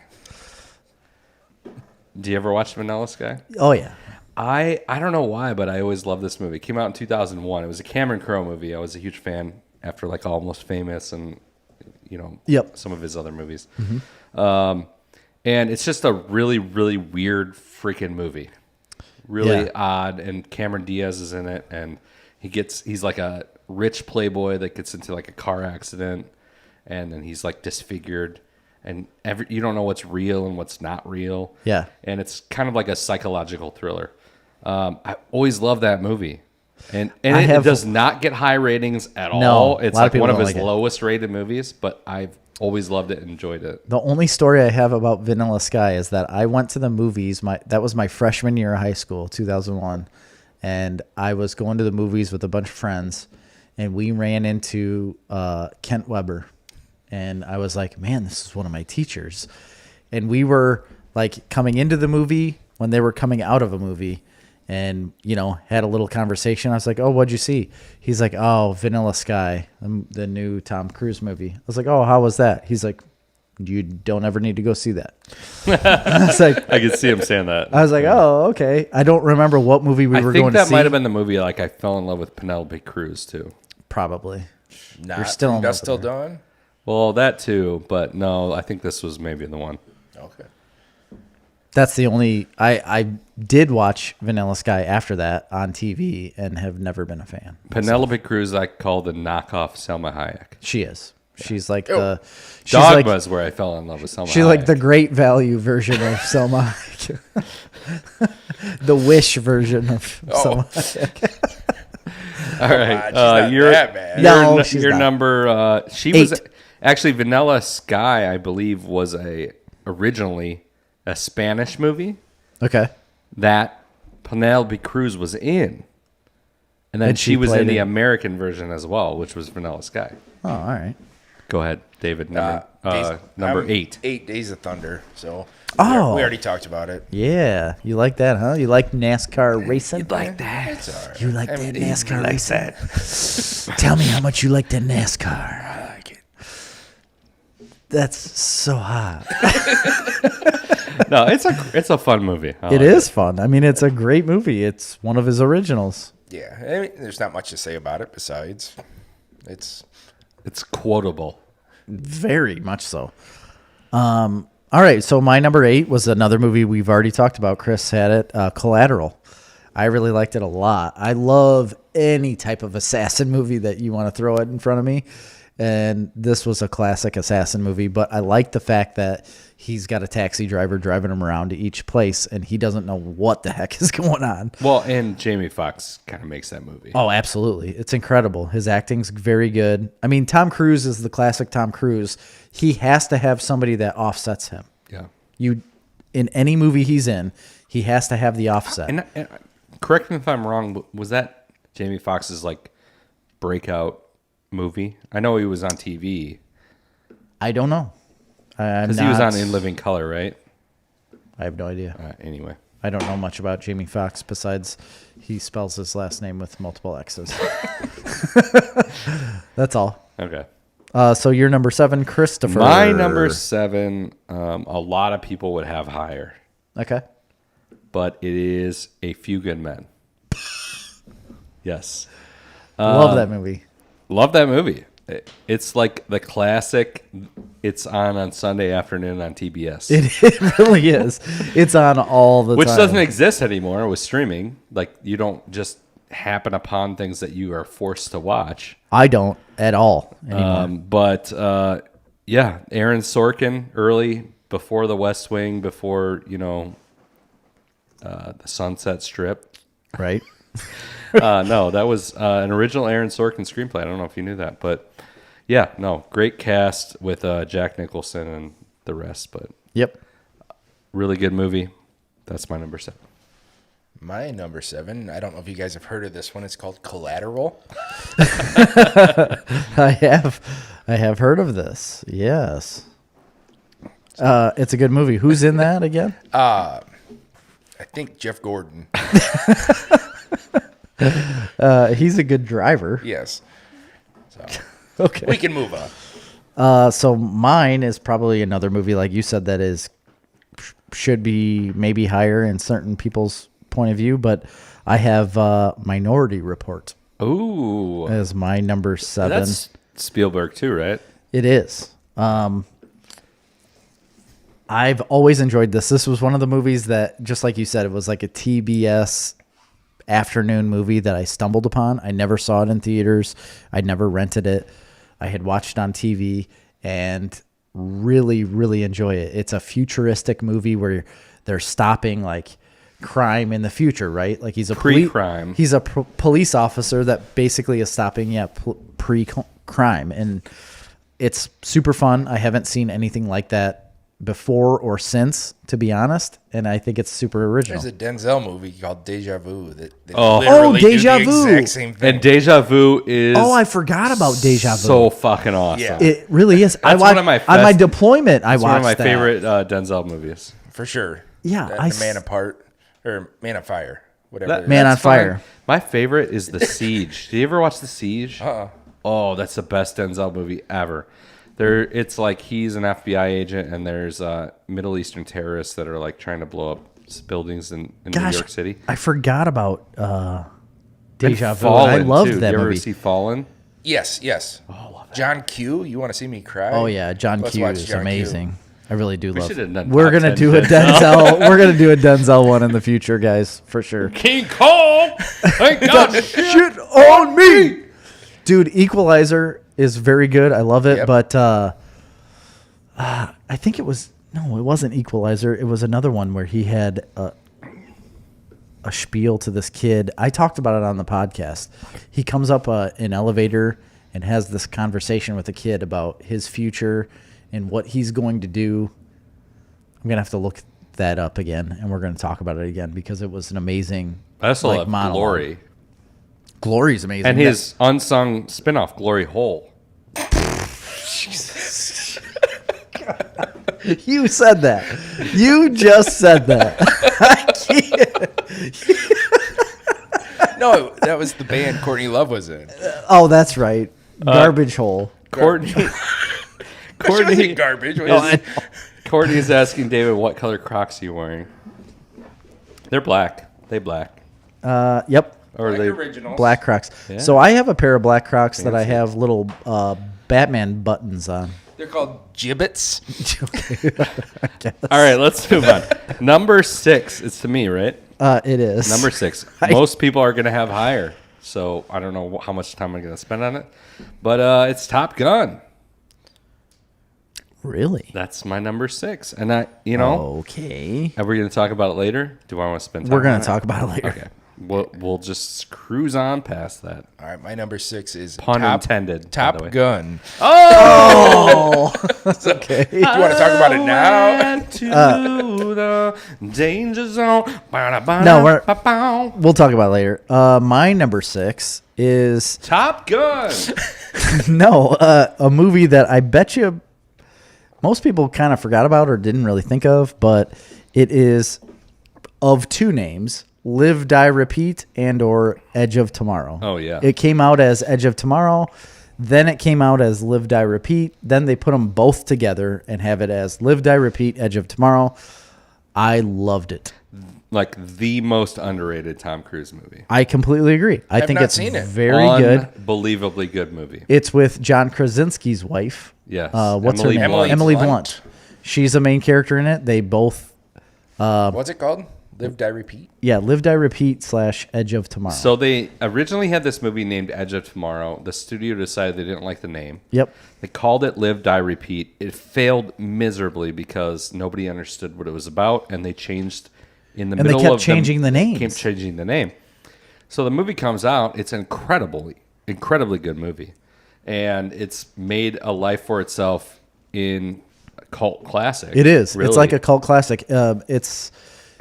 Speaker 2: Do you ever watch Vanilla Sky?
Speaker 1: Oh, yeah.
Speaker 2: I don't know why, but I always loved this movie. It came out in 2001. It was a Cameron Crowe movie. I was a huge fan after like Almost Famous and, some of his other movies. Mm-hmm. And it's just a really, really weird freaking movie. Really odd. And Cameron Diaz is in it. And he's like a rich playboy that gets into like a car accident. And then he's like disfigured. And you don't know what's real and what's not real.
Speaker 1: Yeah.
Speaker 2: And it's kind of like a psychological thriller. I always loved that movie. And it does not get high ratings at all. It's like one of his lowest rated movies, but I've always loved it and enjoyed it.
Speaker 1: The only story I have about Vanilla Sky is that I went to the movies. That was my freshman year of high school, 2001. And I was going to the movies with a bunch of friends. And we ran into Kent Weber. And I was like, man, this is one of my teachers. And we were like coming into the movie when they were coming out of a movie and, had a little conversation. I was like, oh, what'd you see? He's like, oh, Vanilla Sky, the new Tom Cruise movie. I was like, oh, how was that? He's like, you don't ever need to go see that. I was like,
Speaker 2: I could see him saying that.
Speaker 1: I was like, oh, okay. I don't remember what movie we were going to see.
Speaker 2: I think that might have been the movie like I fell in love with Penelope Cruz too.
Speaker 1: Probably.
Speaker 3: You're
Speaker 1: still in
Speaker 3: Dust
Speaker 1: love
Speaker 3: Till
Speaker 1: with her.
Speaker 3: Dawn?
Speaker 2: Well, that too, but no, I think this was maybe the one.
Speaker 3: Okay.
Speaker 1: That's the only... I did watch Vanilla Sky after that on TV and have never been a fan.
Speaker 2: Penelope Cruz I call the knockoff Selma Hayek.
Speaker 1: She is. She's like
Speaker 3: Oh.
Speaker 2: Dogma is where I fell in love with Selma
Speaker 1: She's
Speaker 2: Hayek.
Speaker 1: like the great value version of Selma Hayek. The Wish version of Selma Hayek.
Speaker 2: All right.
Speaker 3: She's not that bad.
Speaker 1: No, she's
Speaker 2: your
Speaker 1: not.
Speaker 2: number... she
Speaker 1: 8.
Speaker 2: was... Actually, Vanilla Sky, I believe, was originally a Spanish movie
Speaker 1: Okay.
Speaker 2: that Penelope Cruz was in. And then
Speaker 1: And she
Speaker 2: she was in
Speaker 1: played
Speaker 2: the
Speaker 1: in-
Speaker 2: American version as well, which was Vanilla Sky.
Speaker 1: Oh, all right.
Speaker 2: Go ahead, David. Number
Speaker 3: I'm
Speaker 2: 8.
Speaker 3: 8 Days of Thunder. So
Speaker 1: Oh.
Speaker 3: we already talked about it.
Speaker 1: Yeah. You like that, huh? You like NASCAR racing?
Speaker 2: Like that.
Speaker 3: It's all right.
Speaker 1: You like that NASCAR
Speaker 2: like
Speaker 1: racing?
Speaker 2: that.
Speaker 1: Tell me how much you like that NASCAR.
Speaker 3: I like it.
Speaker 1: That's so hot.
Speaker 2: No, it's a fun movie.
Speaker 1: It is fun. I mean, it's a great movie. It's one of his originals.
Speaker 3: Yeah, I mean, there's not much to say about it besides it's
Speaker 2: quotable.
Speaker 1: Very much so. All right, so my number 8 was another movie we've already talked about. Chris had it, Collateral. I really liked it a lot. I love any type of assassin movie that you want to throw it in front of me. And this was a classic assassin movie, but I like the fact that he's got a taxi driver driving him around to each place, and he doesn't know what the heck is going on.
Speaker 2: Well, and Jamie Foxx kind of makes that movie.
Speaker 1: Oh, absolutely. It's incredible. His acting's very good. I mean, Tom Cruise is the classic Tom Cruise. He has to have somebody that offsets him.
Speaker 2: Yeah.
Speaker 1: In any movie he's in, he has to have the offset.
Speaker 2: And correct me if I'm wrong, but was that Jamie Foxx's like breakout movie? I know he was on TV.
Speaker 1: I don't know.
Speaker 2: Because he was on In Living Color, right?
Speaker 1: I have no idea.
Speaker 2: Anyway.
Speaker 1: I don't know much about Jamie Foxx besides he spells his last name with multiple X's. That's all.
Speaker 2: Okay.
Speaker 1: So you're number 7, Christopher.
Speaker 2: My number 7, a lot of people would have higher.
Speaker 1: Okay.
Speaker 2: But it is A Few Good Men. Yes.
Speaker 1: Love that movie.
Speaker 2: Love that movie. It's like the classic. It's on Sunday afternoon on TBS.
Speaker 1: It really is. It's on all the
Speaker 2: Which
Speaker 1: time.
Speaker 2: doesn't exist anymore with streaming. Like, you don't just happen upon things that you are forced to watch.
Speaker 1: I don't at all anymore.
Speaker 2: But yeah, Aaron Sorkin early, before The West Wing, before, the Sunset Strip.
Speaker 1: Right?
Speaker 2: No, that was an original Aaron Sorkin screenplay. I don't know if you knew that, but yeah, no, great cast with Jack Nicholson and the rest, but
Speaker 1: Yep.
Speaker 2: really good movie. That's my number 7.
Speaker 3: my number 7. I don't know if you guys have heard of this one. It's called Collateral.
Speaker 1: I have heard of this. Yes. It's a good movie. Who's in that again?
Speaker 3: I think Jeff Gordon.
Speaker 1: He's a good driver.
Speaker 3: Yes. So
Speaker 1: Okay.
Speaker 3: we can move on.
Speaker 1: So mine is probably another movie, like you said, that should be maybe higher in certain people's point of view, but I have Minority Report
Speaker 2: Ooh.
Speaker 1: as my number 7.
Speaker 2: That's Spielberg too, right?
Speaker 1: It is. I've always enjoyed this. This was one of the movies that, just like you said, it was like a TBS afternoon movie that I stumbled upon. I never saw it in theaters. I never rented it. I had watched it on TV and really, really enjoy it. It's a futuristic movie where they're stopping like crime in the future, right? Like he's a
Speaker 2: Pre-crime.
Speaker 1: He's a police officer that basically is stopping pre-crime, and it's super fun. I haven't seen anything like that before or since, to be honest, and I think it's super original.
Speaker 3: There's a Denzel movie called Deja Vu that
Speaker 2: Oh.
Speaker 3: literally
Speaker 1: Deja
Speaker 3: do the
Speaker 1: Vu.
Speaker 3: exact same thing.
Speaker 2: And Deja Vu is
Speaker 1: Oh, I forgot about Deja Vu.
Speaker 2: so fucking awesome.
Speaker 3: Yeah.
Speaker 1: It really is. I
Speaker 2: That's
Speaker 1: watched
Speaker 2: one of my
Speaker 1: on my
Speaker 2: best-
Speaker 1: deployment. I
Speaker 2: It's
Speaker 1: watched
Speaker 2: one of my
Speaker 1: that.
Speaker 2: favorite Denzel movies.
Speaker 3: For sure.
Speaker 1: Yeah,
Speaker 3: That
Speaker 1: I
Speaker 3: and the
Speaker 1: s-
Speaker 3: Man Apart or Man of Fire, whatever.
Speaker 2: That-
Speaker 1: Man on
Speaker 2: that's fine.
Speaker 1: Fire.
Speaker 2: My favorite is The Siege. Did you ever watch The Siege?
Speaker 3: Uh-uh.
Speaker 2: Oh, that's the best Denzel movie ever. It's like he's an FBI agent, and there's Middle Eastern terrorists that are like trying to blow up buildings in New York City.
Speaker 1: I forgot about Deja
Speaker 2: And
Speaker 1: Vu. I
Speaker 2: Fallen,
Speaker 1: loved
Speaker 2: too.
Speaker 1: that
Speaker 2: you ever
Speaker 1: movie.
Speaker 2: see Fallen?
Speaker 3: Yes, yes. Oh, I love that. John Q, You Want to See Me Cry?
Speaker 1: Oh yeah, John
Speaker 3: Let's
Speaker 1: Q
Speaker 3: watch
Speaker 1: is
Speaker 3: John Q.
Speaker 1: amazing. I really do love.
Speaker 2: should have done
Speaker 1: We're
Speaker 2: top
Speaker 1: gonna
Speaker 2: 10
Speaker 1: do a Denzel. We're gonna do a Denzel one in the future, guys, for sure.
Speaker 2: King Kong! Thank God!
Speaker 1: Shit on me, dude. Equalizer is very good. I love it,
Speaker 3: Yep.
Speaker 1: but I think it wasn't Equalizer. It was another one where he had a spiel to this kid. I talked about it on the podcast. He comes up an elevator and has this conversation with a kid about his future and what he's going to do. I'm gonna have to look that up again, and we're gonna talk about it again because it was an amazing.
Speaker 2: I also love
Speaker 1: monologue.
Speaker 2: Glory.
Speaker 1: Glory's amazing,
Speaker 2: And his unsung spinoff, Glory Hole.
Speaker 1: You said that. You just said that. I can't.
Speaker 3: No, that was the band Courtney Love was in.
Speaker 1: Oh, that's right. Garbage hole.
Speaker 2: Courtney.
Speaker 3: She wasn't garbage.
Speaker 1: No,
Speaker 2: Courtney's asking David, what color Crocs are you wearing? They're black. They black.
Speaker 1: Yep.
Speaker 2: Or
Speaker 3: Like
Speaker 2: they
Speaker 3: originals.
Speaker 1: Black Crocs.
Speaker 2: Yeah.
Speaker 1: So I have a pair of black Crocs that I
Speaker 2: Fancy.
Speaker 1: have little Batman buttons on.
Speaker 3: They're called gibbets.
Speaker 2: All right, let's move on. Number 6. It's to me, right?
Speaker 1: It is.
Speaker 2: Number 6. Most people are going to have higher. So I don't know how much time I'm going to spend on it. But it's Top Gun.
Speaker 1: Really?
Speaker 2: That's my number 6. And
Speaker 1: Okay.
Speaker 2: are we going to talk about it later? Do I want to spend time
Speaker 1: We're going
Speaker 2: on
Speaker 1: to
Speaker 2: it?
Speaker 1: talk about it later.
Speaker 2: Okay. We'll just cruise on past that.
Speaker 3: All right, my number 6 is
Speaker 2: Pun intended, by the
Speaker 3: Top
Speaker 2: way.
Speaker 3: Gun.
Speaker 1: Oh, okay.
Speaker 3: Do you want to talk about it now?
Speaker 2: Went to the danger zone.
Speaker 1: No, we'll talk about it later. My number 6 is
Speaker 2: Top Gun.
Speaker 1: a movie that I bet you most people kind of forgot about or didn't really think of, but it is of two names: Live, Die, Repeat, and or Edge of Tomorrow.
Speaker 2: Oh, yeah.
Speaker 1: It came out as Edge of Tomorrow. Then it came out as Live, Die, Repeat. Then they put them both together and have it as Live, Die, Repeat, Edge of Tomorrow. I loved it.
Speaker 2: Like the most underrated Tom Cruise movie.
Speaker 1: I completely agree. I think
Speaker 3: not
Speaker 1: it's
Speaker 3: seen it.
Speaker 1: very good.
Speaker 2: Unbelievably good movie.
Speaker 1: It's with John Krasinski's wife.
Speaker 2: Yes.
Speaker 1: What's
Speaker 2: Emily
Speaker 1: her name?
Speaker 2: Blunt.
Speaker 1: Emily
Speaker 3: Blunt.
Speaker 1: Blunt. She's a main character in it. They both,
Speaker 3: What's it called? Live, Die, Repeat?
Speaker 1: yeah, Live, Die, Repeat / Edge of Tomorrow.
Speaker 2: So they originally had this movie named Edge of Tomorrow. The studio decided they didn't like the name.
Speaker 1: Yep.
Speaker 2: They called it Live, Die, Repeat. It failed miserably because nobody understood what it was about, and they changed in the
Speaker 1: And they
Speaker 2: middle
Speaker 1: kept
Speaker 2: of
Speaker 1: changing the names.
Speaker 2: Kept changing the name. So the movie comes out. It's an incredibly good movie, and it's made a life for itself in a cult classic.
Speaker 1: It is.
Speaker 2: Really.
Speaker 1: It's like a cult classic. It's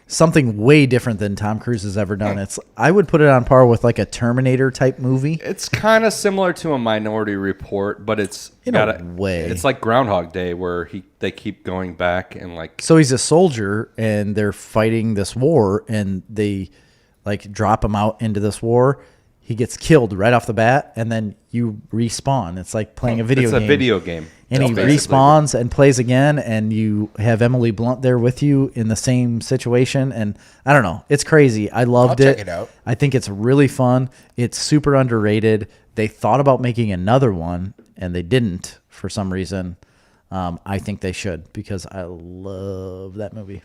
Speaker 1: something way different than Tom Cruise has ever done. I would put it on par with like a Terminator type movie.
Speaker 2: It's kind of similar to a Minority Report, but it's
Speaker 1: In a way.
Speaker 2: It's like Groundhog Day, where they keep going back and like.
Speaker 1: So he's a soldier and they're fighting this war and they like drop him out into this war. He gets killed right off the bat and then you respawn. It's like playing a video game.
Speaker 2: It's a video game.
Speaker 1: And he
Speaker 2: Basically.
Speaker 1: respawns and plays again, and you have Emily Blunt there with you in the same situation. And I don't know. It's crazy. I loved
Speaker 3: I'll
Speaker 1: it.
Speaker 3: check it out.
Speaker 1: I think it's really fun. It's super underrated. They thought about making another one, and they didn't for some reason. I think they should because I love that movie.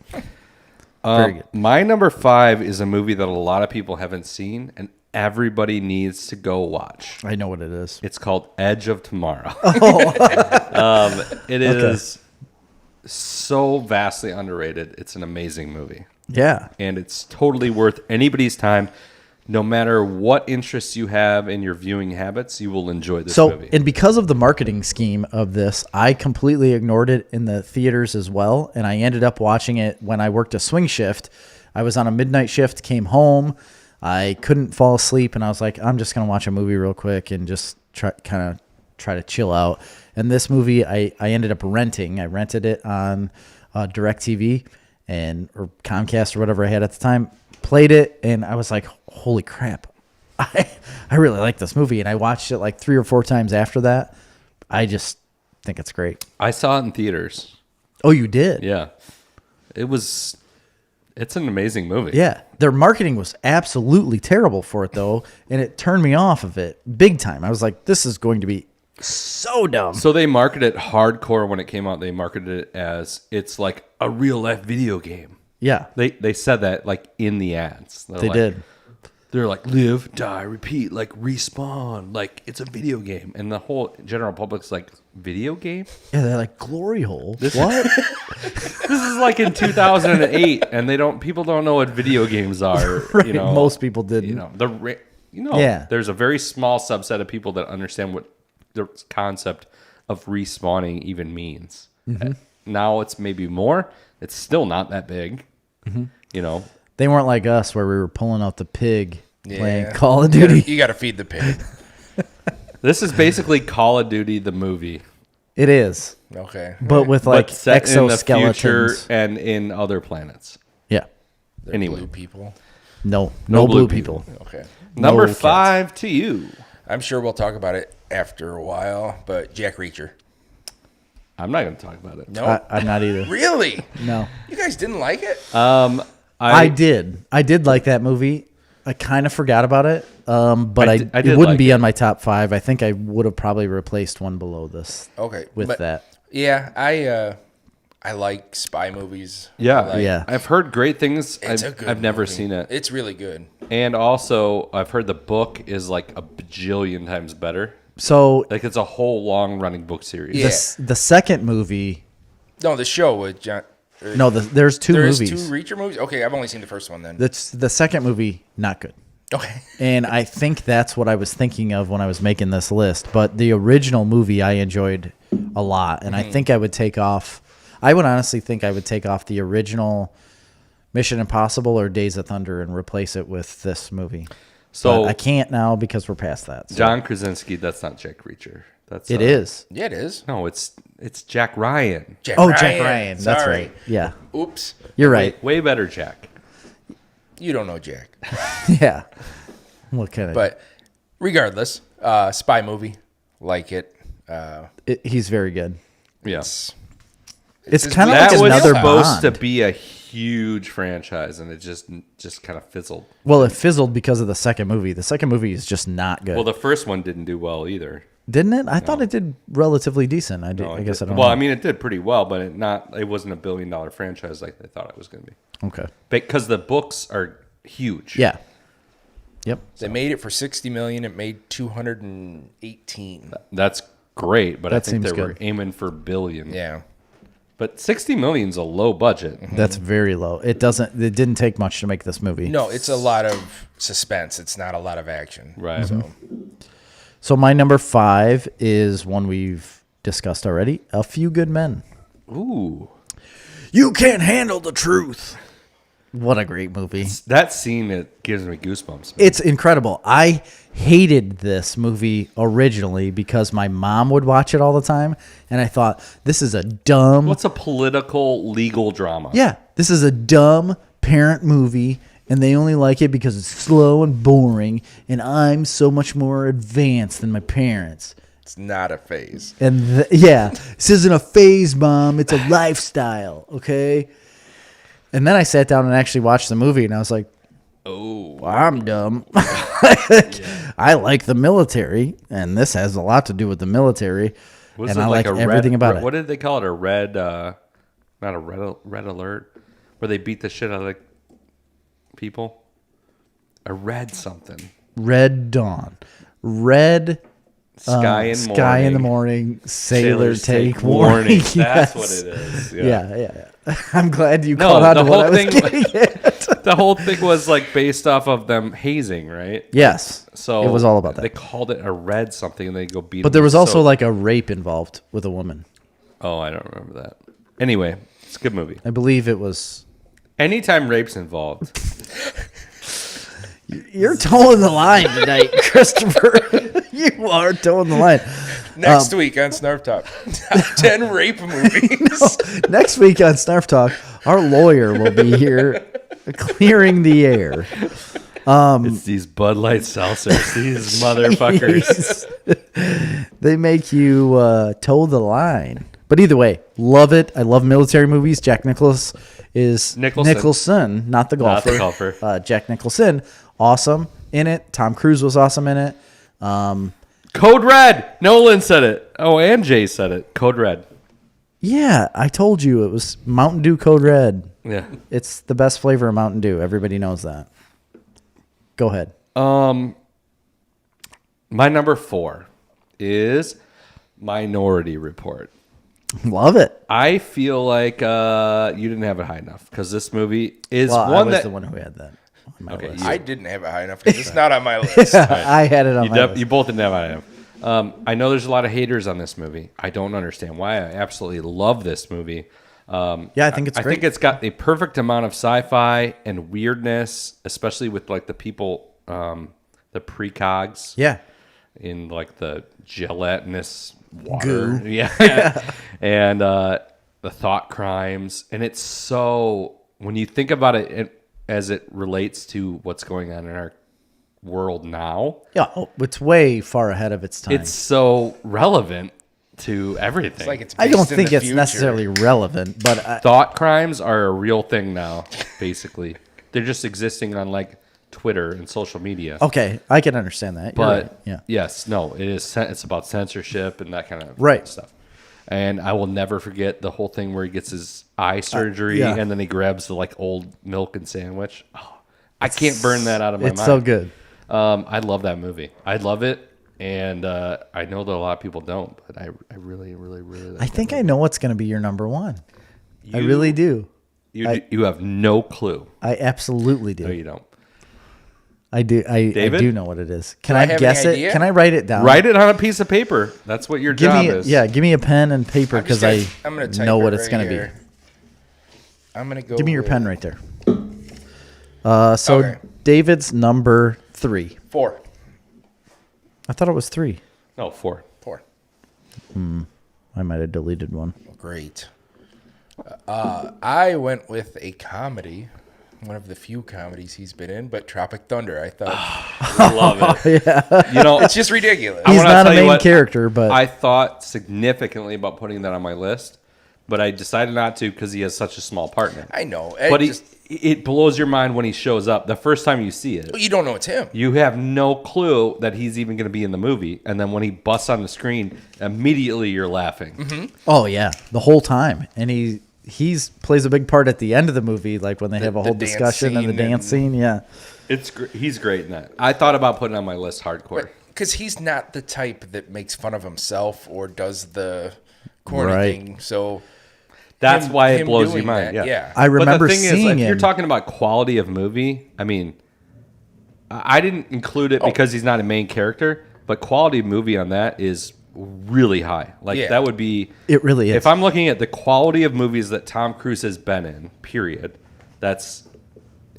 Speaker 1: Very good.
Speaker 2: My number 5 is a movie that a lot of people haven't seen, and everybody needs to go watch.
Speaker 1: I know what it is.
Speaker 2: It's called Edge of Tomorrow.
Speaker 1: Oh.
Speaker 2: It is so vastly underrated. It's an amazing movie.
Speaker 1: Yeah.
Speaker 2: And it's totally worth anybody's time. No matter what interests you have in your viewing habits, you will enjoy this movie.
Speaker 1: And because of the marketing scheme of this, I completely ignored it in the theaters as well. And I ended up watching it when I worked a swing shift. I was on a midnight shift, came home. I couldn't fall asleep. And I was like, I'm just going to watch a movie real quick and just try to chill out. And this movie, I ended up renting. I rented it on DirecTV or Comcast or whatever I had at the time. Played it, and I was like, holy crap. I really like this movie. And I watched it like 3 or 4 times after that. I just think it's great.
Speaker 2: I saw it in theaters.
Speaker 1: Oh, you did?
Speaker 2: Yeah. It's an amazing movie.
Speaker 1: Yeah. Their marketing was absolutely terrible for it, though, and it turned me off of it big time. I was like, this is going to be so dumb.
Speaker 2: So they marketed it hardcore when it came out. They marketed it as it's like a real life video game.
Speaker 1: Yeah.
Speaker 2: They said that like in the ads.
Speaker 1: They did.
Speaker 2: They're like live, die, repeat, like respawn, like it's a video game, and the whole general public's like video game.
Speaker 1: Yeah, they're like glory hole.
Speaker 2: This-
Speaker 1: What?
Speaker 2: This is like in 2008, and people don't know what video games are.
Speaker 1: Right,
Speaker 2: You know,
Speaker 1: most people didn't.
Speaker 2: Yeah. There's a very small subset of people that understand what the concept of respawning even means.
Speaker 1: Mm-hmm.
Speaker 2: Now it's maybe more. It's still not that big.
Speaker 1: Mm-hmm.
Speaker 2: You know,
Speaker 1: They weren't like us where we were pulling out the pig playing
Speaker 3: Yeah.
Speaker 1: Call of Duty.
Speaker 3: You got to feed the pig.
Speaker 2: this is basically Call of Duty the movie.
Speaker 1: It is.
Speaker 3: Okay.
Speaker 1: But with like
Speaker 2: but set in the future
Speaker 1: exoskeletons.
Speaker 2: and in other planets.
Speaker 1: Yeah.
Speaker 3: They're
Speaker 2: Anyway.
Speaker 3: blue people.
Speaker 1: No
Speaker 2: No
Speaker 1: blue
Speaker 2: blue
Speaker 1: people.
Speaker 3: Okay.
Speaker 2: Number
Speaker 1: cats.
Speaker 2: 5 to you.
Speaker 3: I'm sure we'll talk about it after a while, but Jack Reacher.
Speaker 2: I'm not going to talk about it.
Speaker 3: No,
Speaker 1: I'm not either.
Speaker 3: really.
Speaker 1: No,
Speaker 3: You guys didn't like it?
Speaker 1: I did. I did like that movie. I kind of forgot about it, but
Speaker 2: I
Speaker 1: it
Speaker 2: did
Speaker 1: wouldn't
Speaker 2: like
Speaker 1: be
Speaker 2: it.
Speaker 1: on my top 5. I think I would have probably replaced one below this.
Speaker 3: Okay,
Speaker 1: with
Speaker 3: but,
Speaker 1: that.
Speaker 3: Yeah, I like spy movies.
Speaker 2: Yeah,
Speaker 3: I like-
Speaker 1: Yeah.
Speaker 2: I've heard great things.
Speaker 3: It's a good
Speaker 2: I've never
Speaker 3: movie.
Speaker 2: seen it.
Speaker 3: It's really good.
Speaker 2: And also, I've heard the book is like a bajillion times better.
Speaker 1: So
Speaker 2: Like it's a whole long running book series.
Speaker 3: Yeah.
Speaker 1: the second movie,
Speaker 3: No, the show with John.
Speaker 1: no, there's two
Speaker 3: There's
Speaker 1: movies.
Speaker 3: 2 Reacher movies. Okay, I've only seen the first one then.
Speaker 1: That's the second movie, not good.
Speaker 3: Okay.
Speaker 1: And I think that's what I was thinking of when I was making this list. But the original movie I enjoyed a lot, and I think I would take off. I would honestly think I would take off the original Mission Impossible or Days of Thunder and replace it with this movie.
Speaker 2: So
Speaker 1: But I can't now because we're past that. So.
Speaker 2: John Krasinski, that's not Jack Reacher. That's
Speaker 1: It is.
Speaker 3: Yeah, it is.
Speaker 2: No, it's Jack Ryan.
Speaker 3: Jack
Speaker 1: Jack Ryan. That's
Speaker 3: Sorry.
Speaker 1: right. Yeah,
Speaker 3: Oops.
Speaker 1: you're right.
Speaker 2: Way better Jack.
Speaker 3: You don't know Jack.
Speaker 1: Yeah. What kind of?
Speaker 3: But regardless, spy movie. Like it.
Speaker 1: He's very good.
Speaker 2: Yeah.
Speaker 1: It's
Speaker 3: his
Speaker 1: kind of
Speaker 2: That
Speaker 1: like
Speaker 2: was
Speaker 1: another
Speaker 2: supposed
Speaker 1: Bond.
Speaker 2: to be a huge franchise, and it just kind of fizzled.
Speaker 1: Well, it fizzled because of the second movie. The second movie is just not good.
Speaker 2: Well, the first one didn't do well either.
Speaker 1: Didn't it? I thought it did relatively decent. I
Speaker 2: No,
Speaker 1: guess I don't
Speaker 2: Well,
Speaker 1: know.
Speaker 2: I mean, it did pretty well, but it wasn't $1 billion franchise like they thought it was going to be.
Speaker 1: Okay.
Speaker 2: Because the books are huge.
Speaker 1: Yeah. Yep.
Speaker 3: They made it for $60 million. It made 218.
Speaker 2: That's great, but I
Speaker 1: That
Speaker 2: think they
Speaker 1: seems
Speaker 2: were
Speaker 1: good.
Speaker 2: aiming for $1 billion.
Speaker 3: Yeah.
Speaker 2: But 60 million's a low budget.
Speaker 1: That's very low. It didn't take much to make this movie.
Speaker 3: No, it's a lot of suspense. It's not a lot of action.
Speaker 2: Right.
Speaker 1: So my number 5 is one we've discussed already. A Few Good Men.
Speaker 2: Ooh.
Speaker 1: You can't handle the truth. What a great movie.
Speaker 2: That scene, it gives me goosebumps.
Speaker 1: It's incredible. I hated this movie originally because my mom would watch it all the time, and I thought, this is a dumb...
Speaker 2: What's a political legal drama?
Speaker 1: Yeah, this is a dumb parent movie, and they only like it because it's slow and boring, and I'm so much more advanced than my parents.
Speaker 3: It's not a phase.
Speaker 1: And this isn't a phase, Mom. It's a lifestyle, okay? And then I sat down and actually watched the movie, and I was like,
Speaker 2: Oh.
Speaker 1: well, I'm dumb. I like the military, and this has a lot to do with the military,
Speaker 2: Was
Speaker 1: and
Speaker 2: it
Speaker 1: I like
Speaker 2: a
Speaker 1: everything about
Speaker 2: What
Speaker 1: it.
Speaker 2: did they call it? A red, not a red alert, where they beat the shit out of the people? A red something.
Speaker 1: Red Dawn. Red
Speaker 2: Sky in
Speaker 1: Sky in the morning. Sailor take warning.
Speaker 2: That's
Speaker 1: Yes.
Speaker 2: what it is.
Speaker 1: Yeah. I'm glad you
Speaker 2: No,
Speaker 1: caught on
Speaker 2: the
Speaker 1: to what
Speaker 2: whole
Speaker 1: I was
Speaker 2: thing.
Speaker 1: getting at.
Speaker 2: The whole thing was like based off of them hazing, right?
Speaker 1: Yes.
Speaker 2: So
Speaker 1: it was all about
Speaker 2: They
Speaker 1: that.
Speaker 2: called it a red something, and they go beat.
Speaker 1: But
Speaker 2: them
Speaker 1: there was
Speaker 2: with
Speaker 1: also
Speaker 2: soap.
Speaker 1: like a rape involved with a woman.
Speaker 2: Oh, I don't remember that. Anyway, it's a good movie.
Speaker 1: I believe it was.
Speaker 2: Anytime rape's involved,
Speaker 1: You're towing the line tonight, Christopher. You are towing the line.
Speaker 3: Next week on Snarf Talk, top 10 rape movies.
Speaker 1: Next week on Snarf Talk, our lawyer will be here clearing the air.
Speaker 2: it's these Bud Light seltzers, these motherfuckers.
Speaker 1: They make you toe the line. But either way, love it. I love military movies. Jack Nicholson is
Speaker 2: Nicholson.
Speaker 1: not the
Speaker 2: Not
Speaker 1: golfer.
Speaker 2: the golfer.
Speaker 1: Jack Nicholson, awesome in it. Tom Cruise was awesome in it.
Speaker 2: Code Red. Nolan said it. Oh, and Jay said it. Code Red.
Speaker 1: Yeah, I told you it was Mountain Dew Code Red.
Speaker 2: Yeah.
Speaker 1: It's the best flavor of Mountain Dew. Everybody knows that. Go ahead.
Speaker 2: My number 4 is Minority Report.
Speaker 1: Love it.
Speaker 2: I feel like you didn't have it high enough because this movie is
Speaker 1: Well, I
Speaker 2: one
Speaker 1: was
Speaker 2: that
Speaker 1: the one who had that on my
Speaker 2: Okay,
Speaker 1: list.
Speaker 3: I didn't have it high enough because it's not on my list.
Speaker 1: I had it on my list.
Speaker 2: you both didn't have it high enough. I know there's a lot of haters on this movie. I don't understand why. I absolutely love this movie.
Speaker 1: Yeah, I think it's
Speaker 2: I
Speaker 1: great.
Speaker 2: think it's got the perfect amount of sci-fi and weirdness, especially with like the people, the precogs.
Speaker 1: Yeah.
Speaker 2: In like the gelatinous water. Goo. Yeah. And the thought crimes. And it's so, when you think about it as it relates to what's going on in our world now,
Speaker 1: Yeah, it's way far ahead of its time.
Speaker 2: it's so relevant to everything.
Speaker 3: It's like it's
Speaker 1: I don't
Speaker 3: based in
Speaker 1: think
Speaker 3: the
Speaker 1: it's
Speaker 3: future.
Speaker 1: necessarily relevant, but
Speaker 2: Thought crimes are a real thing now, basically. They're just existing on like Twitter and social media.
Speaker 1: okay, I can understand that. You're
Speaker 2: But
Speaker 1: right. Yeah.
Speaker 2: yes, no, it is. It's about censorship and that kind of
Speaker 1: Right.
Speaker 2: stuff. And I will never forget the whole thing where he gets his eye surgery
Speaker 1: yeah.
Speaker 2: and then he grabs the like old milk and sandwich. Oh, I can't burn that out of my mind.
Speaker 1: It's so good.
Speaker 2: I love that movie. I love it, and I know that a lot of people don't, but I really, really, really like
Speaker 1: I
Speaker 2: that
Speaker 1: think
Speaker 2: movie.
Speaker 1: I know what's going to be your number one. I really do.
Speaker 2: You have no clue.
Speaker 1: I absolutely do.
Speaker 2: No, you don't.
Speaker 1: I do. I
Speaker 2: David?
Speaker 1: do know what it is. Can
Speaker 3: Do I
Speaker 1: I
Speaker 3: have
Speaker 1: guess
Speaker 3: any
Speaker 1: it?
Speaker 3: idea?
Speaker 1: Can I write it down?
Speaker 2: Write it on a piece of paper. That's what your
Speaker 1: Give
Speaker 2: job
Speaker 1: me,
Speaker 2: is.
Speaker 1: yeah. Give me a pen and paper
Speaker 3: I'm just
Speaker 1: because
Speaker 3: I'm gonna type
Speaker 1: know
Speaker 3: it
Speaker 1: what it's
Speaker 3: right
Speaker 1: going to
Speaker 3: here.
Speaker 1: be.
Speaker 3: I'm gonna go.
Speaker 1: Give me your
Speaker 3: with
Speaker 1: pen right there. So
Speaker 3: Okay.
Speaker 1: David's number 3.
Speaker 3: 4.
Speaker 1: I thought it was 3.
Speaker 2: No, 4.
Speaker 3: 4.
Speaker 1: I might have deleted one.
Speaker 3: Great. I went with a comedy, one of the few comedies he's been in, but Tropic Thunder. I thought
Speaker 2: I love it. Yeah. You know,
Speaker 3: it's just ridiculous.
Speaker 1: He's
Speaker 2: wanna
Speaker 1: not a
Speaker 2: tell you
Speaker 1: main
Speaker 2: what,
Speaker 1: character, but
Speaker 2: I thought significantly about putting that on my list, but I decided not to because he has such a small part in it.
Speaker 3: I know,
Speaker 2: But it blows your mind when he shows up. The first time you see it,
Speaker 3: you don't know it's him.
Speaker 2: you have no clue that he's even going to be in the movie. And then when he busts on the screen, immediately you're laughing.
Speaker 3: Mm-hmm.
Speaker 1: oh yeah, the whole time, and he's plays a big part at the end of the movie, like when they have a whole
Speaker 3: dance
Speaker 1: discussion and the
Speaker 3: scene
Speaker 1: dance scene. Yeah,
Speaker 2: He's great in that. I thought about putting it on my list hardcore.
Speaker 3: Because he's not the type that makes fun of himself or does the corny
Speaker 1: Right.
Speaker 3: thing. So
Speaker 2: That's why it
Speaker 3: him
Speaker 2: blows your
Speaker 3: doing
Speaker 2: mind.
Speaker 3: that,
Speaker 2: Yeah.
Speaker 1: I remember
Speaker 2: but the thing
Speaker 1: seeing
Speaker 2: is, if you're
Speaker 1: him.
Speaker 2: talking about quality of movie, I mean, I didn't include it because he's not a main character, but quality of movie on that is really high. Like
Speaker 3: Yeah.
Speaker 2: that would be.
Speaker 1: It really is.
Speaker 2: If I'm looking at the quality of movies that Tom Cruise has been in, period, that's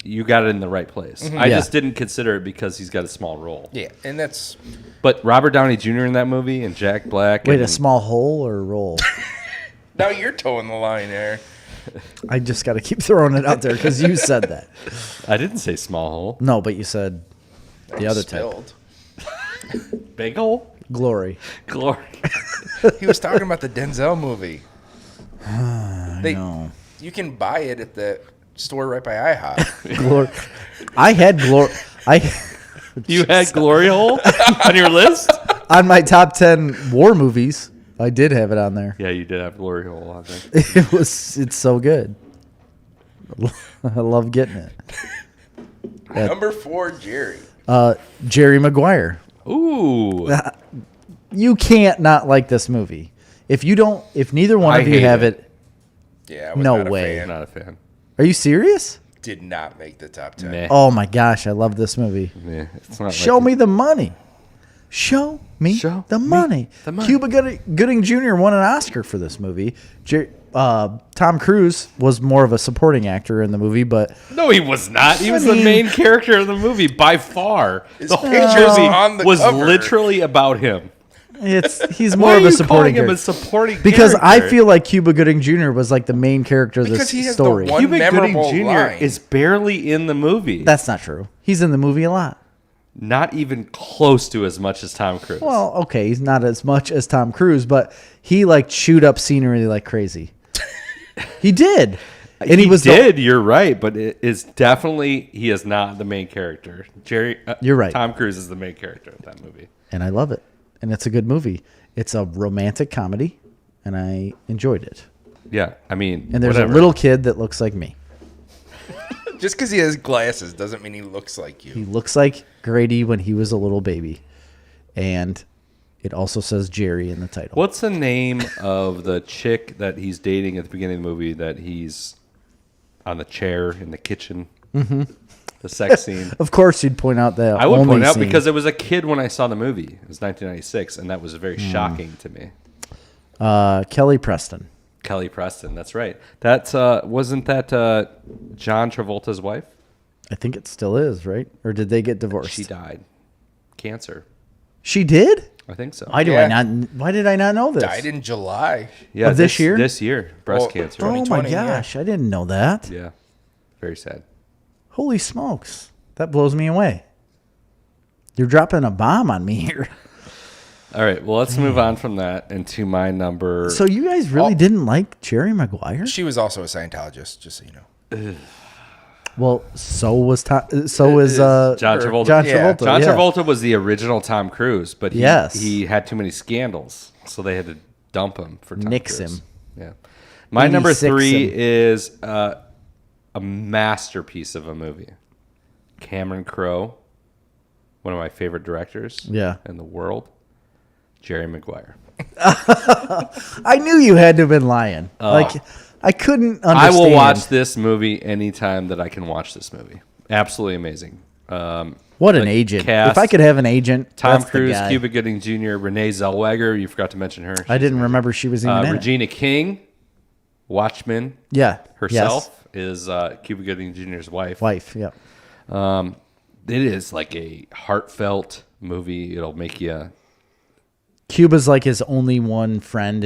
Speaker 2: you got it in the right place. I
Speaker 1: Yeah.
Speaker 2: just didn't consider it because he's got a small role.
Speaker 3: yeah, and that's
Speaker 2: But Robert Downey Jr. in that movie and Jack Black.
Speaker 1: Wait,
Speaker 2: and,
Speaker 1: a small hole or a roll?
Speaker 3: now you're towing the line there.
Speaker 1: I just got to keep throwing it out there because you said that.
Speaker 2: I didn't say small hole.
Speaker 1: No, but you said the other type.
Speaker 3: Spilled.
Speaker 2: Big hole.
Speaker 1: Glory.
Speaker 2: Glory.
Speaker 3: He was talking about the Denzel movie.
Speaker 1: No.
Speaker 3: You can buy it at the store right by IHOP.
Speaker 1: Glory. I had glory.
Speaker 2: You had Glory Hole on your list?
Speaker 1: On my top 10 war movies. I did have it on there.
Speaker 2: Yeah, you did have Glory Hole on there.
Speaker 1: It's so good. I love getting it.
Speaker 3: Number 4, Jerry.
Speaker 1: Jerry Maguire.
Speaker 2: Ooh.
Speaker 1: You can't not like this movie. If neither one
Speaker 2: I
Speaker 1: of you
Speaker 2: hate
Speaker 1: have
Speaker 2: it.
Speaker 1: it,
Speaker 3: Yeah, I was
Speaker 1: No
Speaker 3: not
Speaker 1: way.
Speaker 3: A
Speaker 2: I'm
Speaker 3: fan.
Speaker 2: not a fan.
Speaker 1: are you serious?
Speaker 3: Did not make the top 10.
Speaker 2: Meh.
Speaker 1: Oh my gosh, I love this movie.
Speaker 2: Yeah, it's not
Speaker 1: Show
Speaker 2: like
Speaker 1: me the money. Show me
Speaker 2: Show
Speaker 1: the
Speaker 2: me
Speaker 1: money.
Speaker 2: the money.
Speaker 1: Cuba Gooding Jr. won an Oscar for this movie. Tom Cruise was more of a supporting actor in the movie, but
Speaker 2: No, he was not. He was
Speaker 1: I mean-
Speaker 2: the main character of the movie by far. The whole
Speaker 3: picture's
Speaker 2: movie
Speaker 3: on the
Speaker 2: was
Speaker 3: cover.
Speaker 2: literally about him.
Speaker 1: he's
Speaker 2: Why
Speaker 1: more
Speaker 2: are
Speaker 1: of a
Speaker 2: you
Speaker 1: supporting
Speaker 2: calling him
Speaker 1: character.
Speaker 2: a supporting
Speaker 1: Because I
Speaker 2: character?
Speaker 1: feel like Cuba Gooding Jr. was like the main character of
Speaker 3: Because
Speaker 1: this
Speaker 3: he has the
Speaker 1: story.
Speaker 3: one-
Speaker 2: Cuba Gooding
Speaker 3: memorable
Speaker 2: Jr.
Speaker 3: line.
Speaker 2: is barely in the movie.
Speaker 1: That's not true. He's in the movie a lot.
Speaker 2: Not even close to as much as Tom Cruise.
Speaker 1: Well, okay, he's not as much as Tom Cruise, but he like chewed up scenery like crazy. He did. And he was
Speaker 2: You're right, but it is definitely he is not the main character.
Speaker 1: You're right.
Speaker 2: Tom Cruise is the main character of that movie.
Speaker 1: and I love it. And it's a good movie. It's a romantic comedy, and I enjoyed it.
Speaker 2: Yeah, I mean,
Speaker 1: And there's
Speaker 2: whatever.
Speaker 1: a little kid that looks like me.
Speaker 3: Just because he has glasses doesn't mean he looks like
Speaker 1: He
Speaker 3: you.
Speaker 1: looks like Grady when he was a little baby. And it also says Jerry in the title.
Speaker 2: What's the name of the chick that he's dating at the beginning of the movie that he's on the chair in the kitchen? Mm-hmm. The sex scene.
Speaker 1: Of course, you'd point out that.
Speaker 2: I would
Speaker 1: only
Speaker 2: point out
Speaker 1: scene.
Speaker 2: because it was a kid when I saw the movie. It was 1996, and that was very shocking to me.
Speaker 1: Kelly Preston.
Speaker 2: Kelly Preston, that's right. That's wasn't that John Travolta's wife?
Speaker 1: I think it still is, right? Or did they get divorced?
Speaker 2: She died, cancer.
Speaker 1: She did?
Speaker 2: I think so.
Speaker 1: Why did I not know this?
Speaker 3: Died in July.
Speaker 2: Yeah,
Speaker 1: Of this year?
Speaker 2: This year, breast
Speaker 3: Oh,
Speaker 2: cancer.
Speaker 1: Oh my
Speaker 3: 2020, yeah.
Speaker 1: gosh, I didn't know that.
Speaker 2: Yeah, very sad.
Speaker 1: Holy smokes. That blows me away. You're dropping a bomb on me here.
Speaker 2: All right. Well, let's move on from that into my number.
Speaker 1: So you guys really didn't like Jerry Maguire?
Speaker 3: She was also a Scientologist, just so you know.
Speaker 1: Well, so was John
Speaker 2: John Travolta.
Speaker 1: John
Speaker 3: Yeah.
Speaker 1: Travolta.
Speaker 2: John
Speaker 1: yeah.
Speaker 2: Travolta was the original Tom Cruise, but
Speaker 1: Yes.
Speaker 2: he had too many scandals, so they had to dump him for Tom
Speaker 1: Nix
Speaker 2: Cruise.
Speaker 1: him.
Speaker 2: Yeah. My number
Speaker 1: 86
Speaker 2: 3
Speaker 1: him.
Speaker 2: is a masterpiece of a movie. Cameron Crowe, one of my favorite directors in the world. Jerry Maguire.
Speaker 1: I knew you had to have been lying. I couldn't understand.
Speaker 2: I will watch this movie anytime that I can watch this movie. Absolutely amazing.
Speaker 1: What an agent.
Speaker 2: cast,
Speaker 1: If I could have an agent,
Speaker 2: Tom
Speaker 1: that's
Speaker 2: Cruise,
Speaker 1: the guy.
Speaker 2: Cuba Gooding Jr., Renee Zellweger. You forgot to mention her.
Speaker 1: I didn't remember she was even in it.
Speaker 2: Regina King, Watchmen
Speaker 1: Yeah.
Speaker 2: herself, is Cuba Gooding Jr.'s wife.
Speaker 1: Wife, yeah.
Speaker 2: It is like a heartfelt movie. It'll make you...
Speaker 1: Cuba's like his only one friend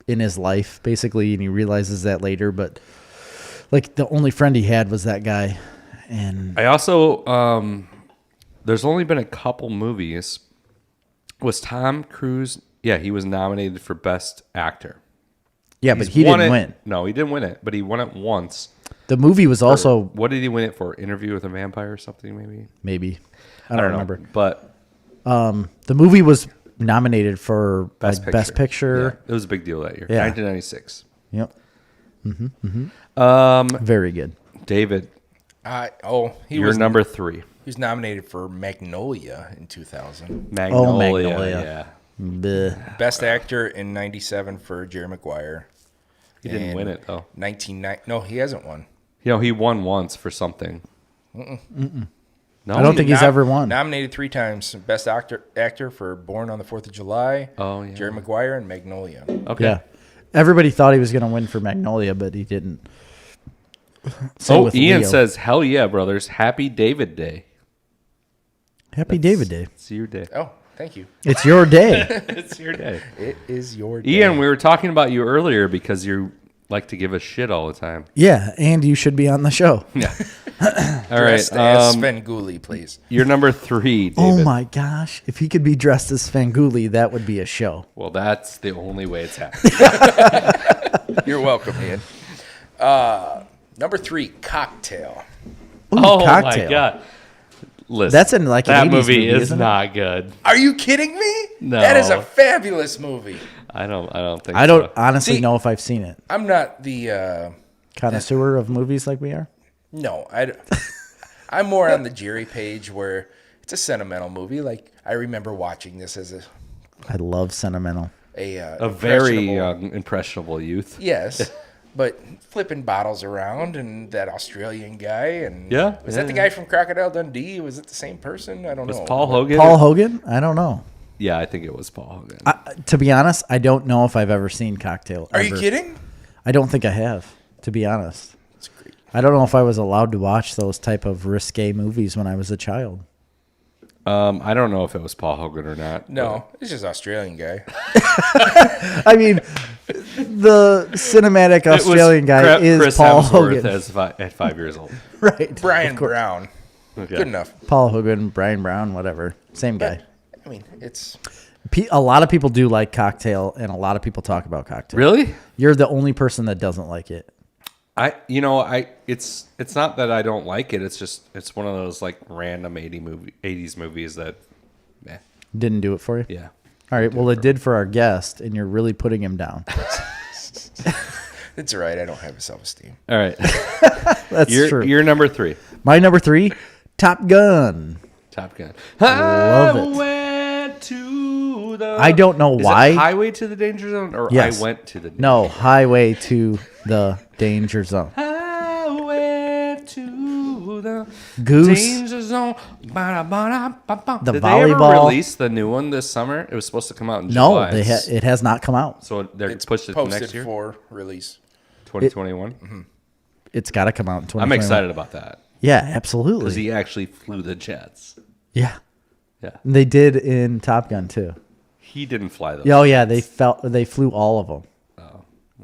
Speaker 1: in his life, basically, and he realizes that later. But like the only friend he had was that guy, and
Speaker 2: I also there's only been a couple movies. Was Tom Cruise? Yeah, he was nominated for Best Actor.
Speaker 1: yeah, but he didn't win.
Speaker 2: No, he didn't win it, but he won it once.
Speaker 1: The movie was also
Speaker 2: What did he win it for? Interview with a Vampire or something? Maybe
Speaker 1: I don't
Speaker 2: know.
Speaker 1: remember.
Speaker 2: But
Speaker 1: The movie was nominated for Best Picture.
Speaker 2: Yeah, it was a big deal that year.
Speaker 1: Yeah.
Speaker 2: 1996.
Speaker 1: Yep. Very good.
Speaker 2: David,
Speaker 3: He
Speaker 2: you're
Speaker 3: was
Speaker 2: number 3.
Speaker 3: He was nominated for Magnolia in 2000.
Speaker 2: Magnolia.
Speaker 1: Magnolia.
Speaker 2: Yeah.
Speaker 1: Bleh.
Speaker 3: Best actor in 97 for Jerry Maguire.
Speaker 2: He didn't
Speaker 3: And
Speaker 2: win it though.
Speaker 3: No, he hasn't won.
Speaker 2: You know, he won once for something. No,
Speaker 1: I don't think he's ever won.
Speaker 3: Nominated 3 times. Best actor for Born on the 4th of July.
Speaker 2: Oh, yeah.
Speaker 3: Jerry Maguire and Magnolia.
Speaker 2: Okay.
Speaker 1: Yeah. Everybody thought he was going to win for Magnolia, but he didn't. Same with
Speaker 2: Ian
Speaker 1: Leo.
Speaker 2: says, "Hell yeah, brothers! Happy David Day.
Speaker 1: Happy David Day.
Speaker 2: It's your day.
Speaker 3: Oh, thank you.
Speaker 1: It's your day.
Speaker 2: It's your day."
Speaker 3: It is your day.
Speaker 2: Ian, we were talking about you earlier because you like to give us shit all the time.
Speaker 1: Yeah, and you should be on the show.
Speaker 2: Yeah. All right.
Speaker 3: Dressed as Svengoolie, please.
Speaker 2: You're number 3, David.
Speaker 1: Oh my gosh. If he could be dressed as Svengoolie, that would be a show.
Speaker 2: Well, that's the only way it's happening.
Speaker 3: You're welcome, Ian. Number 3, Cocktail.
Speaker 1: Ooh,
Speaker 2: Oh
Speaker 1: Cocktail.
Speaker 2: my god. Listen,
Speaker 1: That's in like an
Speaker 2: that
Speaker 1: 80s
Speaker 2: movie is
Speaker 1: isn't it?
Speaker 2: not good.
Speaker 3: Are you kidding me?
Speaker 2: No.
Speaker 3: That is a fabulous movie.
Speaker 2: I don't think
Speaker 1: I don't
Speaker 2: so.
Speaker 1: honestly
Speaker 3: See-
Speaker 1: know if I've seen it.
Speaker 3: I'm not the...
Speaker 1: Connoisseur of movies like we are.
Speaker 3: No, I'm more on the Jerry page where it's a sentimental movie. Like, I remember watching this as
Speaker 1: I love sentimental.
Speaker 2: A very
Speaker 3: impressionable-
Speaker 2: impressionable youth.
Speaker 3: Yes, but flipping bottles around and that Australian guy and
Speaker 2: Yeah,
Speaker 3: was
Speaker 2: yeah,
Speaker 3: that the
Speaker 2: yeah.
Speaker 3: guy from Crocodile Dundee? Was it the same person? I don't
Speaker 2: Was
Speaker 3: know.
Speaker 2: Paul Hogan?
Speaker 1: Paul Hogan? I don't know.
Speaker 2: Yeah, I think it was Paul Hogan.
Speaker 1: To be honest, I don't know if I've ever seen Cocktail.
Speaker 3: Are you
Speaker 1: ever.
Speaker 3: kidding?
Speaker 1: I don't think I have, to be honest.
Speaker 3: That's great.
Speaker 1: I don't know if I was allowed to watch those type of risque movies when I was a child.
Speaker 2: I don't know if it was Paul Hogan or not.
Speaker 3: No, it's just Australian guy.
Speaker 1: I mean, the cinematic
Speaker 2: but it was
Speaker 1: Australian guy is
Speaker 2: Chris
Speaker 1: Paul
Speaker 2: Hemsworth
Speaker 1: Hogan.
Speaker 2: at 5 years old.
Speaker 1: Right.
Speaker 3: Brian Brown.
Speaker 2: Okay.
Speaker 3: Good enough.
Speaker 1: Paul Hogan, Brian Brown, whatever. Same guy.
Speaker 3: I mean, it's
Speaker 1: A lot of people do like Cocktail, and a lot of people talk about Cocktail.
Speaker 2: Really?
Speaker 1: You're the only person that doesn't like it.
Speaker 2: It's not that I don't like it. It's one of those like random 80s movies that,
Speaker 1: Didn't do it for you?
Speaker 2: yeah.
Speaker 1: All right. Well, it did for our guest, and you're really putting him down.
Speaker 3: all right. I don't have a self-esteem.
Speaker 2: All right.
Speaker 1: That's true.
Speaker 2: You're number 3.
Speaker 1: My number 3, Top Gun.
Speaker 2: Top Gun.
Speaker 1: Love
Speaker 2: I
Speaker 1: it.
Speaker 2: went to the.
Speaker 1: I don't know
Speaker 2: Is
Speaker 1: why.
Speaker 2: it Highway to the Danger Zone or
Speaker 1: Yes.
Speaker 2: I went to the.
Speaker 1: No, Highway to the Danger Zone.
Speaker 2: I went to the
Speaker 1: Goose.
Speaker 2: Danger Zone.
Speaker 1: The
Speaker 2: Did they ever
Speaker 1: volleyball.
Speaker 2: release the new one this summer? It was supposed to come out in
Speaker 1: No,
Speaker 2: July.
Speaker 1: it has not come out.
Speaker 2: So they're
Speaker 3: It's
Speaker 2: pushed it to
Speaker 3: posted
Speaker 2: next year,
Speaker 3: for release.
Speaker 2: 2021.
Speaker 1: It's got to come out in 2021.
Speaker 2: I'm excited about that
Speaker 1: Yeah,
Speaker 2: because
Speaker 1: absolutely.
Speaker 2: he actually flew the jets.
Speaker 1: Yeah.
Speaker 2: Yeah,
Speaker 1: They did in Top Gun too.
Speaker 2: he didn't fly those.
Speaker 1: Oh yeah, they flew all of them.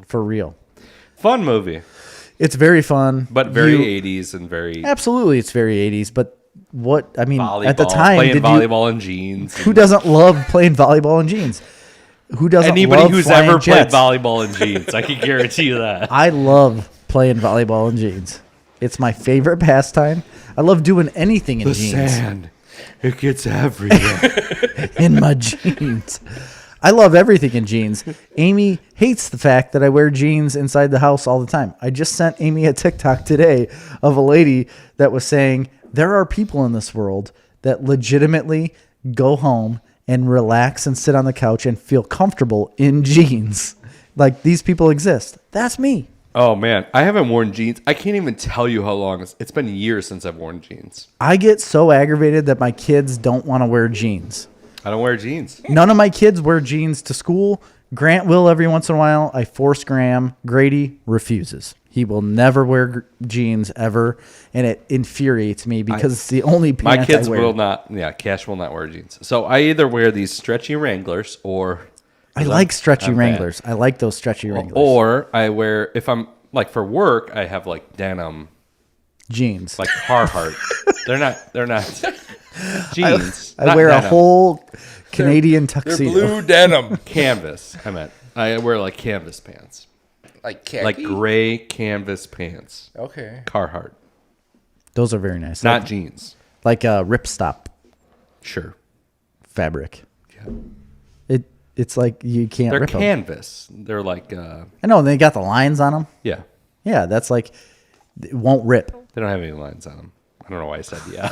Speaker 1: For real.
Speaker 2: Fun movie,
Speaker 1: It's very fun,
Speaker 2: but very
Speaker 1: You-
Speaker 2: 80s and very.
Speaker 1: Absolutely, it's very 80s, but what? I mean,
Speaker 2: Volleyball,
Speaker 1: at the time,
Speaker 2: playing volleyball in jeans.
Speaker 1: Who doesn't love playing volleyball in jeans? Who doesn't?
Speaker 2: Anybody
Speaker 1: love
Speaker 2: who's
Speaker 1: flying
Speaker 2: ever
Speaker 1: jets?
Speaker 2: played volleyball in jeans, I can guarantee you that.
Speaker 1: I love playing volleyball in jeans. It's my favorite pastime. I love doing anything in jeans.
Speaker 2: Sand, it gets everywhere.
Speaker 1: In my jeans. I love everything in jeans. Amy hates the fact that I wear jeans inside the house all the time. I just sent Amy a TikTok today of a lady that was saying there are people in this world that legitimately go home and relax and sit on the couch and feel comfortable in jeans. Like, these people exist. That's me.
Speaker 2: Oh, man. I haven't worn jeans. I can't even tell you how long. It's been years since I've worn jeans.
Speaker 1: I get so aggravated that my kids don't want to wear jeans.
Speaker 2: I don't wear jeans.
Speaker 1: None of my kids wear jeans to school. Grant will every once in a while. I force Graham. Grady refuses. He will never wear jeans ever, and it infuriates me because it's the only pants
Speaker 2: My kids
Speaker 1: I wear.
Speaker 2: will not. Yeah, Cash will not wear jeans. So I either wear these stretchy Wranglers or
Speaker 1: I like stretchy
Speaker 2: I'm
Speaker 1: Wranglers. I like those stretchy Wranglers.
Speaker 2: Or I wear, if I'm like for work, I have like denim
Speaker 1: jeans.
Speaker 2: like Carhartt. They're not jeans.
Speaker 1: I
Speaker 2: not
Speaker 1: wear
Speaker 2: denim.
Speaker 1: a whole Canadian
Speaker 3: They're
Speaker 1: tuxedo.
Speaker 3: blue denim.
Speaker 2: Canvas. I wear like canvas pants,
Speaker 3: Like khaki?
Speaker 2: like gray canvas pants.
Speaker 3: Okay.
Speaker 2: Carhartt,
Speaker 1: Those are very nice.
Speaker 2: not jeans.
Speaker 1: like a ripstop
Speaker 2: Sure,
Speaker 1: fabric.
Speaker 2: yeah.
Speaker 1: It's like you can't
Speaker 2: They're
Speaker 1: rip them.
Speaker 2: canvas. They're like
Speaker 1: I know. They got the lines on them.
Speaker 2: yeah.
Speaker 1: Yeah, that's like it won't rip.
Speaker 2: They don't have any lines on them. I don't know why I said yeah.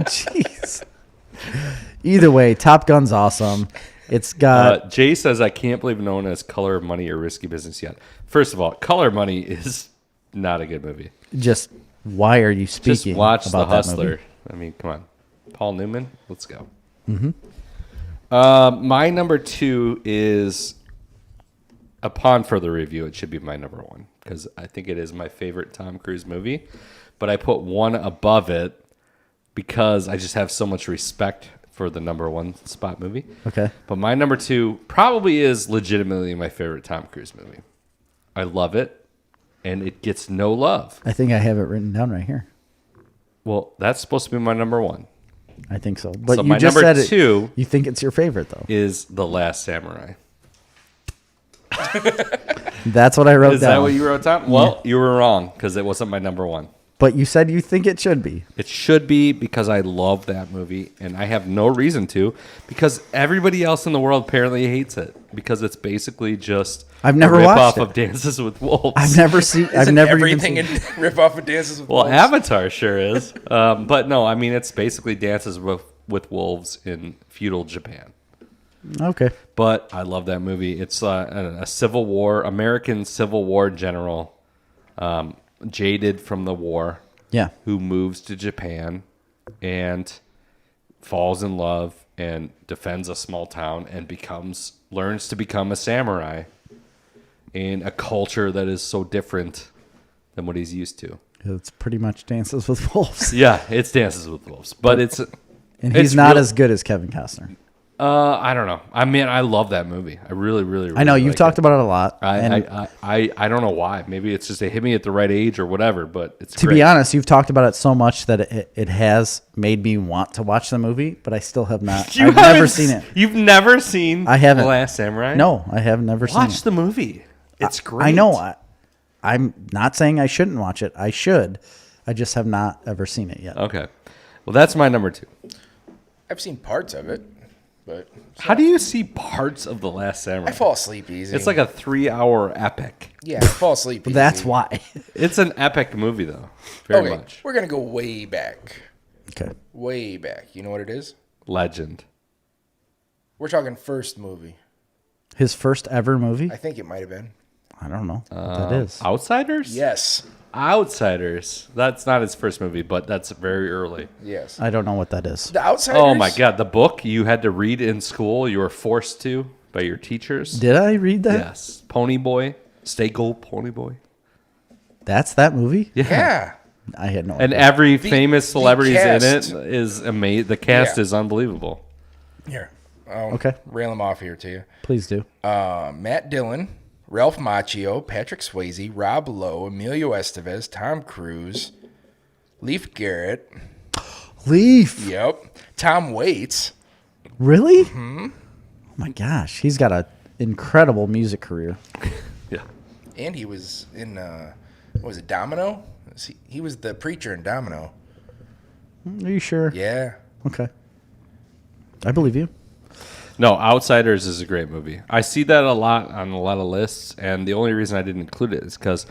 Speaker 1: Jeez. Either way, Top Gun's awesome. It's got
Speaker 2: Jay says, I can't believe no one has Color of Money or Risky Business yet. First of all, Color of Money is not a good movie.
Speaker 1: just why are you
Speaker 2: Just
Speaker 1: speaking
Speaker 2: watch
Speaker 1: about
Speaker 2: The
Speaker 1: that movie?
Speaker 2: Hustler. I mean, come on. Paul Newman, let's go. My number 2 is, upon further review, it should be my number 1 because I think it is my favorite Tom Cruise movie. But I put 1 above it because I just have so much respect for the number 1 spot movie.
Speaker 1: Okay.
Speaker 2: But my number 2 probably is legitimately my favorite Tom Cruise movie. I love it, and it gets no love.
Speaker 1: I think I have it written down right here.
Speaker 2: Well, that's supposed to be my number 1.
Speaker 1: I think so. But
Speaker 2: So
Speaker 1: you
Speaker 2: my
Speaker 1: just
Speaker 2: number
Speaker 1: said it.
Speaker 2: 2
Speaker 1: You think it's your favorite though.
Speaker 2: is The Last Samurai.
Speaker 1: That's what I wrote
Speaker 2: Is
Speaker 1: down.
Speaker 2: that what you wrote down? Well, you were wrong because it wasn't my number 1.
Speaker 1: But you said you think it should be.
Speaker 2: It should be because I love that movie, and I have no reason to because everybody else in the world apparently hates it because it's basically just
Speaker 1: I've never
Speaker 2: a
Speaker 1: watched
Speaker 2: ripoff
Speaker 1: it.
Speaker 2: of Dances with Wolves.
Speaker 1: I've never seen. I've
Speaker 3: Isn't
Speaker 1: never
Speaker 3: everything
Speaker 1: even seen.
Speaker 3: in rip off of Dances with
Speaker 2: Well,
Speaker 3: Wolves?
Speaker 2: Avatar sure is, but no, I mean it's basically Dances with Wolves in feudal Japan.
Speaker 1: Okay.
Speaker 2: But I love that movie. It's a Civil War, American Civil War general, jaded from the war,
Speaker 1: Yeah.
Speaker 2: who moves to Japan and falls in love and defends a small town and learns to become a samurai in a culture that is so different than what he's used to.
Speaker 1: It's pretty much Dances with Wolves.
Speaker 2: Yeah, it's Dances with Wolves, but it's
Speaker 1: And he's
Speaker 2: it's
Speaker 1: not
Speaker 2: real-
Speaker 1: as good as Kevin Costner.
Speaker 2: I don't know. I mean, I love that movie. I really, really.
Speaker 1: I know you've
Speaker 2: like
Speaker 1: talked
Speaker 2: it.
Speaker 1: about it a lot.
Speaker 2: I
Speaker 1: and
Speaker 2: don't know why. Maybe it's just it hit me at the right age or whatever. But it's
Speaker 1: to be honest, you've talked about it so much that it has made me want to watch the movie, but I still have not. I've never seen it.
Speaker 2: You've never seen
Speaker 1: I haven't.
Speaker 2: The Last Samurai?
Speaker 1: No, I have never seen
Speaker 2: Watch
Speaker 1: it.
Speaker 2: the movie. It's great.
Speaker 1: I know. I'm not saying I shouldn't watch it. I should. I just have not ever seen it yet.
Speaker 2: Okay. Well, that's my number 2.
Speaker 3: I've seen parts of it, but
Speaker 2: How do you see parts of The Last Samurai?
Speaker 3: I fall asleep easy.
Speaker 2: It's like a 3-hour epic.
Speaker 3: Yeah, I fall asleep easy.
Speaker 1: That's why.
Speaker 2: It's an epic movie, though. Very
Speaker 3: Okay,
Speaker 2: much.
Speaker 3: we're going to go way back.
Speaker 1: Okay.
Speaker 3: Way back. You know what it is?
Speaker 2: Legend.
Speaker 3: We're talking first movie.
Speaker 1: His first ever movie?
Speaker 3: I think it might have been.
Speaker 1: I don't know what that is.
Speaker 2: Outsiders?
Speaker 3: Yes.
Speaker 2: Outsiders. That's not his first movie, but that's very early.
Speaker 3: Yes.
Speaker 1: I don't know what that is.
Speaker 3: The Outsiders?
Speaker 2: Oh my God, the book you had to read in school, you were forced to by your teachers.
Speaker 1: Did I read that?
Speaker 2: Yes, Pony Boy, Stay Gold Pony Boy.
Speaker 1: That's that movie?
Speaker 3: Yeah.
Speaker 1: I had no
Speaker 2: And
Speaker 1: idea.
Speaker 2: every famous celebrities in
Speaker 3: cast.
Speaker 2: it is amazing. The cast
Speaker 3: Yeah.
Speaker 2: is unbelievable.
Speaker 3: Here.
Speaker 1: Okay.
Speaker 3: Rail them off here to you.
Speaker 1: Please do.
Speaker 3: Matt Dillon, Ralph Macchio, Patrick Swayze, Rob Lowe, Emilio Estevez, Tom Cruise, Leif Garrett,
Speaker 1: Leaf.
Speaker 3: Yep. Tom Waits.
Speaker 1: Really? Mm-hmm. Oh my gosh, he's got an incredible music career.
Speaker 2: Yeah.
Speaker 3: And he was in, what was it, Domino? He was the preacher in Domino.
Speaker 1: Are you sure?
Speaker 3: Yeah.
Speaker 1: Okay. I believe you.
Speaker 2: No, Outsiders is a great movie. I see that a lot on a lot of lists, and the only reason I didn't include it is because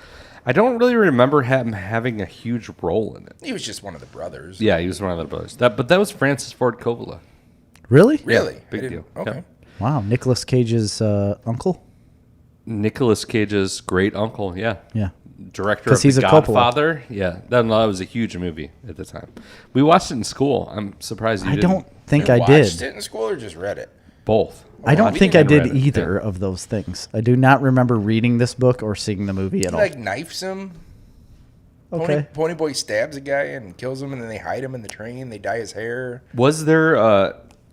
Speaker 2: I don't really remember him having a huge role in it.
Speaker 3: He was just one of the brothers.
Speaker 2: Yeah, he was one of the brothers. But that was Francis Ford Coppola.
Speaker 1: Really?
Speaker 3: Really?
Speaker 2: Yeah, big deal.
Speaker 3: Okay.
Speaker 2: Yep.
Speaker 1: Wow. Nicolas Cage's uncle?
Speaker 2: Nicolas Cage's great uncle, yeah.
Speaker 1: Yeah.
Speaker 2: Director
Speaker 1: 'Cause
Speaker 2: of
Speaker 1: he's
Speaker 2: The
Speaker 1: a Coppola.
Speaker 2: Godfather. Yeah, that was a huge movie at the time. We watched it in school. I'm surprised you
Speaker 1: I
Speaker 2: didn't.
Speaker 1: don't think
Speaker 3: You
Speaker 1: I
Speaker 3: watched
Speaker 1: did.
Speaker 3: it in school or just read it?
Speaker 2: Both.
Speaker 1: I don't
Speaker 2: We
Speaker 1: think I
Speaker 2: didn't
Speaker 1: did
Speaker 2: read it.
Speaker 1: either
Speaker 2: Yeah.
Speaker 1: of those things. I do not remember reading this book or seeing the movie at
Speaker 3: He
Speaker 1: all.
Speaker 3: like knifes him.
Speaker 1: Okay.
Speaker 3: Ponyboy stabs a guy and kills him, and then they hide him in the train. They dye his hair.
Speaker 2: Was there?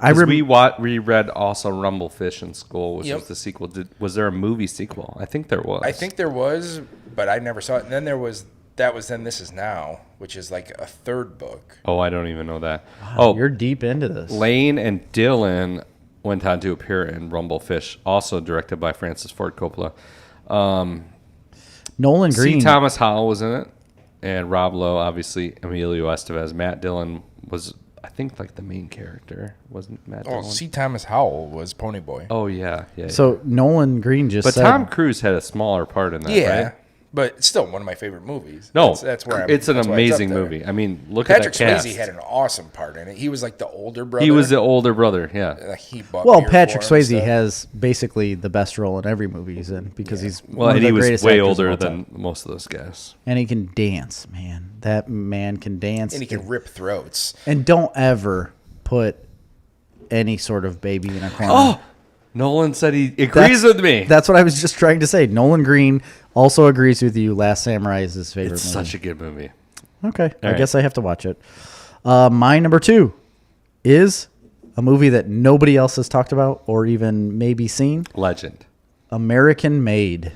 Speaker 2: We read also Rumblefish in school, which
Speaker 3: Yep.
Speaker 2: was the sequel. Was there a movie sequel? I think there was.
Speaker 3: I think there was, but I never saw it. And then there was then This Is Now, which is like a third book.
Speaker 2: Oh, I don't even know that.
Speaker 1: You're deep into this.
Speaker 2: Lane and Dylan went on to appear in Rumblefish, also directed by Francis Ford Coppola.
Speaker 1: Nolan Green.
Speaker 2: C. Thomas Howell was in it, and Rob Lowe, obviously Emilio Estevez. Matt Dillon was, I think, like the main character, wasn't Matt
Speaker 3: Oh,
Speaker 2: Dillon?
Speaker 3: C. Thomas Howell was Ponyboy.
Speaker 2: Oh yeah.
Speaker 1: So Nolan Green just
Speaker 2: but
Speaker 1: said,
Speaker 2: Tom Cruise had a smaller part in that,
Speaker 3: yeah,
Speaker 2: right?
Speaker 3: but it's still one of my favorite movies.
Speaker 2: No,
Speaker 3: that's where
Speaker 2: it's an
Speaker 3: that's why
Speaker 2: amazing
Speaker 3: up there.
Speaker 2: movie. I mean, look
Speaker 3: Patrick
Speaker 2: at that cast.
Speaker 3: Swayze had an awesome part in it. He was like the older brother.
Speaker 2: He was the older brother, yeah.
Speaker 3: He bought
Speaker 1: well,
Speaker 3: beer
Speaker 1: Patrick
Speaker 3: for him and
Speaker 1: Swayze
Speaker 3: stuff.
Speaker 1: has basically the best role in every movie he's in because he's
Speaker 2: Well,
Speaker 1: one
Speaker 2: and
Speaker 1: of
Speaker 2: he
Speaker 1: the
Speaker 2: was
Speaker 1: greatest
Speaker 2: way
Speaker 1: actors of
Speaker 2: older
Speaker 1: all
Speaker 2: than
Speaker 1: time.
Speaker 2: most of those guys.
Speaker 1: And he can dance, man. That man can dance.
Speaker 3: and he can rip throats.
Speaker 1: And don't ever put any sort of baby in a corner.
Speaker 2: Oh, Nolan said he agrees with me.
Speaker 1: That's what I was just trying to say. Nolan Green also agrees with you. Last Samurai is his favorite
Speaker 2: It's
Speaker 1: movie.
Speaker 2: such a good movie.
Speaker 1: Okay, I
Speaker 2: right.
Speaker 1: guess I have to watch it. My number 2 is a movie that nobody else has talked about or even maybe seen.
Speaker 2: Legend.
Speaker 1: American Made.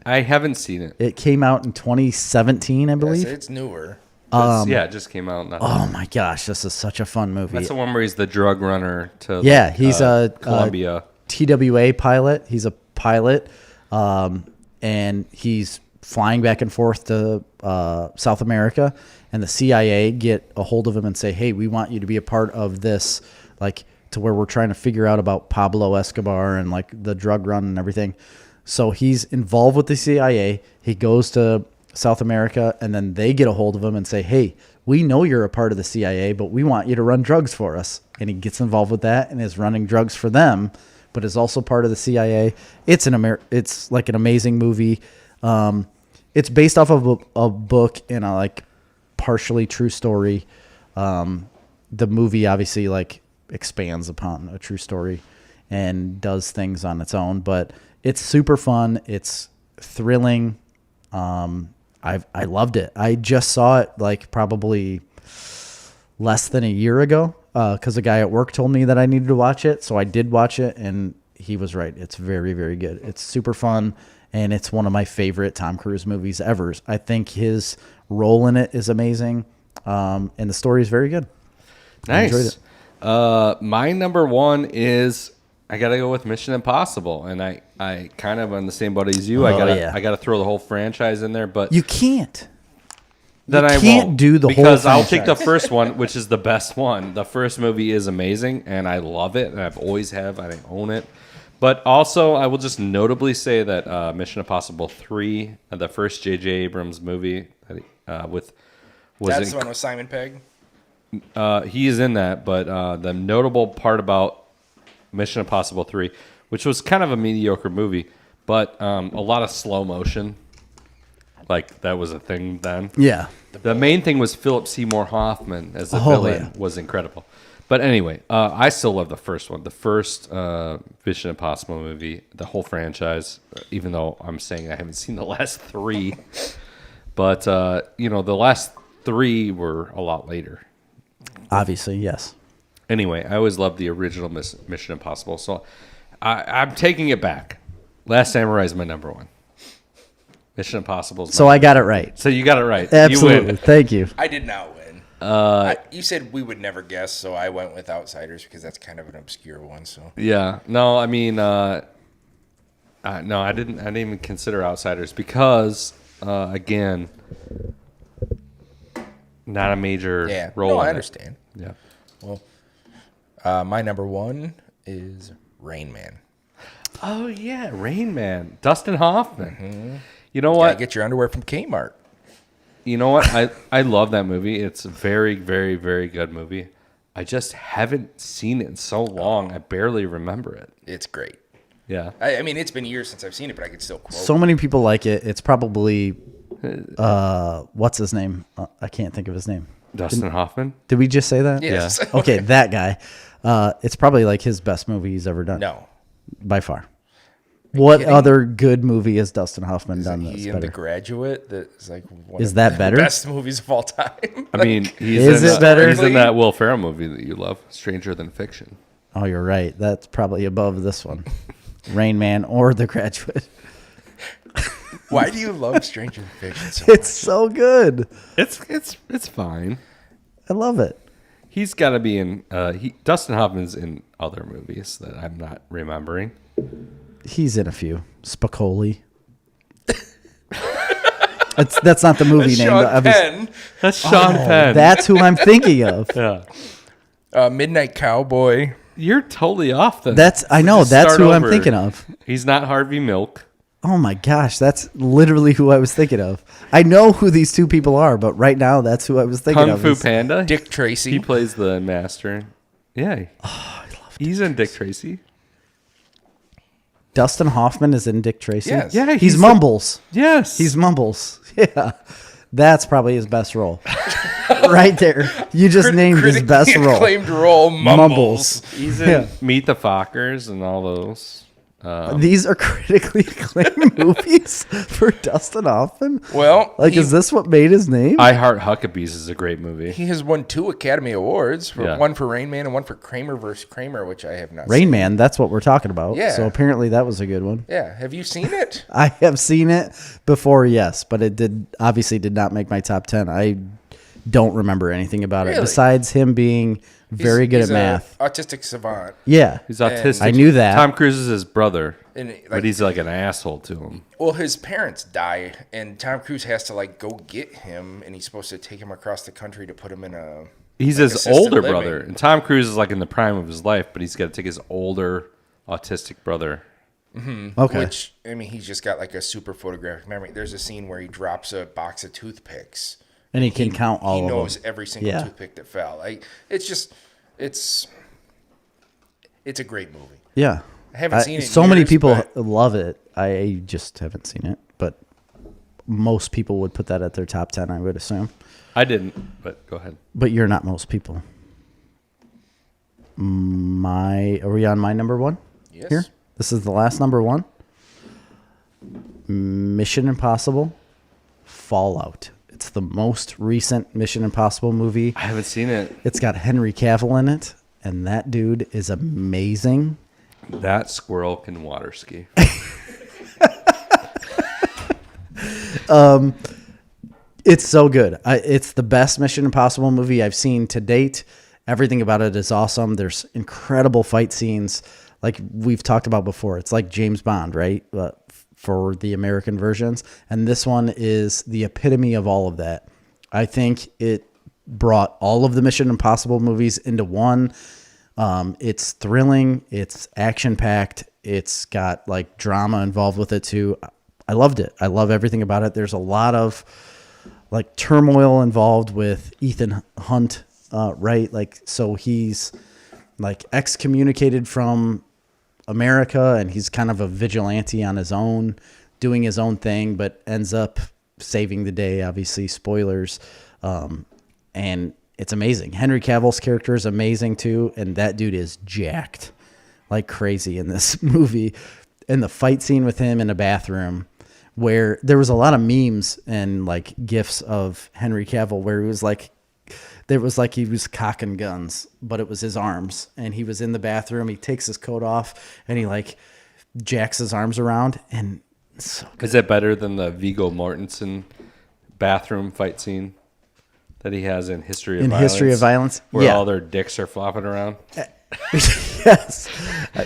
Speaker 2: I haven't seen it.
Speaker 1: It came out in 2017, I believe.
Speaker 3: Yes, it's newer.
Speaker 2: Yeah, it just came out.
Speaker 1: Oh my gosh, this is such a fun movie.
Speaker 2: That's the one where he's the drug runner to
Speaker 1: Yeah, he's a
Speaker 2: Colombia.
Speaker 1: TWA pilot. He's a pilot, and he's flying back and forth to South America. And the CIA get a hold of him and say, "Hey, we want you to be a part of this, like to where we're trying to figure out about Pablo Escobar and like the drug run and everything." So he's involved with the CIA. He goes to South America, and then they get a hold of him and say, "Hey, we know you're a part of the CIA, but we want you to run drugs for us." And he gets involved with that and is running drugs for them, but is also part of the CIA. It's it's like an amazing movie. It's based off of a book and a like partially true story. The movie obviously like expands upon a true story and does things on its own, but it's super fun. It's thrilling. I loved it. I just saw it like probably less than a year ago because a guy at work told me that I needed to watch it. So I did watch it, and he was right. It's very, very good. It's super fun, and it's one of my favorite Tom Cruise movies ever. I think his role in it is amazing, and the story is very good. I enjoyed
Speaker 2: Nice.
Speaker 1: it.
Speaker 2: My number 1 is I gotta go with Mission Impossible, and I kind of on the same boat as you. I gotta throw the whole franchise in there, but
Speaker 1: You can't.
Speaker 2: then
Speaker 1: you
Speaker 2: I
Speaker 1: can't
Speaker 2: won't,
Speaker 1: do the whole
Speaker 2: because I'll take the
Speaker 1: franchise.
Speaker 2: first one, which is the best one. The first movie is amazing, and I love it, and I've always have. I own it. But also, I will just notably say that Mission Impossible 3, the first J.J. Abrams movie, was
Speaker 3: That's the one with Simon Pegg.
Speaker 2: he is in that. But the notable part about Mission Impossible 3, which was kind of a mediocre movie, but a lot of slow motion. Like, that was a thing then.
Speaker 1: Yeah.
Speaker 2: The main thing was Philip Seymour Hoffman as the
Speaker 1: Oh,
Speaker 2: villain
Speaker 1: yeah.
Speaker 2: was incredible. But anyway, I still love the first one. The first Mission Impossible movie, the whole franchise, even though I'm saying I haven't seen the last 3. But, the last 3 were a lot later.
Speaker 1: Obviously, yes.
Speaker 2: Anyway, I always loved the original Mission Impossible. So I'm taking it back. Last Samurai is my number 1. Mission Impossible is
Speaker 1: So I got it right.
Speaker 2: So you got it right.
Speaker 1: Absolutely.
Speaker 2: You win.
Speaker 1: Thank you.
Speaker 3: I did not win. You said we would never guess, so I went with Outsiders because that's kind of an obscure one. So
Speaker 2: Yeah. No, I mean, no, I didn't even consider Outsiders because, again, not a major role.
Speaker 3: No, I
Speaker 2: in it.
Speaker 3: understand.
Speaker 2: Yeah.
Speaker 3: Well, my number one is Rain Man.
Speaker 2: Oh yeah, Rain Man, Dustin Hoffman.
Speaker 3: Mm-hmm.
Speaker 2: You know
Speaker 3: Gotta
Speaker 2: what?
Speaker 3: get your underwear from Kmart.
Speaker 2: You know what? I love that movie. It's a very, very, very good movie. I just haven't seen it in so long. I barely remember it.
Speaker 3: It's great.
Speaker 2: Yeah.
Speaker 3: I mean, it's been years since I've seen it, but I could still quote.
Speaker 1: So many people like it. It's probably what's his name? I can't think of his name.
Speaker 2: Dustin Hoffman?
Speaker 1: Did we just say that?
Speaker 3: Yes.
Speaker 1: Yeah. Okay, that guy. It's probably like his best movie he's ever done.
Speaker 3: No.
Speaker 1: By far. What
Speaker 3: kidding?
Speaker 1: other good movie has Dustin Hoffman done that's
Speaker 3: He in
Speaker 1: better?
Speaker 3: The Graduate. That's like one
Speaker 1: Is
Speaker 3: of
Speaker 1: that
Speaker 3: the
Speaker 1: better?
Speaker 3: best movies of all time.
Speaker 2: I mean, he's
Speaker 1: Is
Speaker 2: in
Speaker 1: it better?
Speaker 2: He's in that Will Ferrell movie that you love, Stranger Than Fiction.
Speaker 1: Oh, you're right. That's probably above this one. Rain Man or The Graduate.
Speaker 3: Why do you love Stranger Than Fiction so
Speaker 1: It's so good.
Speaker 2: It's fine.
Speaker 1: I love it.
Speaker 2: He's got to be in. Dustin Hoffman's in other movies that I'm not remembering.
Speaker 1: He's in a few. Spicoli. That's not the movie name.
Speaker 3: Sean
Speaker 1: obviously.
Speaker 3: Penn,
Speaker 2: That's Sean Penn.
Speaker 1: That's who I'm thinking of.
Speaker 2: Yeah.
Speaker 3: Midnight Cowboy.
Speaker 2: You're totally off then.
Speaker 1: I know.
Speaker 2: Just
Speaker 1: That's
Speaker 2: start
Speaker 1: who I'm
Speaker 2: over.
Speaker 1: thinking of.
Speaker 2: He's not Harvey Milk.
Speaker 1: Oh my gosh, that's literally who I was thinking of. I know who these two people are, but right now that's who I was thinking
Speaker 2: Kung
Speaker 1: of.
Speaker 2: Fu Panda.
Speaker 3: Dick Tracy.
Speaker 2: He plays the master. Yeah. Oh, I love. He's in Dick Tracy.
Speaker 1: Dustin Hoffman is in Dick Tracy.
Speaker 3: Yes.
Speaker 2: Yeah,
Speaker 1: he's Mumbles.
Speaker 2: Yes.
Speaker 1: He's Mumbles. Yeah, that's probably his best role. Right there, you just named his best role.
Speaker 3: Acclaimed role, Mumbles.
Speaker 2: He's in
Speaker 1: Yeah.
Speaker 2: Meet the Fockers and all those.
Speaker 1: These are critically acclaimed movies for Dustin Hoffman.
Speaker 3: Well,
Speaker 1: Is this what made his name?
Speaker 2: I Heart Huckabees is a great movie.
Speaker 3: he has won 2 Academy Awards.
Speaker 2: Yeah.
Speaker 3: One for Rain Man and one for Kramer vs. Kramer, which I have not
Speaker 1: Rain
Speaker 3: seen.
Speaker 1: Man, that's what we're talking about.
Speaker 3: Yeah.
Speaker 1: So apparently that was a good one.
Speaker 3: Yeah. Have you seen it?
Speaker 1: I have seen it before, yes, but it obviously did not make my top 10. I don't remember anything about it
Speaker 3: Really?
Speaker 1: besides him being very good at
Speaker 3: He's a
Speaker 1: math.
Speaker 3: autistic savant.
Speaker 1: Yeah.
Speaker 2: He's autistic.
Speaker 1: I knew that.
Speaker 2: Tom Cruise is his brother,
Speaker 3: And
Speaker 2: but he's like an asshole to him.
Speaker 3: Well, his parents die, and Tom Cruise has to go get him, and he's supposed to take him across the country to put him in a.
Speaker 2: He's
Speaker 3: like,
Speaker 2: his
Speaker 3: assisted
Speaker 2: older
Speaker 3: living.
Speaker 2: brother, and Tom Cruise is like in the prime of his life, but he's got to take his older autistic brother.
Speaker 1: Okay.
Speaker 3: Which, I mean, he's just got a super photographic memory. There's a scene where he drops a box of toothpicks.
Speaker 1: And he can count all
Speaker 3: He
Speaker 1: of
Speaker 3: knows
Speaker 1: them.
Speaker 3: every single
Speaker 1: Yeah.
Speaker 3: toothpick that fell. It's a great movie.
Speaker 1: Yeah.
Speaker 3: I haven't seen it in
Speaker 1: So many
Speaker 3: years,
Speaker 1: people
Speaker 3: but-
Speaker 1: love it. I just haven't seen it, but most people would put that at their top 10, I would assume.
Speaker 2: I didn't, but go ahead.
Speaker 1: But you're not most people. Are we on my number one?
Speaker 3: Yes.
Speaker 1: Here? This is the last number one. Mission Impossible Fallout. It's the most recent Mission Impossible movie.
Speaker 2: I haven't seen it.
Speaker 1: It's got Henry Cavill in it, and that dude is amazing.
Speaker 2: That squirrel can water ski.
Speaker 1: It's so good. It's the best Mission Impossible movie I've seen to date. Everything about it is awesome. There's incredible fight scenes like we've talked about before. It's like James Bond, right? For the American versions. And this one is the epitome of all of that. I think it brought all of the Mission Impossible movies into one. It's thrilling. It's action-packed. It's got drama involved with it too. I loved it. I love everything about it. There's a lot of turmoil involved with Ethan Hunt, right? So he's excommunicated from America, and he's kind of a vigilante on his own, doing his own thing, but ends up saving the day. Obviously, spoilers. And it's amazing. Henry Cavill's character is amazing too, and that dude is jacked like crazy in this movie. And the fight scene with him in a bathroom, where there was a lot of memes and gifs of Henry Cavill where he was he was cocking guns, but it was his arms, and he was in the bathroom. He takes his coat off and he jacks his arms around, and it's so good.
Speaker 2: Is that better than the Viggo Mortensen bathroom fight scene? that he has in History of
Speaker 1: In
Speaker 2: Violence.
Speaker 1: History of Violence?
Speaker 2: Where
Speaker 1: Yeah.
Speaker 2: all their dicks are flopping around.
Speaker 1: Yes.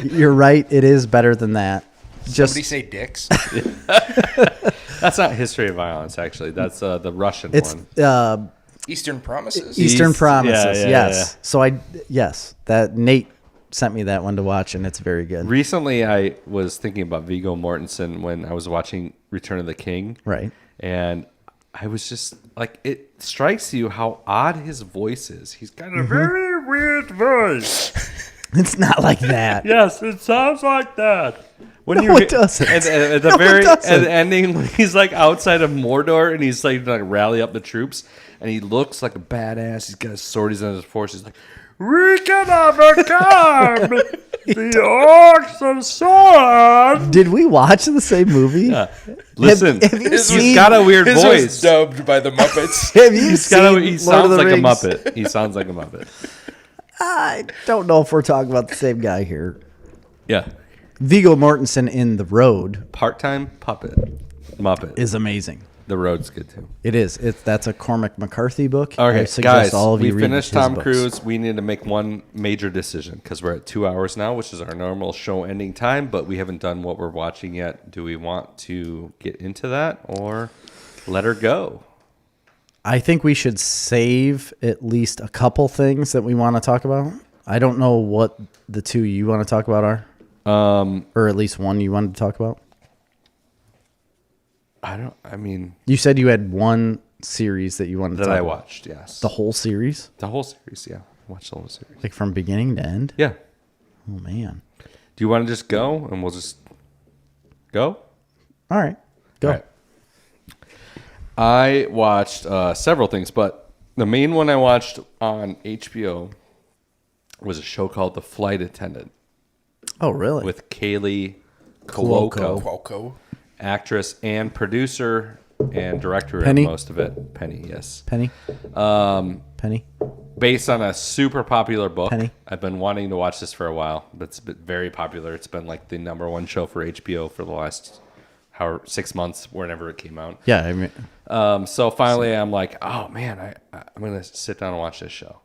Speaker 1: You're right. It is better than that.
Speaker 3: Somebody say dicks.
Speaker 2: That's not History of Violence, actually. That's the Russian
Speaker 1: It's
Speaker 2: one.
Speaker 3: Eastern Promises.
Speaker 1: Eastern
Speaker 2: East-
Speaker 1: Promises.
Speaker 2: yeah,
Speaker 1: Yes.
Speaker 2: yeah.
Speaker 1: So that Nate sent me that one to watch, and it's very good.
Speaker 2: Recently, I was thinking about Viggo Mortensen when I was watching Return of the King.
Speaker 1: Right.
Speaker 2: And I was just like, it strikes you how odd his voice is. He's got a very weird voice.
Speaker 1: It's not like that.
Speaker 2: Yes, it sounds like that. When
Speaker 1: No, it doesn't.
Speaker 2: At the
Speaker 1: No, it
Speaker 2: very at
Speaker 1: doesn't.
Speaker 2: the ending, when he's like outside of Mordor and he's like rally up the troops, and he looks like a badass. He's got his sword. He's on his horse. He's like, "We can overcome the orcs of Sauron."
Speaker 1: Did we watch the same movie?
Speaker 2: Yeah. Listen,
Speaker 1: have you
Speaker 2: he's
Speaker 1: seen-
Speaker 2: got a weird
Speaker 3: His
Speaker 2: voice.
Speaker 3: was dubbed by the Muppets.
Speaker 1: Have you
Speaker 2: He's
Speaker 1: seen
Speaker 2: got a, he
Speaker 1: Lord of
Speaker 2: sounds
Speaker 1: the
Speaker 2: like
Speaker 1: Rings?
Speaker 2: a Muppet. He sounds like a Muppet.
Speaker 1: I don't know if we're talking about the same guy here.
Speaker 2: Yeah.
Speaker 1: Viggo Mortensen in The Road
Speaker 2: Part-time puppet. Muppet.
Speaker 1: is amazing.
Speaker 2: The Road's good too.
Speaker 1: It is. That's a Cormac McCarthy book. I
Speaker 2: Okay,
Speaker 1: suggest
Speaker 2: guys,
Speaker 1: all of
Speaker 2: we
Speaker 1: you read
Speaker 2: finished
Speaker 1: his
Speaker 2: Tom
Speaker 1: books.
Speaker 2: Cruise. We need to make one major decision because we're at 2 hours now, which is our normal show ending time, but we haven't done what we're watching yet. Do we want to get into that or let her go?
Speaker 1: I think we should save at least a couple things that we want to talk about. I don't know what the two you want to talk about are. Or at least one you wanted to talk about.
Speaker 2: I mean,
Speaker 1: You said you had one series that you wanted to
Speaker 2: that
Speaker 1: talk
Speaker 2: I
Speaker 1: about.
Speaker 2: watched, yes.
Speaker 1: The whole series?
Speaker 2: The whole series, yeah. I watched the whole series.
Speaker 1: Like from beginning to end?
Speaker 2: Yeah.
Speaker 1: Oh, man.
Speaker 2: Do you want to just go and we'll just go?
Speaker 1: All right. Go.
Speaker 2: All right. I watched several things, but the main one I watched on HBO was a show called The Flight Attendant
Speaker 1: Oh, really?
Speaker 2: with Kaylee
Speaker 1: Cuoco.
Speaker 2: Cuoco,
Speaker 3: Qualco.
Speaker 2: actress and producer and director
Speaker 1: Penny?
Speaker 2: of most of it. Penny, yes.
Speaker 1: Penny? Penny?
Speaker 2: Based on a super popular book.
Speaker 1: Penny?
Speaker 2: I've been wanting to watch this for a while, but it's been very popular. It's been like the #1 show for HBO for the last 6 months, whenever it came out.
Speaker 1: Yeah, I mean,
Speaker 2: So finally, I'm like, oh man, I'm gonna sit down and watch this show,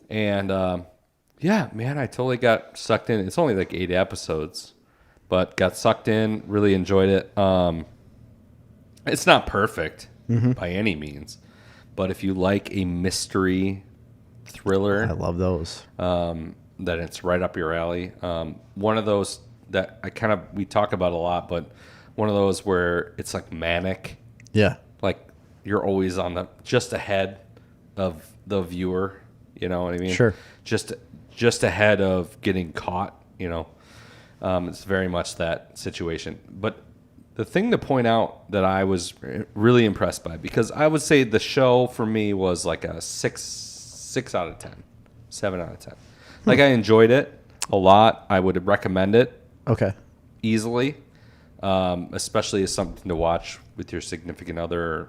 Speaker 2: and yeah, man, I totally got sucked in. It's only like 8 episodes, but got sucked in. Really enjoyed it. It's not perfect by any means, but if you like a mystery thriller,
Speaker 1: I love those.
Speaker 2: then it's right up your alley. One of those that we talk about a lot, but one of those where it's like manic.
Speaker 1: Yeah.
Speaker 2: Like you're always on just ahead of the viewer, you know what I mean?
Speaker 1: Sure.
Speaker 2: Just ahead of getting caught, you know. It's very much that situation. But the thing to point out that I was really impressed by, because I would say the show for me was like a 6 out of 10, 7 out of 10. Like I enjoyed it a lot. I would recommend it
Speaker 1: Okay.
Speaker 2: easily. Especially as something to watch with your significant other.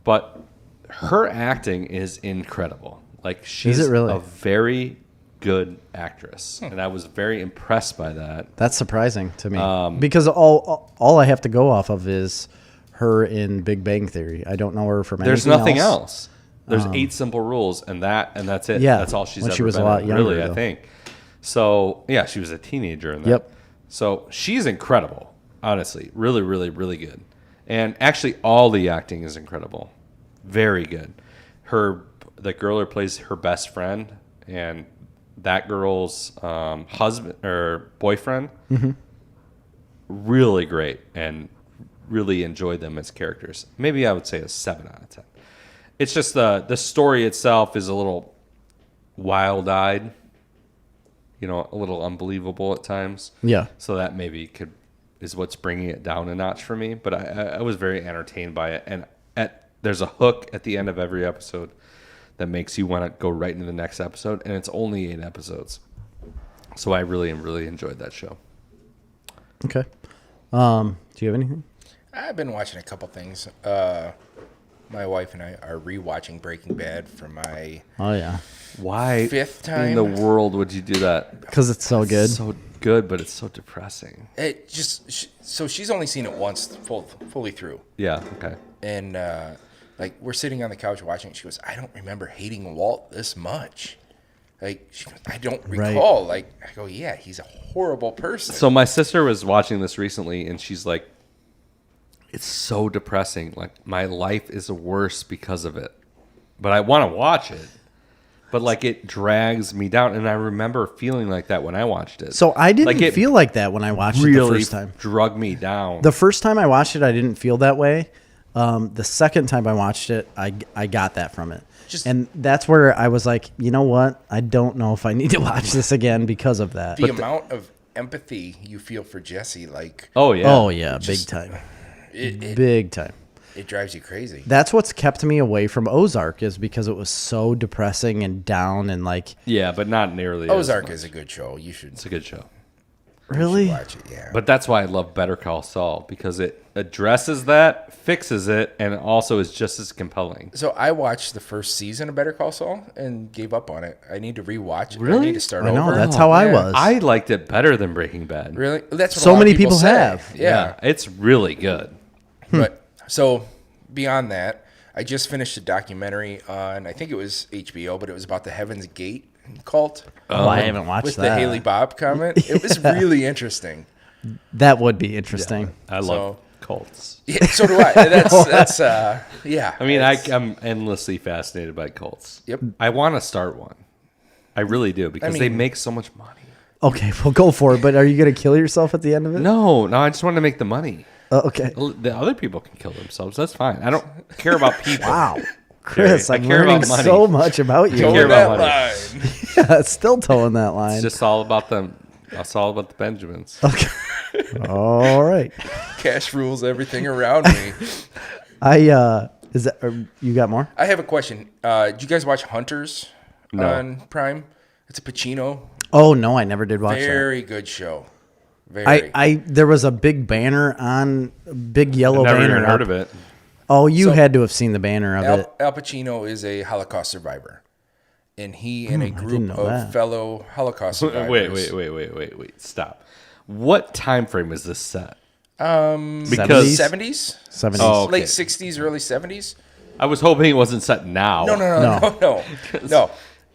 Speaker 2: But her acting is incredible. Like she's
Speaker 1: it really?
Speaker 2: a very good actress, and I was very impressed by that.
Speaker 1: That's surprising to me because all I have to go off of is her in Big Bang Theory. I don't know her from
Speaker 2: There's
Speaker 1: anything
Speaker 2: nothing else. There's 8 simple rules, and that's it.
Speaker 1: Yeah,
Speaker 2: That's all she's
Speaker 1: when
Speaker 2: ever
Speaker 1: she was a
Speaker 2: been
Speaker 1: lot
Speaker 2: in,
Speaker 1: younger,
Speaker 2: really,
Speaker 1: though.
Speaker 2: I think. So yeah, she was a teenager in that.
Speaker 1: Yep.
Speaker 2: So she's incredible, honestly, really, really, really good. And actually, all the acting is incredible, very good. The girl who plays her best friend and that girl's husband or boyfriend, really great, and really enjoyed them as characters. Maybe I would say a 7 out of 10. It's just the story itself is a little wild-eyed, you know, a little unbelievable at times.
Speaker 1: Yeah.
Speaker 2: So that maybe is what's bringing it down a notch for me. But I was very entertained by it, and there's a hook at the end of every episode that makes you want to go right into the next episode, and it's only 8 episodes. So I really enjoyed that show.
Speaker 1: Okay. Do you have anything?
Speaker 3: I've been watching a couple things. My wife and I are rewatching Breaking Bad for my
Speaker 1: Oh yeah,
Speaker 2: Why
Speaker 3: 5th time.
Speaker 2: in the world would you do that?
Speaker 1: because it's so good.
Speaker 2: It's so good, but it's so depressing.
Speaker 3: So she's only seen it once fully through.
Speaker 2: Yeah, okay.
Speaker 3: And Like, we're sitting on the couch watching it. She goes, I don't remember hating Walt this much. Like, she goes, I don't recall. Like, I go, yeah, he's a horrible person.
Speaker 2: So my sister was watching this recently, and she's like, it's so depressing. Like, my life is worse because of it. But I want to watch it. But, like, it drags me down. And I remember feeling like that when I watched it.
Speaker 1: So I didn't
Speaker 2: Like,
Speaker 1: feel like that when I watched it the first time.
Speaker 2: Drug me down.
Speaker 1: The first time I watched it, I didn't feel that way. The second time I watched it, I got that from it. And that's where I was like, you know what? I don't know if I need to watch this again because of that.
Speaker 3: The amount of empathy you feel for Jesse, like...
Speaker 2: Oh, yeah.
Speaker 1: Oh, yeah. Big time. Big time.
Speaker 3: It drives you crazy.
Speaker 1: That's what's kept me away from Ozark is because it was so depressing and down and like...
Speaker 2: Yeah, but not nearly
Speaker 3: Ozark is a good show. You should...
Speaker 2: It's a good show.
Speaker 1: Really?
Speaker 3: Watch it, yeah.
Speaker 2: But that's why I love Better Call Saul, because it addresses that, fixes it, and also is just as compelling.
Speaker 3: So I watched the first season of Better Call Saul and gave up on it. I need to rewatch it.
Speaker 2: Really?
Speaker 3: I need to start
Speaker 1: I know,
Speaker 3: over.
Speaker 1: that's how I was.
Speaker 2: I liked it better than Breaking Bad.
Speaker 3: Really? That's what
Speaker 1: So
Speaker 3: a lot of
Speaker 1: many people
Speaker 3: say.
Speaker 1: have.
Speaker 3: Yeah.
Speaker 2: It's really good.
Speaker 3: But so beyond that, I just finished a documentary on, I think it was HBO, but it was about the Heaven's Gate cult.
Speaker 1: Oh, I haven't watched
Speaker 3: with
Speaker 1: that.
Speaker 3: the Haley Bob comment. It was really interesting.
Speaker 1: That would be interesting.
Speaker 2: I love cults.
Speaker 3: Yeah, so do I. That's yeah.
Speaker 2: I mean, I'm endlessly fascinated by cults.
Speaker 3: Yep.
Speaker 2: I want to start one. I really do, because they make so much money.
Speaker 1: Okay, well, go for it. But are you going to kill yourself at the end of it?
Speaker 2: No, I just want to make the money.
Speaker 1: Okay.
Speaker 2: The other people can kill themselves. That's fine. I don't care about people.
Speaker 1: Wow. Chris,
Speaker 2: I
Speaker 1: I'm
Speaker 2: care
Speaker 1: learning
Speaker 2: about money.
Speaker 1: so much about you.
Speaker 2: care
Speaker 3: Towing
Speaker 2: about
Speaker 3: that
Speaker 2: money.
Speaker 3: line.
Speaker 1: Yeah, still towing that line.
Speaker 2: It's just all about them. It's all about the Benjamins.
Speaker 1: Okay. All right.
Speaker 3: Cash rules everything around me.
Speaker 1: Is that you got more?
Speaker 3: I have a question. Did you guys watch Hunters
Speaker 2: No.
Speaker 3: on Prime? It's a Pacino.
Speaker 1: Oh no, I never did watch that.
Speaker 3: Very good show. Very.
Speaker 1: I there was a big banner on big yellow
Speaker 2: Never
Speaker 1: banner.
Speaker 2: even heard
Speaker 1: up.
Speaker 2: of it.
Speaker 1: Oh, you
Speaker 3: So,
Speaker 1: had to have seen the banner of it.
Speaker 3: Al Pacino is a Holocaust survivor, and he and a
Speaker 1: didn't
Speaker 3: group
Speaker 1: know
Speaker 3: of
Speaker 1: that.
Speaker 3: fellow Holocaust survivors.
Speaker 2: Wait. Stop. What time frame is this set?
Speaker 1: Because
Speaker 3: 70s,
Speaker 1: 70s.
Speaker 2: Oh, okay.
Speaker 3: late 60s, early 70s.
Speaker 2: I was hoping it wasn't set now.
Speaker 3: No.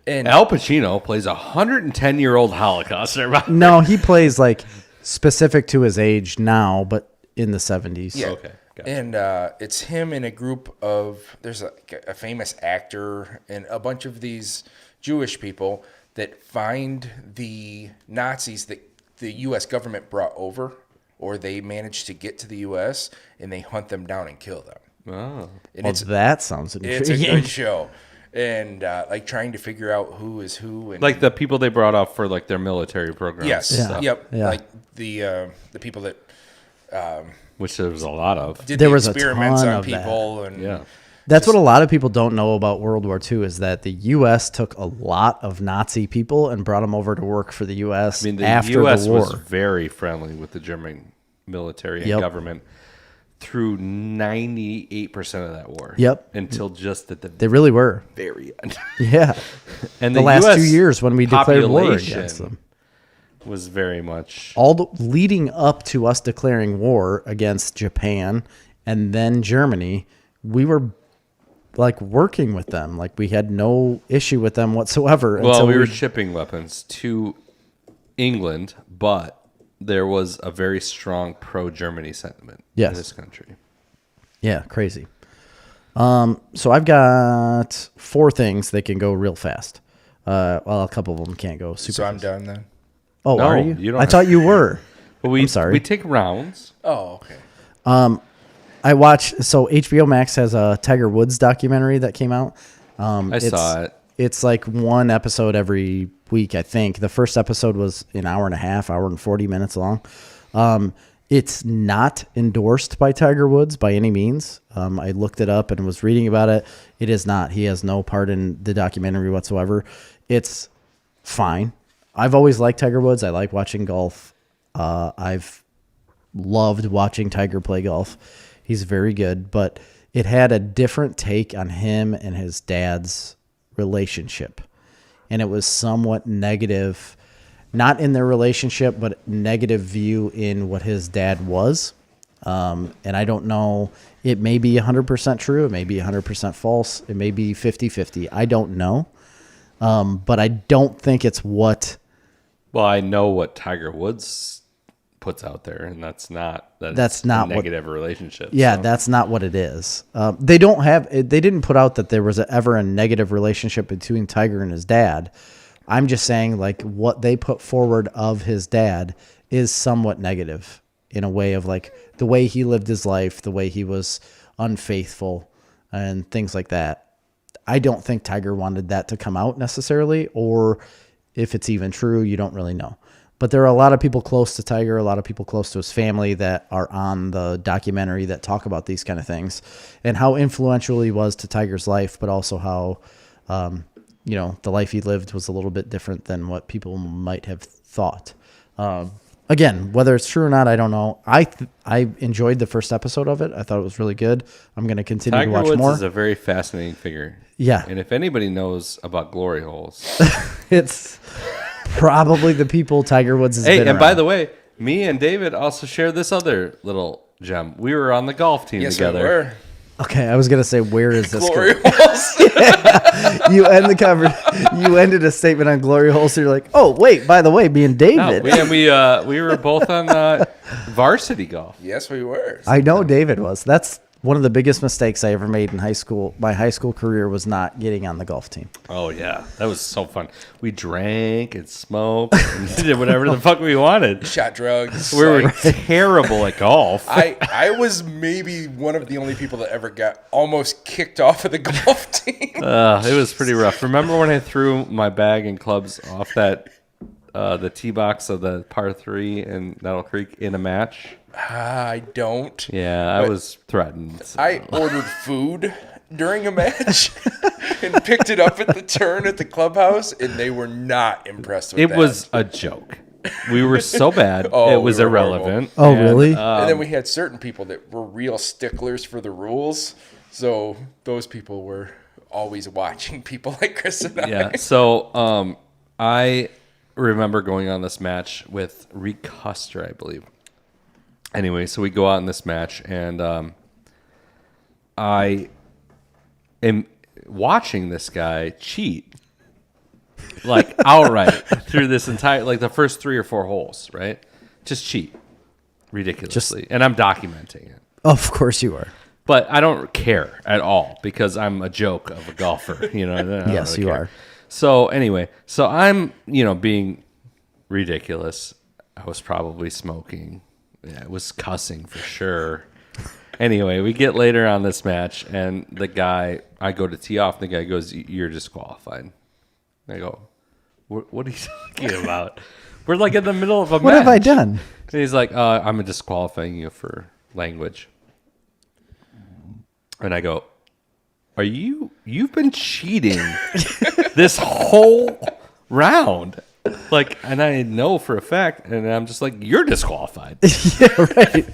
Speaker 3: And
Speaker 2: Al Pacino plays a 110-year-old Holocaust survivor.
Speaker 1: No, he plays like specific to his age now, but in the 70s.
Speaker 3: yeah,
Speaker 2: Okay, gotcha.
Speaker 3: and it's him and a group of there's a famous actor and a bunch of these Jewish people that find the Nazis that the U.S. government brought over, or they managed to get to the U.S. and they hunt them down and kill them.
Speaker 2: Oh.
Speaker 3: And
Speaker 1: Well, that sounds
Speaker 3: it's a
Speaker 1: intriguing.
Speaker 3: good show, and like trying to figure out who is who, and
Speaker 2: Like the people they brought off for like their military programs.
Speaker 3: yes,
Speaker 2: and stuff,
Speaker 3: yep,
Speaker 1: Yeah.
Speaker 3: like the people that
Speaker 2: Which there was a lot of.
Speaker 3: did
Speaker 1: There
Speaker 3: the
Speaker 1: was a
Speaker 3: experiments
Speaker 1: ton
Speaker 3: on
Speaker 1: of that.
Speaker 3: people, and
Speaker 2: Yeah.
Speaker 1: That's what a lot of people don't know about World War II is that the U.S. took a lot of Nazi people and brought them over to work for the U.S.
Speaker 2: I mean, the
Speaker 1: after
Speaker 2: U.S.
Speaker 1: the war.
Speaker 2: was very friendly with the German military and
Speaker 1: Yep.
Speaker 2: government through 98% of that war.
Speaker 1: Yep.
Speaker 2: Until just at the
Speaker 1: They really were.
Speaker 2: very end.
Speaker 1: Yeah.
Speaker 2: And
Speaker 1: The last
Speaker 2: US
Speaker 1: 2 years when we declared war
Speaker 2: population
Speaker 1: against them.
Speaker 2: was very much.
Speaker 1: Leading up to us declaring war against Japan and then Germany, we were like working with them. Like we had no issue with them whatsoever.
Speaker 2: Well,
Speaker 1: until
Speaker 2: we were shipping weapons to England, but there was a very strong pro-Germany sentiment
Speaker 1: Yes.
Speaker 2: in this country.
Speaker 1: Yeah, crazy. So I've got 4 things that can go real fast. Well, a couple of them can't go super
Speaker 3: so I'm
Speaker 1: fast.
Speaker 3: done then.
Speaker 1: Oh,
Speaker 2: No,
Speaker 1: are you?
Speaker 2: you don't
Speaker 1: I
Speaker 2: have
Speaker 1: thought you were.
Speaker 2: But we,
Speaker 1: I'm sorry.
Speaker 2: We take rounds.
Speaker 3: Oh, okay.
Speaker 1: I watched. So HBO Max has a Tiger Woods documentary that came out.
Speaker 2: I saw it.
Speaker 1: It's like one episode every week, I think. The first episode was an hour and a half, hour and 40 minutes long. It's not endorsed by Tiger Woods by any means. I looked it up and was reading about it. It is not. He has no part in the documentary whatsoever. It's fine. I've always liked Tiger Woods. I like watching golf. I've loved watching Tiger play golf. He's very good, but it had a different take on him and his dad's relationship. And it was somewhat negative, not in their relationship, but negative view in what his dad was. And I don't know. It may be 100% true. It may be 100% false. It may be 50-50. I don't know. But I don't think it's what.
Speaker 2: Well, I know what Tiger Woods puts out there, and that's not a negative relationship.
Speaker 1: Yeah,
Speaker 2: so.
Speaker 1: that's not what it is. They didn't put out that there was ever a negative relationship between Tiger and his dad. I'm just saying, like, what they put forward of his dad is somewhat negative in a way of, like, the way he lived his life, the way he was unfaithful and things like that. I don't think Tiger wanted that to come out necessarily, or if it's even true, you don't really know. But there are a lot of people close to Tiger, a lot of people close to his family that are on the documentary that talk about these kind of things and how influential he was to Tiger's life, but also how, the life he lived was a little bit different than what people might have thought. Again, whether it's true or not, I don't know. I enjoyed the first episode of it. I thought it was really good. I'm going to continue to watch
Speaker 2: Tiger
Speaker 1: more.
Speaker 2: Woods is a very fascinating figure.
Speaker 1: Yeah.
Speaker 2: And if anybody knows about glory holes,
Speaker 1: It's probably the people Tiger Woods has been
Speaker 2: and
Speaker 1: around.
Speaker 2: by the way, me and David also share this other little gem. We were on the golf team together.
Speaker 3: We were.
Speaker 1: Okay, I was going to say, where is this
Speaker 3: Glory
Speaker 1: going?
Speaker 3: holes.
Speaker 1: You ended a statement on glory holes. So you're like, oh, wait, by the way, me and David.
Speaker 2: No, we were both on varsity golf.
Speaker 3: Yes, we were.
Speaker 1: I know David was. That's one of the biggest mistakes I ever made in high school. My high school career was not getting on the golf team.
Speaker 2: Oh, yeah. That was so fun. We drank and smoked and did whatever the fuck we wanted.
Speaker 3: Shot drugs.
Speaker 2: We were terrible at golf.
Speaker 3: I was maybe one of the only people that ever got almost kicked off of the golf team.
Speaker 2: It was pretty rough. Remember when I threw my bag and clubs off the tee box of the par 3 in Nettle Creek in a match?
Speaker 3: I don't.
Speaker 2: Yeah, I was threatened. So.
Speaker 3: I ordered food during a match and picked it up at the turn at the clubhouse, and they were not impressed with
Speaker 2: It
Speaker 3: that.
Speaker 2: was a joke. We were so bad, it was
Speaker 3: we were
Speaker 2: irrelevant.
Speaker 1: Oh, really?
Speaker 3: And then we had certain people that were real sticklers for the rules, so those people were always watching people like Chris and I.
Speaker 2: Yeah, so I remember going on this match with Reek Custer, I believe. Anyway, so we go out in this match, and I am watching this guy cheat, like outright through this entire, like the first 3 or 4 holes, right? Just cheat ridiculously, and I'm documenting it.
Speaker 1: Of course you are.
Speaker 2: But I don't care at all because I'm a joke of a golfer, you know. I don't
Speaker 1: Yes,
Speaker 2: really
Speaker 1: you
Speaker 2: care.
Speaker 1: are.
Speaker 2: So anyway, so I'm, being ridiculous. I was probably smoking. Yeah, it was cussing for sure. Anyway, we get later on this match, and the guy, I go to tee off, and the guy goes, "You're disqualified." And I go, "What are you talking about? We're like in the middle of a match.
Speaker 1: What have I done?
Speaker 2: And he's like, "I'm disqualifying you for language." And I go, you've been cheating this whole round. Like, and I know for a fact, and I'm just like, you're disqualified.
Speaker 1: Yeah, right.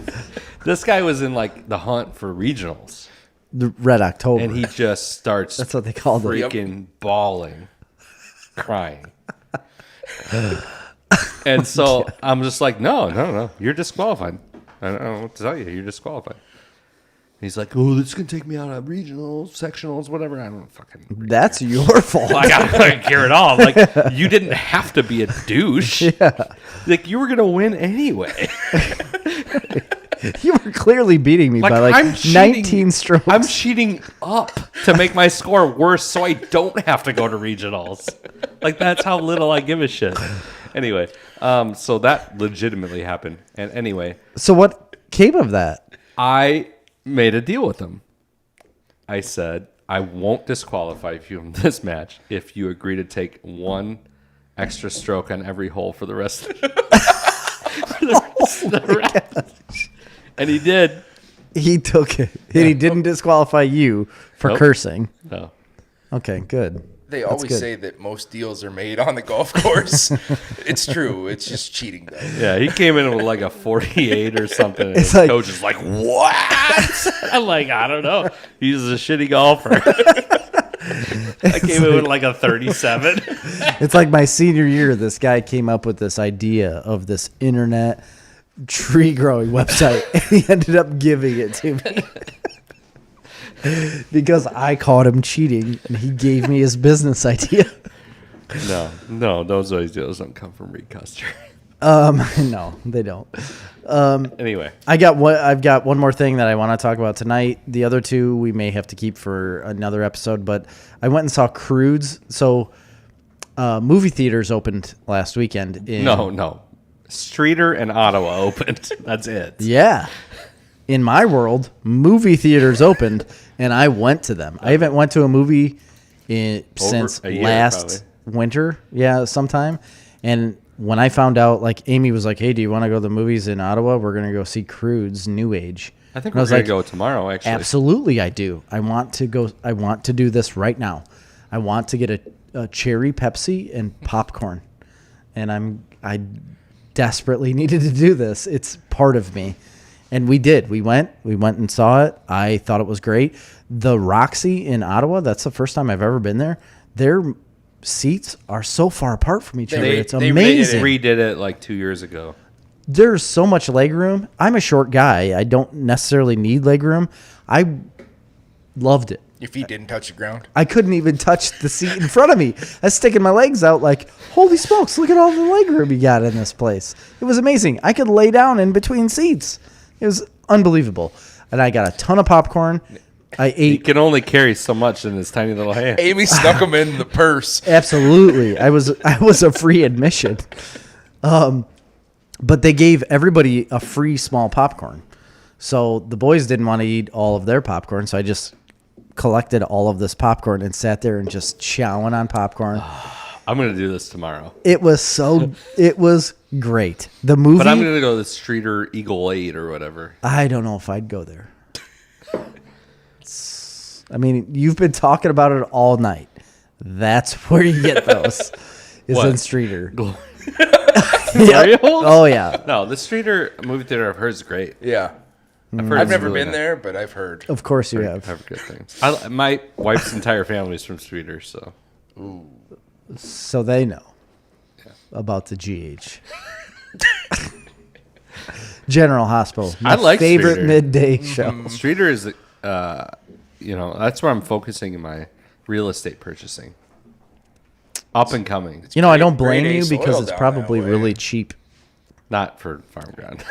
Speaker 2: This guy was in like the hunt for regionals,
Speaker 1: The Red October.
Speaker 2: and he just starts
Speaker 1: That's what they called it.
Speaker 2: freaking bawling, crying. And so I'm just like, no, you're disqualified. I don't know what to tell you. You're disqualified. He's like, oh, this is going to take me out of regionals, sectionals, whatever. I don't fucking...
Speaker 1: That's your fault.
Speaker 2: Like, I don't care at all. Like, you didn't have to be a douche.
Speaker 1: Yeah.
Speaker 2: Like, you were going to win anyway.
Speaker 1: You were clearly beating me by
Speaker 2: I'm
Speaker 1: 19 strokes.
Speaker 2: I'm cheating up to make my score worse so I don't have to go to regionals. Like, that's how little I give a shit. Anyway, so that legitimately happened. And anyway...
Speaker 1: So what came of that?
Speaker 2: I made a deal with him. I said, I won't disqualify you from this match if you agree to take 1 extra stroke on every hole for the rest of the round. And he did.
Speaker 1: He took it. And he didn't disqualify you for
Speaker 2: Nope.
Speaker 1: cursing.
Speaker 2: No.
Speaker 1: Okay, good.
Speaker 3: They
Speaker 1: That's
Speaker 3: always
Speaker 1: good.
Speaker 3: say that most deals are made on the golf course. It's true. It's just cheating, though.
Speaker 2: Yeah, he came in with like a 48 or something. And
Speaker 1: It's
Speaker 2: his
Speaker 1: like-
Speaker 2: coach is like, what? I'm like, I don't know. He's a shitty golfer. I came in with like a 37.
Speaker 1: It's like my senior year, this guy came up with this idea of this internet tree growing website. And he ended up giving it to me. Because I caught him cheating and he gave me his business idea.
Speaker 2: No, those ideas don't come from Reed Custer.
Speaker 1: No, they don't.
Speaker 2: Anyway,
Speaker 1: I've got one more thing that I want to talk about tonight. The other two we may have to keep for another episode, but I went and saw Crudes. So movie theaters opened last weekend.
Speaker 2: No. Streeter and Ottawa opened. That's it.
Speaker 1: Yeah. In my world, movie theaters opened, and I went to them. I haven't went to a movie since
Speaker 2: a year,
Speaker 1: last winter. Yeah, sometime. And when I found out, like, Amy was like, hey, do you want to go to the movies in Ottawa? We're going to go see Crudes New Age.
Speaker 2: I think
Speaker 1: and
Speaker 2: we're going to go tomorrow, actually.
Speaker 1: Absolutely, I do. I want to go. I want to do this right now. I want to get a cherry Pepsi and popcorn. And I desperately needed to do this. It's part of me. And we did. We went and saw it. I thought it was great. The Roxy in Ottawa, that's the first time I've ever been there. Their seats are so far apart from each other. It's amazing.
Speaker 2: They redid it like 2 years ago.
Speaker 1: There's so much leg room. I'm a short guy. I don't necessarily need leg room. I loved it.
Speaker 3: Your feet didn't touch the ground?
Speaker 1: I couldn't even touch the seat in front of me. I was sticking my legs out like, holy smokes, look at all the leg room you got in this place. It was amazing. I could lay down in between seats. It was unbelievable. And I got a ton of popcorn. I ate.
Speaker 2: He can only carry so much in his tiny little hand.
Speaker 3: Amy stuck them in the purse.
Speaker 1: Absolutely. I was a free admission. But they gave everybody a free small popcorn. So the boys didn't want to eat all of their popcorn, so I just collected all of this popcorn and sat there and just chowing on popcorn.
Speaker 2: I'm going to do this tomorrow.
Speaker 1: It was great. The movie.
Speaker 2: But I'm going to go to the Streeter Eagle 8 or whatever.
Speaker 1: I don't know if I'd go there. I mean, you've been talking about it all night. That's where you get those. Is
Speaker 2: What?
Speaker 1: in Streeter.
Speaker 2: Yep.
Speaker 1: Oh yeah.
Speaker 2: No, the Streeter movie theater I've heard is great.
Speaker 3: Yeah.
Speaker 2: I've heard
Speaker 3: I've
Speaker 2: it's
Speaker 3: never
Speaker 2: really
Speaker 3: been
Speaker 2: nice.
Speaker 3: there, but I've heard.
Speaker 1: Of course you
Speaker 2: I've
Speaker 1: have.
Speaker 2: heard good things. My wife's entire family is from Streeter, so.
Speaker 1: So they know about the GH. General Hospital. My
Speaker 2: I like
Speaker 1: favorite
Speaker 2: Streeter.
Speaker 1: midday show.
Speaker 2: Streeter is, that's where I'm focusing in my real estate purchasing. Up and coming.
Speaker 1: You know, I don't blame
Speaker 3: grade A
Speaker 1: you because
Speaker 3: soil
Speaker 1: it's
Speaker 3: down
Speaker 1: probably
Speaker 3: that way.
Speaker 1: really cheap.
Speaker 2: Not for farm ground.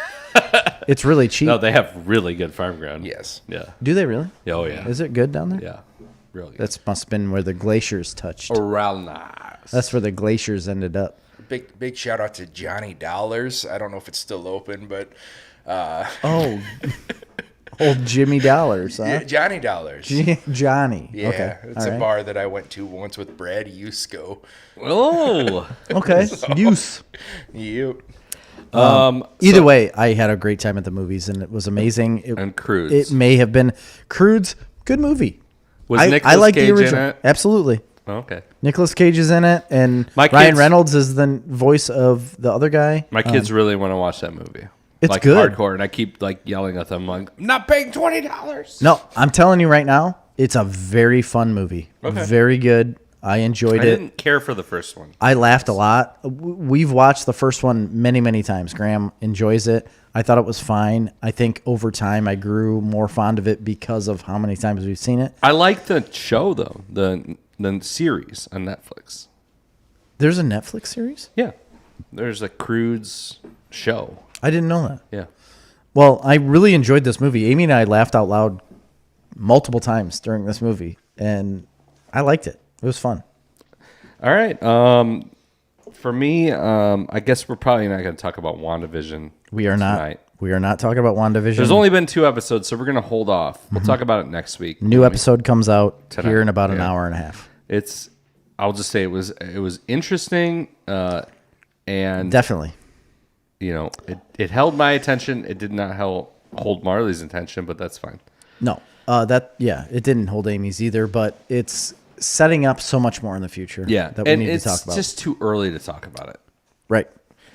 Speaker 1: It's really cheap.
Speaker 2: No, they have really good farm ground.
Speaker 3: Yes.
Speaker 2: Yeah.
Speaker 1: Do they really?
Speaker 2: Oh, yeah.
Speaker 1: Is it good down there?
Speaker 2: Yeah. Really good.
Speaker 1: That must have been where the glaciers touched.
Speaker 2: Real nice.
Speaker 1: That's where the glaciers ended up.
Speaker 3: Big shout out to Johnny Dollars. I don't know if it's still open, but
Speaker 1: Oh, old Jimmy Dollars, huh?
Speaker 3: yeah, Johnny Dollars.
Speaker 1: Johnny.
Speaker 3: Yeah,
Speaker 1: Okay.
Speaker 3: it's
Speaker 1: All
Speaker 3: a
Speaker 1: right.
Speaker 3: bar that I went to once with Brad Yusko.
Speaker 2: Oh.
Speaker 1: Okay. Use.
Speaker 3: Yep.
Speaker 1: Either way, I had a great time at the movies, and it was amazing.
Speaker 2: And Crudes.
Speaker 1: It may have been Crudes. Good movie.
Speaker 2: Was
Speaker 1: I
Speaker 2: Nicolas
Speaker 1: like
Speaker 2: Cage
Speaker 1: the original.
Speaker 2: in it?
Speaker 1: Absolutely.
Speaker 2: Oh, okay.
Speaker 1: Nicolas Cage is in it, and
Speaker 2: My
Speaker 1: Ryan
Speaker 2: kids-
Speaker 1: Reynolds is the voice of the other guy.
Speaker 2: My kids really want to watch that movie.
Speaker 1: It's
Speaker 2: like
Speaker 1: good.
Speaker 2: hardcore, and I keep like yelling at them, like, "I'm not paying $20."
Speaker 1: No, I'm telling you right now, it's a very fun movie.
Speaker 2: Okay.
Speaker 1: Very good. I enjoyed
Speaker 2: I
Speaker 1: it.
Speaker 2: didn't care for the first one.
Speaker 1: I laughed a lot. We've watched the first one many, many times. Graham enjoys it. I thought it was fine. I think over time I grew more fond of it because of how many times we've seen it.
Speaker 2: I like the show though, the series on Netflix.
Speaker 1: There's a Netflix series?
Speaker 2: Yeah, there's a Crudes show.
Speaker 1: I didn't know that.
Speaker 2: Yeah.
Speaker 1: Well, I really enjoyed this movie. Amy and I laughed out loud multiple times during this movie, and I liked it. It was fun.
Speaker 2: All right. For me, I guess we're probably not going to talk about WandaVision.
Speaker 1: We are not.
Speaker 2: tonight.
Speaker 1: We are not talking about WandaVision.
Speaker 2: There's only been 2 episodes, so we're going to hold off. We'll talk about it next week.
Speaker 1: new episode comes out
Speaker 2: Tonight.
Speaker 1: here in about an
Speaker 2: Yeah.
Speaker 1: hour and a half.
Speaker 2: I'll just say it was interesting, and
Speaker 1: Definitely.
Speaker 2: it held my attention. It did not hold Marley's attention, but that's fine.
Speaker 1: No. It didn't hold Amy's either, but it's setting up so much more in the future.
Speaker 2: Yeah,
Speaker 1: that we
Speaker 2: and
Speaker 1: need
Speaker 2: it's
Speaker 1: to talk about.
Speaker 2: just too early to talk about it.
Speaker 1: Right.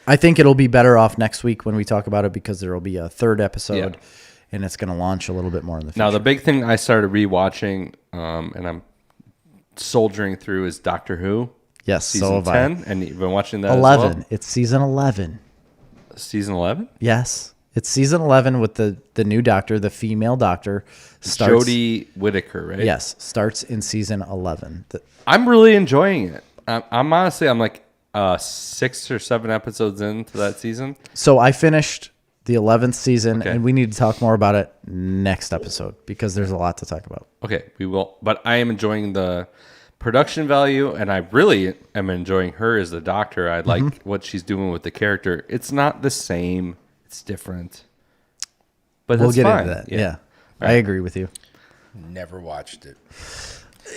Speaker 1: I think it'll be better off next week when we talk about it because there will be a third episode, and it's going to launch a little bit more in the future.
Speaker 2: Now, the big thing I started rewatching, and I'm soldiering through, is Doctor Who.
Speaker 1: Yes, so
Speaker 2: Season
Speaker 1: have
Speaker 2: 10, and you've been watching that
Speaker 1: 11.
Speaker 2: as well?
Speaker 1: It's season 11.
Speaker 2: season 11?
Speaker 1: Yes. It's season 11 with the new doctor, the female doctor. Starts,
Speaker 2: Jodie Whittaker, right?
Speaker 1: Yes. Starts in season 11.
Speaker 2: I'm really enjoying it. I'm honestly, I'm like 6 or 7 episodes into that season.
Speaker 1: So I finished the 11th season,
Speaker 2: Okay.
Speaker 1: and we need to talk more about it next episode because there's a lot to talk about.
Speaker 2: Okay, we will. But I am enjoying the production value, and I really am enjoying her as the doctor. I like what she's doing with the character. It's not the same. It's different. But
Speaker 1: We'll
Speaker 2: that's
Speaker 1: get
Speaker 2: fine.
Speaker 1: into that. Yeah. I agree with you.
Speaker 3: Never watched it.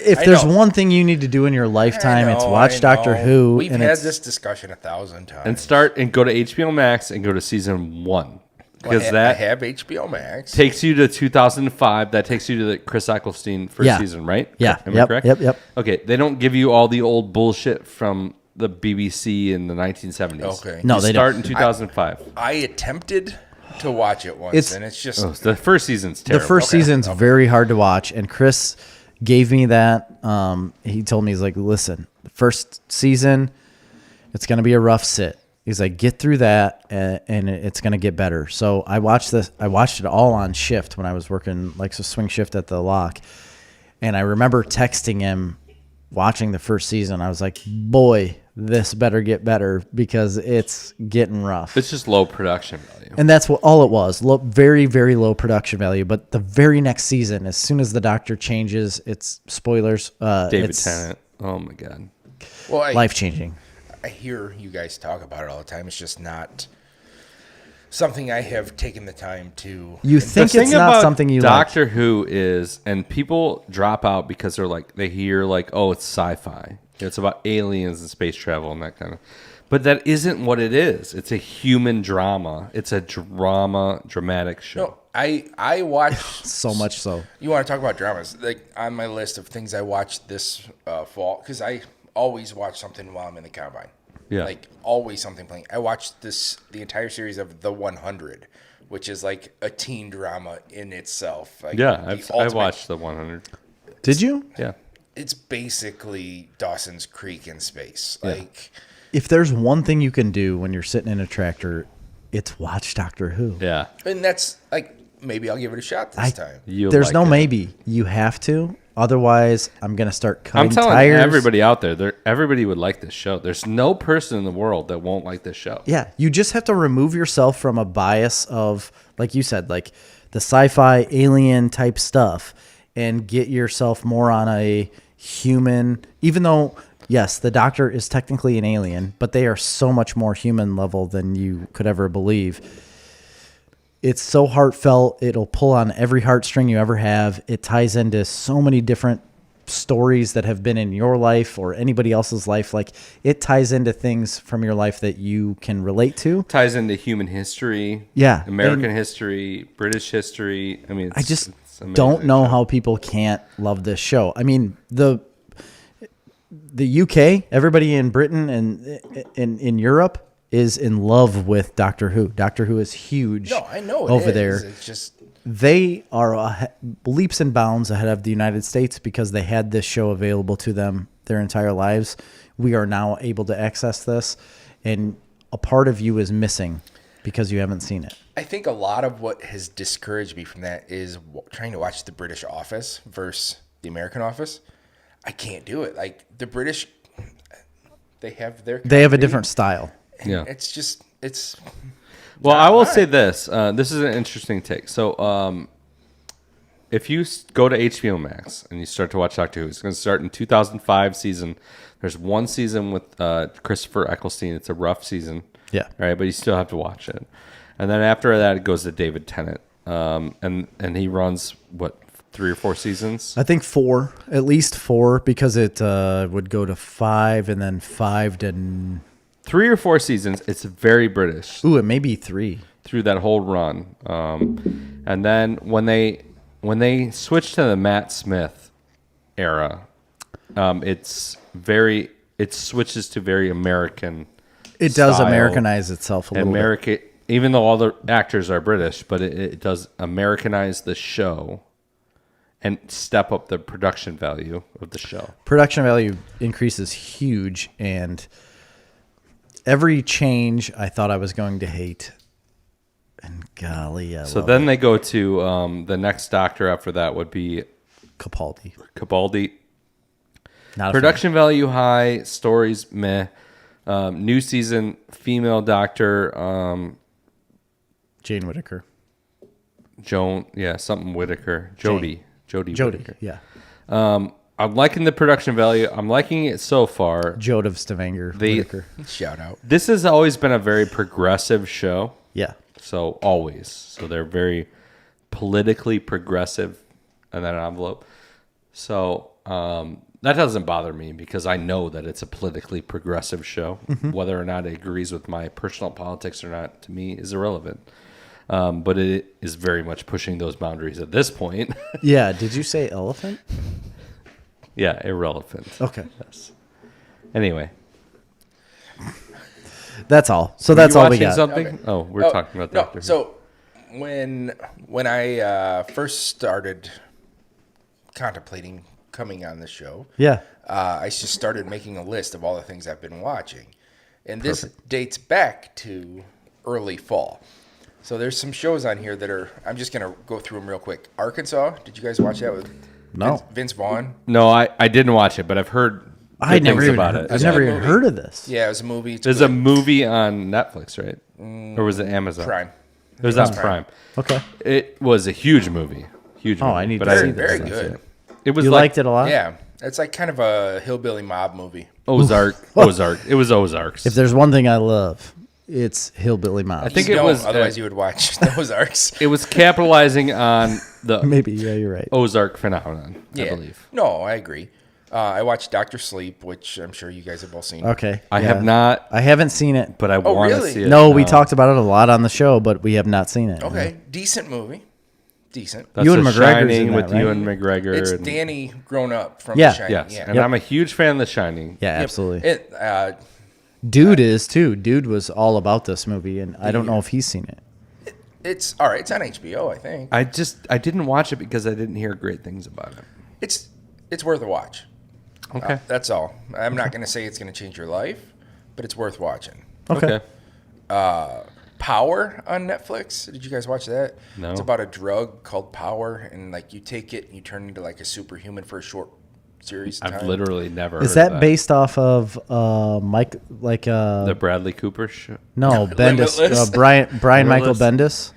Speaker 1: If
Speaker 3: I
Speaker 1: there's
Speaker 3: know.
Speaker 1: one thing you need to do in your lifetime, it's
Speaker 3: I
Speaker 1: watch Doctor
Speaker 3: know.
Speaker 1: Who.
Speaker 3: We've
Speaker 1: and
Speaker 3: had
Speaker 1: it's,
Speaker 3: this discussion 1,000 times.
Speaker 2: And start and go to HBO Max and go to season 1. Because
Speaker 3: I
Speaker 2: that
Speaker 3: have HBO Max.
Speaker 2: takes you to 2005. That takes you to the Chris Eccleston first
Speaker 1: Yeah.
Speaker 2: season, right?
Speaker 1: Yeah.
Speaker 2: Am I
Speaker 1: Yep.
Speaker 2: correct?
Speaker 1: Yep.
Speaker 2: Okay, they don't give you all the old bullshit from the BBC in the 1970s.
Speaker 3: Okay.
Speaker 1: No,
Speaker 2: You
Speaker 1: they
Speaker 2: start
Speaker 1: don't.
Speaker 2: in 2005.
Speaker 3: I attempted to watch it once,
Speaker 1: It's-
Speaker 3: and it's just
Speaker 2: The first season's terrible.
Speaker 1: The first season's very hard to watch, and Chris gave me that. He told me, he's like, listen, the first season, it's going to be a rough sit. He's like, get through that, and it's going to get better. So I watched this. I watched it all on shift when I was working like a swing shift at the lock, and I remember texting him, watching the first season. I was like, boy, this better get better because it's getting rough.
Speaker 2: It's just low production value.
Speaker 1: And that's what all it was. Very, very low production value. But the very next season, as soon as the doctor changes, it's spoilers.
Speaker 2: David
Speaker 1: it's
Speaker 2: Tennant. Oh my god.
Speaker 3: well,
Speaker 1: life changing.
Speaker 3: I hear you guys talk about it all the time. It's just not something I have taken the time to.
Speaker 1: You think it's not something you like.
Speaker 2: Doctor Who is, and people drop out because they're like, they hear like, oh, it's sci-fi. It's about aliens and space travel and that kind of. But that isn't what it is. It's a human drama. It's a dramatic show.
Speaker 3: No, I watch
Speaker 1: So much so.
Speaker 3: You want to talk about dramas? Like on my list of things I watched this fall, because I always watch something while I'm in the combine.
Speaker 2: Yeah.
Speaker 3: Like always something playing. I watched the entire series of The 100, which is like a teen drama in itself. Like
Speaker 2: Yeah,
Speaker 3: the
Speaker 2: I
Speaker 3: ultimate-
Speaker 2: watched the 100.
Speaker 1: Did you?
Speaker 2: Yeah.
Speaker 3: It's basically Dawson's Creek in space. Like
Speaker 1: If there's one thing you can do when you're sitting in a tractor, it's watch Doctor Who.
Speaker 2: Yeah.
Speaker 3: and that's like maybe I'll give it a shot this time.
Speaker 2: You'll
Speaker 1: There's
Speaker 2: like
Speaker 1: no
Speaker 2: it.
Speaker 1: maybe. You have to. Otherwise, I'm going to start cutting
Speaker 2: I'm telling
Speaker 1: tires.
Speaker 2: everybody out there, everybody would like this show. There's no person in the world that won't like this show.
Speaker 1: Yeah, you just have to remove yourself from a bias of, like you said, like the sci-fi alien type stuff and get yourself more on a human, even though, yes, the doctor is technically an alien, but they are so much more human level than you could ever believe. It's so heartfelt. It'll pull on every heartstring you ever have. It ties into so many different stories that have been in your life or anybody else's life. Like it ties into things from your life that you can relate to.
Speaker 2: Ties into human history.
Speaker 1: Yeah,
Speaker 2: American
Speaker 1: and
Speaker 2: history, British history. I mean,
Speaker 1: I just
Speaker 2: it's amazing
Speaker 1: don't know
Speaker 2: show.
Speaker 1: how people can't love this show. I mean, the UK, everybody in Britain and in Europe is in love with Doctor Who. Doctor Who is huge.
Speaker 3: No, I know it
Speaker 1: over
Speaker 3: is.
Speaker 1: there.
Speaker 3: It's just
Speaker 1: They are leaps and bounds ahead of the United States because they had this show available to them their entire lives. We are now able to access this, and a part of you is missing because you haven't seen it.
Speaker 3: I think a lot of what has discouraged me from that is trying to watch the British Office versus the American Office. I can't do it. Like the British, they have a
Speaker 1: They different style.
Speaker 2: Yeah.
Speaker 3: It's just
Speaker 2: Well, I will
Speaker 3: John,
Speaker 2: say this. This is an interesting take. So, if you go to HBO Max and you start to watch Doctor Who, it's going to start in 2005 season. There's one season with Christopher Eccleston. It's a rough season.
Speaker 1: Yeah.
Speaker 2: Right, but you still have to watch it. And then after that, it goes to David Tennant. And he runs, 3 or 4 seasons?
Speaker 1: I think 4, at least 4, because it would go to 5 and then 5 to...
Speaker 2: 3 or 4 seasons. It's very British.
Speaker 1: Ooh, it may be 3.
Speaker 2: Through that whole run. And then when they switch to the Matt Smith era, it switches to very American.
Speaker 1: It does
Speaker 2: style.
Speaker 1: Americanize itself a little bit.
Speaker 2: Even though all the actors are British, but it does Americanize the show and step up the production value of the show.
Speaker 1: Production value increases huge, and every change I thought I was going to hate. And golly, I
Speaker 2: So
Speaker 1: love
Speaker 2: then
Speaker 1: it.
Speaker 2: they go to the next Doctor after that would be
Speaker 1: Capaldi.
Speaker 2: Capaldi.
Speaker 1: Not a
Speaker 2: Production value high, stories meh. New season, female Doctor,
Speaker 1: fan. Jane Whittaker.
Speaker 2: Joan, something Whittaker. Jodie Whittaker.
Speaker 1: Yeah.
Speaker 2: I'm liking the production value. I'm liking it so far.
Speaker 1: Jodie Stavanger.
Speaker 2: They-
Speaker 1: Whittaker.
Speaker 3: Shout out.
Speaker 2: This has always been a very progressive show.
Speaker 1: Yeah.
Speaker 2: So always. So they're very politically progressive in that envelope. So that doesn't bother me because I know that it's a politically progressive show. Whether or not it agrees with my personal politics or not, to me, is irrelevant. But it is very much pushing those boundaries at this point.
Speaker 1: Yeah. Did you say elephant?
Speaker 2: Yeah, irrelevant.
Speaker 1: Okay.
Speaker 2: Yes. Anyway.
Speaker 1: That's all. So
Speaker 2: Were
Speaker 1: that's
Speaker 2: you
Speaker 1: all we
Speaker 2: watching
Speaker 1: got.
Speaker 2: something?
Speaker 3: Okay.
Speaker 2: Oh, we're talking about Doctor Who.
Speaker 3: So when I first started contemplating coming on the show,
Speaker 1: Yeah.
Speaker 3: I just started making a list of all the things I've been watching, and this dates back to early fall. So there's some shows on here that are. I'm just gonna go through them real quick. Arkansas. Did you guys watch that with
Speaker 1: No.
Speaker 3: Vince Vaughn?
Speaker 2: No, I didn't watch it, but I've heard
Speaker 1: I
Speaker 2: good
Speaker 1: never
Speaker 2: things
Speaker 1: even
Speaker 2: about
Speaker 1: heard,
Speaker 2: it.
Speaker 1: I've never even
Speaker 3: movie.
Speaker 1: heard of this.
Speaker 3: Yeah, it was a movie. It's
Speaker 2: There's
Speaker 3: good.
Speaker 2: a movie on Netflix, right? Or was it Amazon?
Speaker 3: Prime.
Speaker 2: It was on Prime.
Speaker 1: Okay.
Speaker 2: It was a huge movie. Huge movie.
Speaker 1: I need
Speaker 2: but
Speaker 1: to
Speaker 2: I
Speaker 1: see
Speaker 2: didn't
Speaker 1: this.
Speaker 3: Very
Speaker 2: see
Speaker 3: good.
Speaker 2: it. It was
Speaker 1: You
Speaker 2: like
Speaker 1: liked it a lot?
Speaker 3: Yeah, it's like kind of a hillbilly mob movie.
Speaker 2: Ozark. It was Ozarks.
Speaker 1: If there's one thing I love, it's hillbilly mobs.
Speaker 2: I think
Speaker 3: You
Speaker 2: it
Speaker 3: don't,
Speaker 2: was.
Speaker 3: otherwise you would watch the Ozarks.
Speaker 2: It was capitalizing on the
Speaker 1: Maybe. Yeah, you're right.
Speaker 2: Ozark phenomenon. I
Speaker 3: Yeah.
Speaker 2: believe.
Speaker 3: No, I agree. I watched Doctor Sleep, which I'm sure you guys have both seen.
Speaker 1: Okay.
Speaker 2: I
Speaker 1: yeah.
Speaker 2: have not,
Speaker 1: I haven't seen it.
Speaker 2: but I want to
Speaker 3: really?
Speaker 2: see it.
Speaker 1: No, we talked about it a lot on the show, but we have not seen it.
Speaker 3: Okay, decent movie. Decent.
Speaker 2: That's
Speaker 1: Ewan
Speaker 2: The
Speaker 1: McGregor's
Speaker 2: Shining
Speaker 1: in
Speaker 2: with
Speaker 1: that, right?
Speaker 2: Ewan McGregor.
Speaker 3: It's
Speaker 2: and,
Speaker 3: Danny grown up from
Speaker 1: Yeah.
Speaker 3: The Shining.
Speaker 2: Yes,
Speaker 3: Yeah.
Speaker 2: and I'm a huge fan of The Shining.
Speaker 1: Yeah,
Speaker 3: Yep.
Speaker 1: absolutely.
Speaker 3: It,
Speaker 1: Dude is too. Dude was all about this movie, and I don't know if he's seen it.
Speaker 3: it's all right. It's on HBO, I think.
Speaker 2: I didn't watch it because I didn't hear great things about it.
Speaker 3: It's worth a watch.
Speaker 2: Okay.
Speaker 3: That's all. I'm not going to say it's going to change your life, but it's worth watching.
Speaker 1: Okay.
Speaker 3: Power on Netflix. Did you guys watch that?
Speaker 2: No.
Speaker 3: It's about a drug called Power, and like you take it and you turn into like a superhuman for a short series of
Speaker 2: I've
Speaker 3: time.
Speaker 2: literally never
Speaker 1: Is
Speaker 2: heard of
Speaker 1: that based off of Mike? Like
Speaker 2: the Bradley Cooper show?
Speaker 1: no Bendis,
Speaker 3: Limitless.
Speaker 1: Brian Michael
Speaker 2: Limitless.
Speaker 1: Bendis.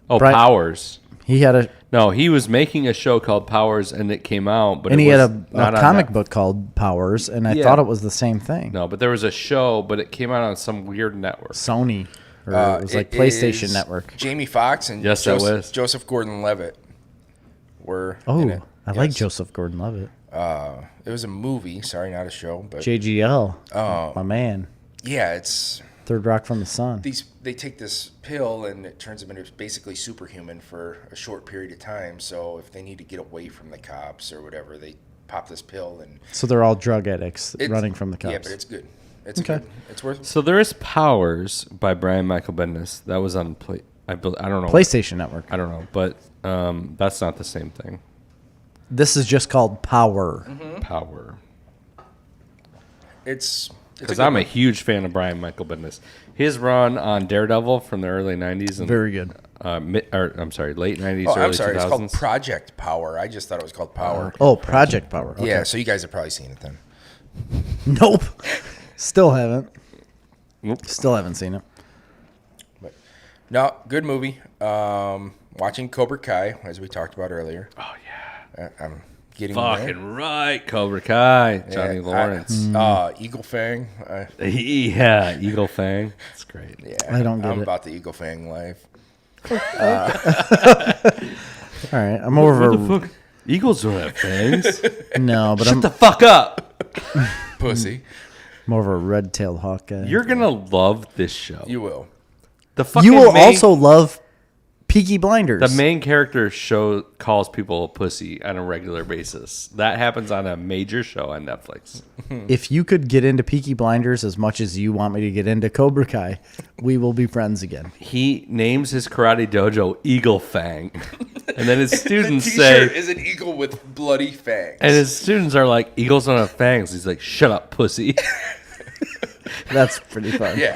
Speaker 2: Oh,
Speaker 1: Brian-
Speaker 2: Powers.
Speaker 1: He had a
Speaker 2: No, he was making a show called Powers, and it came out, but
Speaker 1: and
Speaker 2: it
Speaker 1: he
Speaker 2: was
Speaker 1: had
Speaker 2: not
Speaker 1: a
Speaker 2: on
Speaker 1: comic
Speaker 2: Netflix.
Speaker 1: book called Powers, and I
Speaker 2: Yeah.
Speaker 1: thought it was the same thing.
Speaker 2: No, but there was a show, but it came out on some weird network.
Speaker 1: Sony or it was like
Speaker 3: It
Speaker 1: PlayStation
Speaker 3: is
Speaker 1: Network.
Speaker 3: Jamie Foxx and
Speaker 2: Yes, that was.
Speaker 3: Joseph Gordon-Levitt were in
Speaker 1: Oh,
Speaker 3: it.
Speaker 1: I like
Speaker 3: Yes.
Speaker 1: Joseph Gordon-Levitt.
Speaker 3: It was a movie. Sorry, not a show, but
Speaker 1: JGL,
Speaker 3: Oh.
Speaker 1: my man.
Speaker 3: yeah, it's
Speaker 1: Third Rock from the Sun.
Speaker 3: they take this pill and it turns them into basically superhuman for a short period of time. So if they need to get away from the cops or whatever, they pop this pill and
Speaker 1: So they're all drug addicts
Speaker 3: it's,
Speaker 1: running from the cops.
Speaker 3: Yeah, but it's good. It's
Speaker 1: Okay.
Speaker 3: good. It's worth.
Speaker 2: So there is Powers by Brian Michael Bendis. That was on I don't know.
Speaker 1: PlayStation Network.
Speaker 2: I don't know, but that's not the same thing.
Speaker 1: This is just called Power.
Speaker 2: Power.
Speaker 3: It's
Speaker 2: Because I'm a huge fan of Brian Michael Bendis. His run on Daredevil from the early 90s and
Speaker 1: Very good.
Speaker 2: late 90s,
Speaker 3: Oh,
Speaker 2: early
Speaker 3: I'm sorry.
Speaker 2: 2000s.
Speaker 3: It's called Project Power. I just thought it was called Power.
Speaker 1: Oh, Project Power. Okay.
Speaker 3: Yeah, so you guys have probably seen it then.
Speaker 1: Nope. Still haven't.
Speaker 2: Nope.
Speaker 1: Still haven't seen it.
Speaker 3: But no, good movie. Watching Cobra Kai, as we talked about earlier.
Speaker 2: Oh, yeah.
Speaker 3: I'm getting there.
Speaker 2: Fucking right. Cobra Kai. Johnny
Speaker 3: Yeah,
Speaker 2: Lawrence.
Speaker 3: Eagle Fang.
Speaker 2: Yeah, Eagle Fang. That's great.
Speaker 3: Yeah,
Speaker 1: I don't get
Speaker 3: I'm
Speaker 1: it.
Speaker 3: about the Eagle Fang life.
Speaker 1: All right. I'm over.
Speaker 2: What the fuck? Eagles don't have fangs.
Speaker 1: No, but
Speaker 2: Shut
Speaker 1: I'm
Speaker 2: the fuck up.
Speaker 3: Pussy.
Speaker 1: more of a red-tailed hawk guy.
Speaker 2: You're going to love this show.
Speaker 3: You will.
Speaker 2: The fucking
Speaker 1: You will
Speaker 2: main-
Speaker 1: also love Peaky Blinders.
Speaker 2: The main character calls people a pussy on a regular basis. That happens on a major show on Netflix.
Speaker 1: If you could get into Peaky Blinders as much as you want me to get into Cobra Kai, we will be friends again.
Speaker 2: He names his karate dojo Eagle Fang. And then his
Speaker 3: The
Speaker 2: students
Speaker 3: T-shirt
Speaker 2: say,
Speaker 3: is an eagle with bloody fangs.
Speaker 2: and his students are like, eagles don't have fangs. He's like, shut up, pussy.
Speaker 1: That's pretty fun.
Speaker 3: Yeah.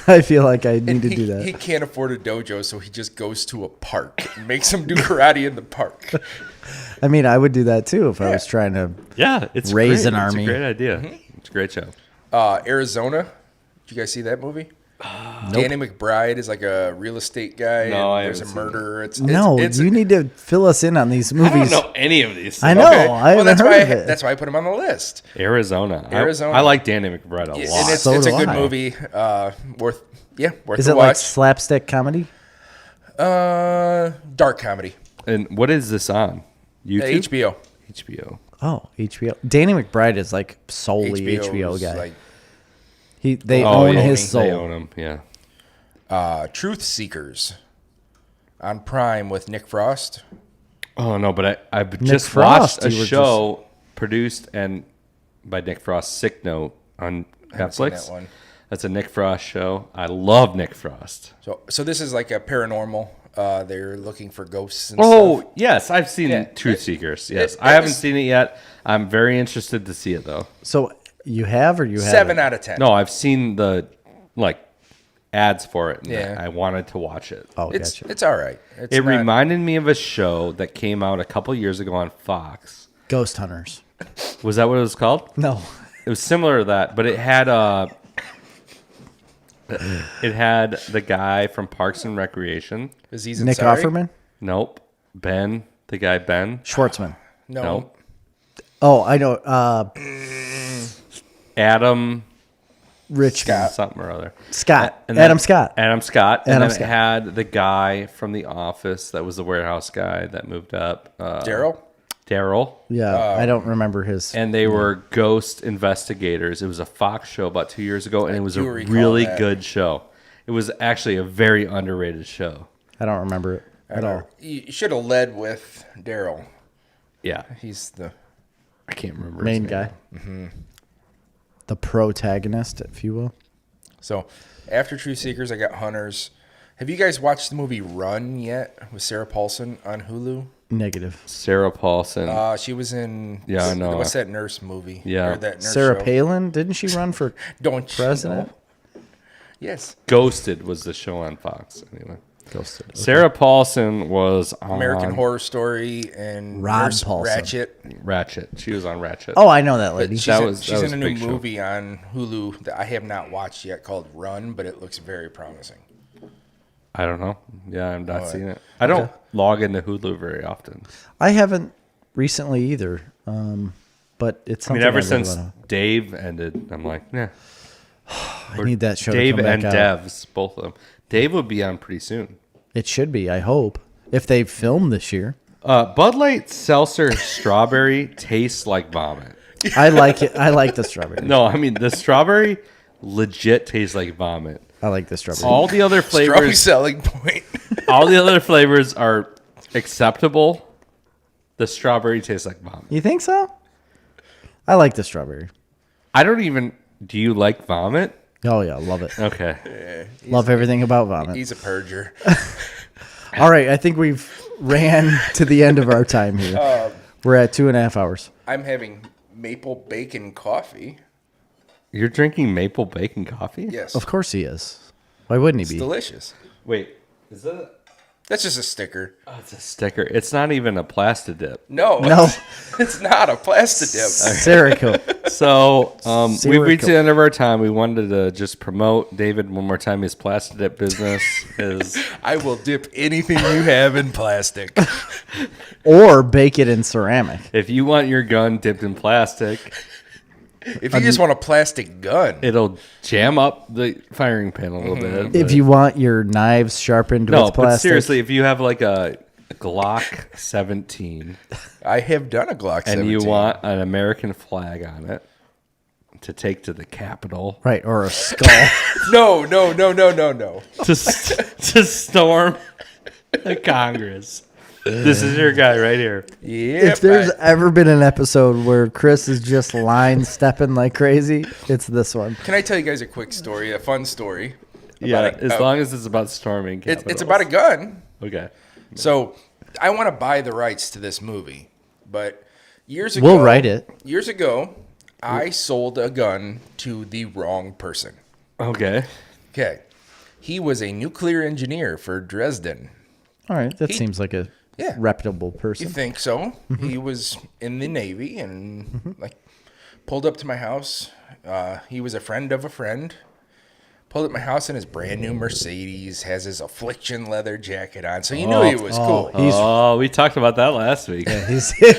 Speaker 1: I feel like I need
Speaker 3: And
Speaker 1: to
Speaker 3: he,
Speaker 1: do that.
Speaker 3: He can't afford a dojo, so he just goes to a park and makes him do karate in the park.
Speaker 1: I mean, I would do that too if I was trying to.
Speaker 2: Yeah, it's
Speaker 1: Raise
Speaker 2: great.
Speaker 1: an army.
Speaker 2: It's a great idea. It's a great show.
Speaker 3: Arizona. Did you guys see that movie? Danny McBride is like a real estate guy.
Speaker 2: No, I
Speaker 3: there's a
Speaker 2: haven't seen
Speaker 3: murder.
Speaker 1: You need to fill us in on these
Speaker 2: I
Speaker 1: movies.
Speaker 2: don't know any of these.
Speaker 1: I know.
Speaker 3: Okay.
Speaker 1: I haven't
Speaker 3: that's
Speaker 1: heard
Speaker 3: why
Speaker 1: of it.
Speaker 3: that's why I put him on the list.
Speaker 2: Arizona.
Speaker 3: Arizona.
Speaker 2: I like Danny McBride a lot.
Speaker 3: And it's
Speaker 1: So
Speaker 3: a
Speaker 1: do
Speaker 3: good
Speaker 1: I.
Speaker 3: movie. Worth
Speaker 1: Is
Speaker 3: a
Speaker 1: it like
Speaker 3: watch.
Speaker 1: slapstick comedy?
Speaker 3: Dark comedy.
Speaker 2: And what is this on? YouTube?
Speaker 3: HBO.
Speaker 2: HBO.
Speaker 1: Oh, HBO. Danny McBride is like solely
Speaker 3: HBO
Speaker 1: HBO
Speaker 3: is
Speaker 1: guy.
Speaker 3: like
Speaker 1: They own his soul.
Speaker 2: They own him, yeah.
Speaker 3: Truth Seekers on Prime with Nick Frost.
Speaker 2: Oh, no, but I've
Speaker 1: Nick
Speaker 2: just
Speaker 1: Frost,
Speaker 2: watched a
Speaker 1: you were
Speaker 2: show produced and by Nick Frost, Sick Note on
Speaker 3: haven't seen
Speaker 2: Netflix.
Speaker 3: that one.
Speaker 2: That's a Nick Frost show. I love Nick Frost.
Speaker 3: So this is like a paranormal. They're looking for ghosts and
Speaker 2: Oh,
Speaker 3: stuff.
Speaker 2: yes. I've seen
Speaker 3: Yeah.
Speaker 2: Truth Seekers. Yes.
Speaker 3: it
Speaker 2: I haven't
Speaker 3: was-
Speaker 2: seen it yet. I'm very interested to see it, though.
Speaker 1: So you have or you have
Speaker 3: 7 out of 10.
Speaker 2: No, I've seen the, ads for it. And
Speaker 3: Yeah.
Speaker 2: I wanted to watch it.
Speaker 1: Oh,
Speaker 3: It's
Speaker 1: gotcha.
Speaker 3: it's all right. It's
Speaker 2: It
Speaker 3: not-
Speaker 2: reminded me of a show that came out a couple years ago on Fox.
Speaker 1: Ghost Hunters.
Speaker 2: Was that what it was called?
Speaker 1: No.
Speaker 2: It was similar to that, but it had the guy from Parks and Recreation.
Speaker 3: Aziz
Speaker 1: Nick
Speaker 3: Ansari?
Speaker 1: Offerman?
Speaker 2: Nope. Ben, the guy Ben.
Speaker 1: Schwartzman.
Speaker 3: No.
Speaker 2: Nope.
Speaker 1: Oh, I know.
Speaker 2: Adam
Speaker 1: Rich
Speaker 3: Scott.
Speaker 2: something or other.
Speaker 1: Scott.
Speaker 2: And
Speaker 1: Adam
Speaker 2: then-
Speaker 1: Scott.
Speaker 2: Adam Scott. And
Speaker 1: Adam
Speaker 2: then
Speaker 1: Scott.
Speaker 2: it had the guy from The Office that was the warehouse guy that moved up.
Speaker 3: Daryl?
Speaker 2: Daryl.
Speaker 1: Yeah, I don't remember his.
Speaker 2: And they were ghost investigators. It was a Fox show about 2 years ago, and it was a
Speaker 3: do recall
Speaker 2: really
Speaker 3: that.
Speaker 2: good show. It was actually a very underrated show.
Speaker 1: I don't remember it at all.
Speaker 3: You should have led with Daryl.
Speaker 2: Yeah.
Speaker 3: He's the
Speaker 2: I can't remember
Speaker 1: Main
Speaker 2: his name.
Speaker 1: guy. The protagonist, if you will.
Speaker 3: So after Truth Seekers, I got Hunters. Have you guys watched the movie Run yet with Sarah Paulson on Hulu?
Speaker 1: Negative.
Speaker 2: Sarah Paulson.
Speaker 3: She was in.
Speaker 2: Yeah, I know.
Speaker 3: What's that nurse movie?
Speaker 2: Yeah.
Speaker 3: Or that nurse
Speaker 1: Sarah
Speaker 3: show?
Speaker 1: Palin, didn't she run for
Speaker 3: Don't you
Speaker 1: president?
Speaker 3: know? Yes.
Speaker 2: Ghosted was the show on Fox. Anyway.
Speaker 1: Ghosted. Okay.
Speaker 2: Sarah Paulson was on
Speaker 3: American Horror Story and
Speaker 1: Rod
Speaker 3: Nurse
Speaker 1: Paulson.
Speaker 3: Ratchet.
Speaker 2: Ratchet. She was on Ratchet.
Speaker 1: Oh, I know that lady.
Speaker 3: She's,
Speaker 2: That
Speaker 3: in,
Speaker 2: was-
Speaker 3: she's
Speaker 2: that
Speaker 3: in
Speaker 2: was
Speaker 3: a
Speaker 2: a
Speaker 3: new
Speaker 2: big show.
Speaker 3: movie on Hulu that I have not watched yet called Run, but it looks very promising.
Speaker 2: I don't know. Yeah, I'm not seeing it. I don't log into Hulu very often.
Speaker 1: I haven't recently either, but it's
Speaker 2: I mean,
Speaker 1: something
Speaker 2: ever
Speaker 1: really
Speaker 2: since
Speaker 1: wanna-
Speaker 2: Dave ended, I'm like, yeah.
Speaker 1: I need that show
Speaker 2: Dave
Speaker 1: to come
Speaker 2: and
Speaker 1: back out.
Speaker 2: Devs, both of them. Dave would be on pretty soon.
Speaker 1: It should be, I hope. If they film this year.
Speaker 2: Bud Light Seltzer Strawberry tastes like vomit.
Speaker 1: I like it. I like the strawberry.
Speaker 2: No, I mean, the strawberry legit tastes like vomit.
Speaker 1: I like the strawberry.
Speaker 2: All the other
Speaker 3: Strong
Speaker 2: flavors,
Speaker 3: selling point.
Speaker 2: all the other flavors are acceptable. The strawberry tastes like vomit.
Speaker 1: You think so? I like the strawberry.
Speaker 2: I don't even. Do you like vomit?
Speaker 1: Oh yeah, love it.
Speaker 2: Okay.
Speaker 1: Love everything about vomit.
Speaker 3: He's a purger.
Speaker 1: All right, I think we've ran to the end of our time here. We're at 2.5 hours.
Speaker 3: I'm having maple bacon coffee.
Speaker 2: You're drinking maple bacon coffee?
Speaker 3: Yes.
Speaker 1: Of course he is. Why wouldn't
Speaker 3: It's
Speaker 1: he be?
Speaker 3: delicious.
Speaker 2: Wait, is that?
Speaker 3: That's just a sticker.
Speaker 2: Oh, it's a sticker. It's not even a plastic dip.
Speaker 3: No.
Speaker 1: No.
Speaker 3: It's not a plastic dip.
Speaker 1: Serico.
Speaker 2: So we've reached the
Speaker 1: Sirico.
Speaker 2: end of our time. We wanted to just promote David one more time. His plastic dip business is
Speaker 3: I will dip anything you have in plastic.
Speaker 1: Or bake it in ceramic.
Speaker 2: if you want your gun dipped in plastic,
Speaker 3: If you just want a plastic gun,
Speaker 2: it'll jam up the firing pin a little bit.
Speaker 1: If you want your knives sharpened
Speaker 2: no,
Speaker 1: with
Speaker 2: but
Speaker 1: plastic.
Speaker 2: seriously, if you have like a Glock 17
Speaker 3: I have done a Glock 17.
Speaker 2: and you want an American flag on it to take to the Capitol
Speaker 1: Right, or a skull.
Speaker 3: No.
Speaker 2: to storm the Congress. This is your guy right here.
Speaker 3: Yeah.
Speaker 1: If there's ever been an episode where Chris is just line stepping like crazy, it's this one.
Speaker 3: Can I tell you guys a quick story, a fun story?
Speaker 2: Yeah,
Speaker 3: About a-
Speaker 2: as long as it's about storming
Speaker 3: It's
Speaker 2: Capitals.
Speaker 3: about a gun.
Speaker 2: Okay.
Speaker 3: So I want to buy the rights to this movie, but years ago,
Speaker 1: We'll write it.
Speaker 3: Years ago, I sold a gun to the wrong person.
Speaker 2: Okay.
Speaker 3: Okay. He was a nuclear engineer for Dresden.
Speaker 1: All right, that seems like a reputable person.
Speaker 3: You think so? He was in the Navy and like pulled up to my house. He was a friend of a friend. Pulled up my house in his brand new Mercedes, has his Affliction leather jacket on, so you knew he was cool.
Speaker 2: We talked about that last week.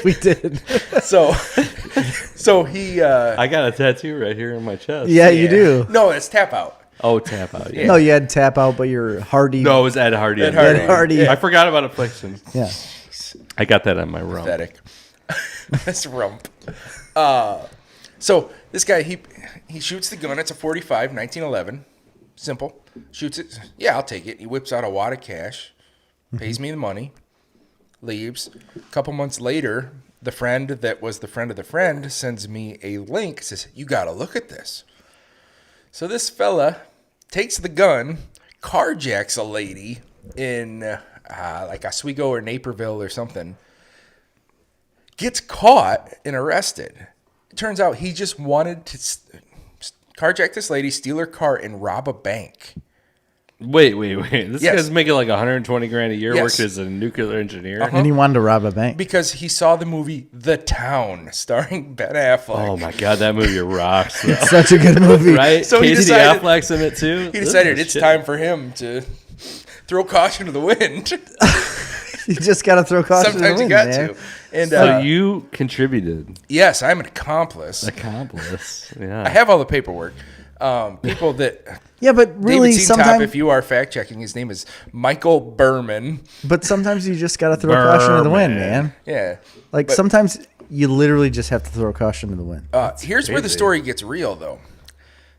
Speaker 1: We did.
Speaker 3: So he.
Speaker 2: I got a tattoo right here on my chest.
Speaker 1: Yeah, you do.
Speaker 3: No, it's tap out.
Speaker 2: Oh, tap out. Yeah.
Speaker 1: No, you had tap out, but you're Hardy.
Speaker 2: No, it was Ed Hardy.
Speaker 3: Ed Hardy.
Speaker 2: I forgot about Affliction.
Speaker 1: Yeah.
Speaker 2: I got that on my rump.
Speaker 3: Pathetic. That's rump. So this guy, he shoots the gun. It's a 45, 1911. Simple. Shoots it. Yeah, I'll take it. He whips out a wad of cash, pays me the money, leaves. A couple months later, the friend that was the friend of the friend sends me a link, says, you got to look at this. So this fella takes the gun, carjacks a lady in like Oswego or Naperville or something, gets caught and arrested. It turns out he just wanted to carjack this lady, steal her car, and rob a bank.
Speaker 2: Wait. This
Speaker 3: Yes.
Speaker 2: guy's making like 120 grand a year
Speaker 3: Yes.
Speaker 2: working as a nuclear engineer.
Speaker 1: And he wanted to rob a bank.
Speaker 3: Because he saw the movie The Town, starring Ben Affleck.
Speaker 2: Oh my god, that movie rocks. though.
Speaker 1: Such a good movie.
Speaker 2: Right?
Speaker 3: So he
Speaker 2: Casey
Speaker 3: decided-
Speaker 2: Affleck's in it too.
Speaker 3: He
Speaker 2: This
Speaker 3: decided
Speaker 2: is
Speaker 3: it's
Speaker 2: shit.
Speaker 3: time for him to throw caution to the wind.
Speaker 1: You just got to throw caution
Speaker 3: Sometimes
Speaker 1: to
Speaker 3: you
Speaker 1: the
Speaker 3: got
Speaker 1: wind, man.
Speaker 3: to. And
Speaker 2: So you contributed.
Speaker 3: yes, I'm an accomplice.
Speaker 2: Accomplice. Yeah.
Speaker 3: I have all the paperwork. People that
Speaker 1: Yeah, but really,
Speaker 3: David Sean Top,
Speaker 1: sometimes,
Speaker 3: if you are fact checking, his name is Michael Berman.
Speaker 1: but sometimes you just got to throw caution to the wind, man.
Speaker 3: Yeah.
Speaker 1: Like
Speaker 3: But-
Speaker 1: sometimes you literally just have to throw caution to the wind.
Speaker 3: Here's where the
Speaker 2: crazy.
Speaker 3: story gets real, though.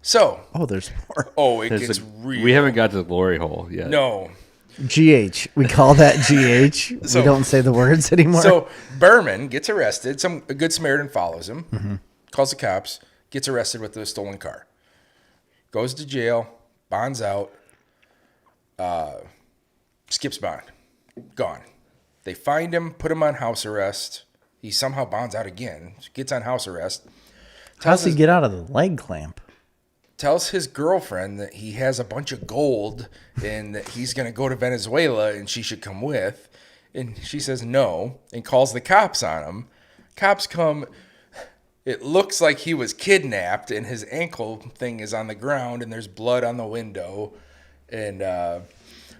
Speaker 3: So,
Speaker 1: Oh, there's more.
Speaker 3: it
Speaker 2: There's
Speaker 3: gets
Speaker 2: a-
Speaker 3: real.
Speaker 2: We haven't got to the glory hole yet.
Speaker 3: No.
Speaker 1: GH. We call that GH.
Speaker 3: So-
Speaker 1: we don't say the words anymore.
Speaker 3: So Berman gets arrested. A good Samaritan follows him, calls the cops, gets arrested with the stolen car, goes to jail, bonds out, skips bond, gone. They find him, put him on house arrest. He somehow bonds out again, gets on house arrest.
Speaker 1: How's he get out of the leg clamp?
Speaker 3: Tells his girlfriend that he has a bunch of gold and that he's going to go to Venezuela and she should come with. And she says no and calls the cops on him. Cops come. It looks like he was kidnapped and his ankle thing is on the ground and there's blood on the window. And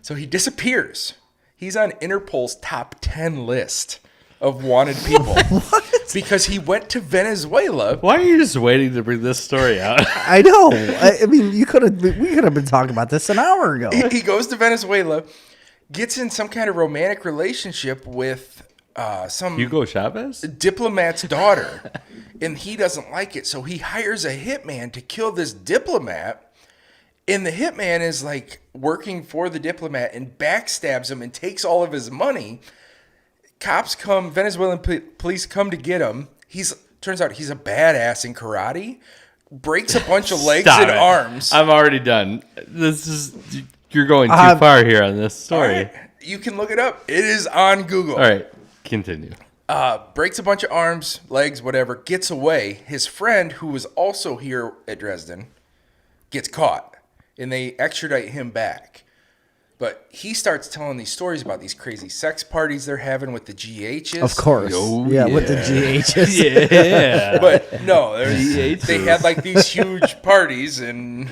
Speaker 3: so he disappears. He's on Interpol's top 10 list of wanted people. What? Because he went to Venezuela.
Speaker 2: Why are you just waiting to bring this story out?
Speaker 1: I know. I mean, we could have been talking about this an hour ago.
Speaker 3: He goes to Venezuela, gets in some kind of romantic relationship with some
Speaker 2: Hugo Chavez?
Speaker 3: diplomat's daughter, and he doesn't like it, so he hires a hitman to kill this diplomat. And the hitman is like working for the diplomat and backstabs him and takes all of his money. Cops come, Venezuelan police come to get him. Turns out he's a badass in karate. Breaks a bunch of legs
Speaker 2: Stop
Speaker 3: and
Speaker 2: it.
Speaker 3: arms.
Speaker 2: I'm already done. You're going too far here on this
Speaker 3: All
Speaker 2: story.
Speaker 3: right, you can look it up. It is on Google.
Speaker 2: All right, continue.
Speaker 3: Breaks a bunch of arms, legs, whatever, gets away. His friend, who was also here at Dresden, gets caught, and they extradite him back. But he starts telling these stories about these crazy sex parties they're having with the GHs.
Speaker 1: Of course.
Speaker 2: Oh,
Speaker 1: yeah, with the
Speaker 2: yeah.
Speaker 1: GHs.
Speaker 2: Yeah.
Speaker 3: But no,
Speaker 2: GHs.
Speaker 3: they had like these huge parties, and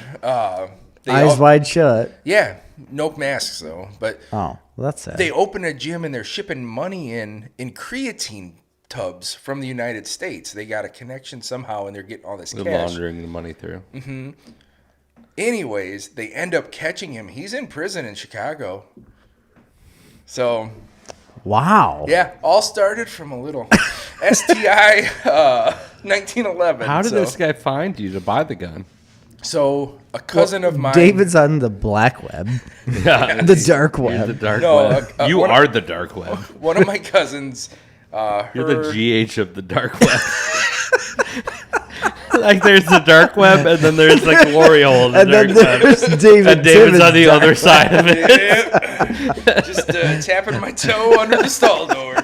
Speaker 3: they
Speaker 1: Eyes wide shut.
Speaker 3: Yeah, no masks though. But
Speaker 1: Oh, well, that's sad.
Speaker 3: they open a gym and they're shipping money in creatine tubs from the United States. They got a connection somehow, and they're getting all this
Speaker 2: They're
Speaker 3: cash.
Speaker 2: laundering the money through.
Speaker 3: Anyways, they end up catching him. He's in prison in Chicago. So,
Speaker 1: Wow.
Speaker 3: yeah, all started from a little STI 1911.
Speaker 2: How did
Speaker 3: so,
Speaker 2: this guy find you to buy the gun?
Speaker 3: So, a cousin of mine.
Speaker 1: David's on the black web,
Speaker 2: Yeah,
Speaker 1: the dark
Speaker 2: You're
Speaker 1: web.
Speaker 2: the dark
Speaker 3: No,
Speaker 2: web. You
Speaker 3: one of-
Speaker 2: are the dark web.
Speaker 3: One of my cousins.
Speaker 2: You're the GH of the dark web. Like there's the dark web, and then there's the glory hole in the
Speaker 1: And then
Speaker 2: dark web.
Speaker 1: there's David.
Speaker 2: And David's
Speaker 1: Timmons
Speaker 2: on the
Speaker 1: dark
Speaker 2: other
Speaker 1: web.
Speaker 2: side of it.
Speaker 3: Yep. Just tapping my toe under the stall door.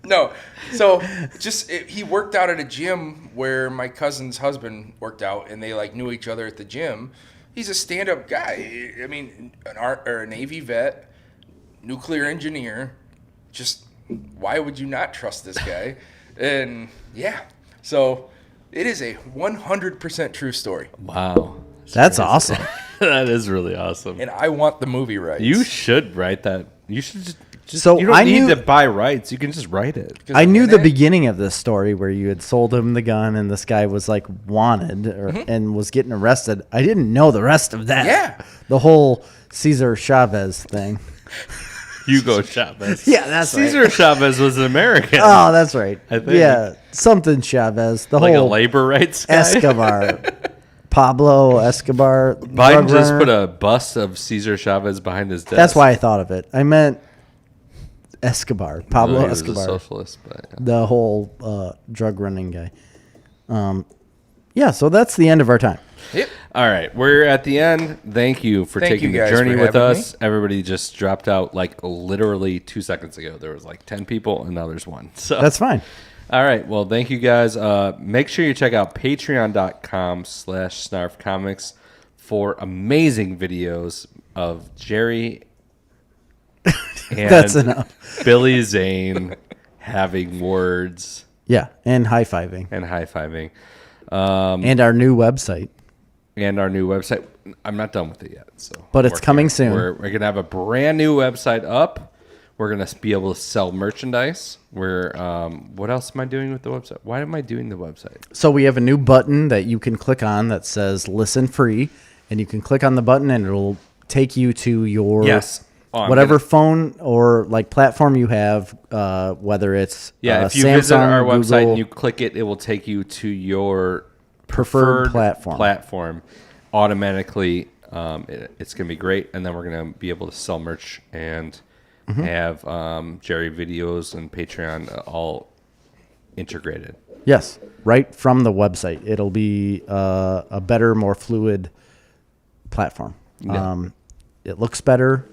Speaker 3: No, So he worked out at a gym where my cousin's husband worked out, and they like knew each other at the gym. He's a stand-up guy. I mean, a Navy vet, nuclear engineer. Just why would you not trust this guy? And yeah, so it is a 100% true story.
Speaker 2: Wow.
Speaker 1: That's awesome.
Speaker 2: That is really awesome.
Speaker 3: And I want the movie rights.
Speaker 2: You should write that. You should just
Speaker 1: So
Speaker 2: you don't
Speaker 1: I
Speaker 2: need
Speaker 1: knew-
Speaker 2: to buy rights. You can just write it.
Speaker 1: I knew the beginning of this story where you had sold him the gun and this guy was like wanted and was getting arrested. I didn't know the rest of that.
Speaker 3: Yeah.
Speaker 1: The whole Cesar Chavez thing.
Speaker 2: Hugo Chavez.
Speaker 1: Yeah, that's
Speaker 2: Cesar
Speaker 1: right.
Speaker 2: Chavez was an American.
Speaker 1: Oh, that's right.
Speaker 2: I think.
Speaker 1: Yeah, something Chavez. The
Speaker 2: Like a
Speaker 1: whole
Speaker 2: labor rights guy.
Speaker 1: Escobar. Pablo Escobar.
Speaker 2: Biden
Speaker 1: drug
Speaker 2: just
Speaker 1: runner.
Speaker 2: put a bust of Cesar Chavez behind his desk.
Speaker 1: That's why I thought of it. I meant Escobar. Pablo
Speaker 2: He was a
Speaker 1: Escobar.
Speaker 2: socialist, but yeah.
Speaker 1: The whole drug running guy. Yeah, so that's the end of our time.
Speaker 3: Yep.
Speaker 2: All right, we're at the end. Thank you for
Speaker 3: Thank
Speaker 2: taking
Speaker 3: you
Speaker 2: the
Speaker 3: guys
Speaker 2: journey
Speaker 3: for
Speaker 2: with
Speaker 3: having
Speaker 2: us. Everybody just dropped out like literally 2 seconds ago. There was like 10 people, and now there's one. So
Speaker 1: That's fine.
Speaker 2: all right. Well, thank you guys. Make sure you check out patreon.com/snarfcomics for amazing videos of Jerry and
Speaker 1: That's enough.
Speaker 2: Billy Zane having words
Speaker 1: Yeah, and high-fiving.
Speaker 2: and high-fiving.
Speaker 1: And our new website.
Speaker 2: And our new website. I'm not done with it yet. So,
Speaker 1: But it's coming soon.
Speaker 2: We're going to have a brand new website up. We're going to be able to sell merchandise. What else am I doing with the website? Why am I doing the website?
Speaker 1: So we have a new button that you can click on that says listen free. And you can click on the button and it'll take you to your
Speaker 2: Yes. Oh, I'm
Speaker 1: whatever
Speaker 2: gonna-
Speaker 1: phone or like platform you have, whether it's
Speaker 2: if you
Speaker 1: Samsung,
Speaker 2: visit our website
Speaker 1: Google,
Speaker 2: and you click it, it will take you to your
Speaker 1: preferred platform.
Speaker 2: Automatically. It's going to be great. And then we're going to be able to sell merch and have Jerry videos and Patreon all integrated.
Speaker 1: Yes, right from the website. It'll be a better, more fluid platform.
Speaker 2: Yeah.
Speaker 1: It looks better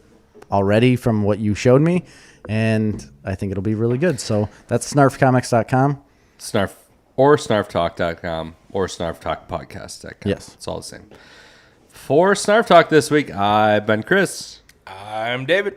Speaker 1: already from what you showed me, and I think it'll be really good. So that's snarfcomics.com.
Speaker 2: Snarf or snarftalk.com or snarftalkpodcast.com.
Speaker 1: Yes.
Speaker 2: It's all the same. For Snarf Talk this week, I've been Chris.
Speaker 3: I'm David.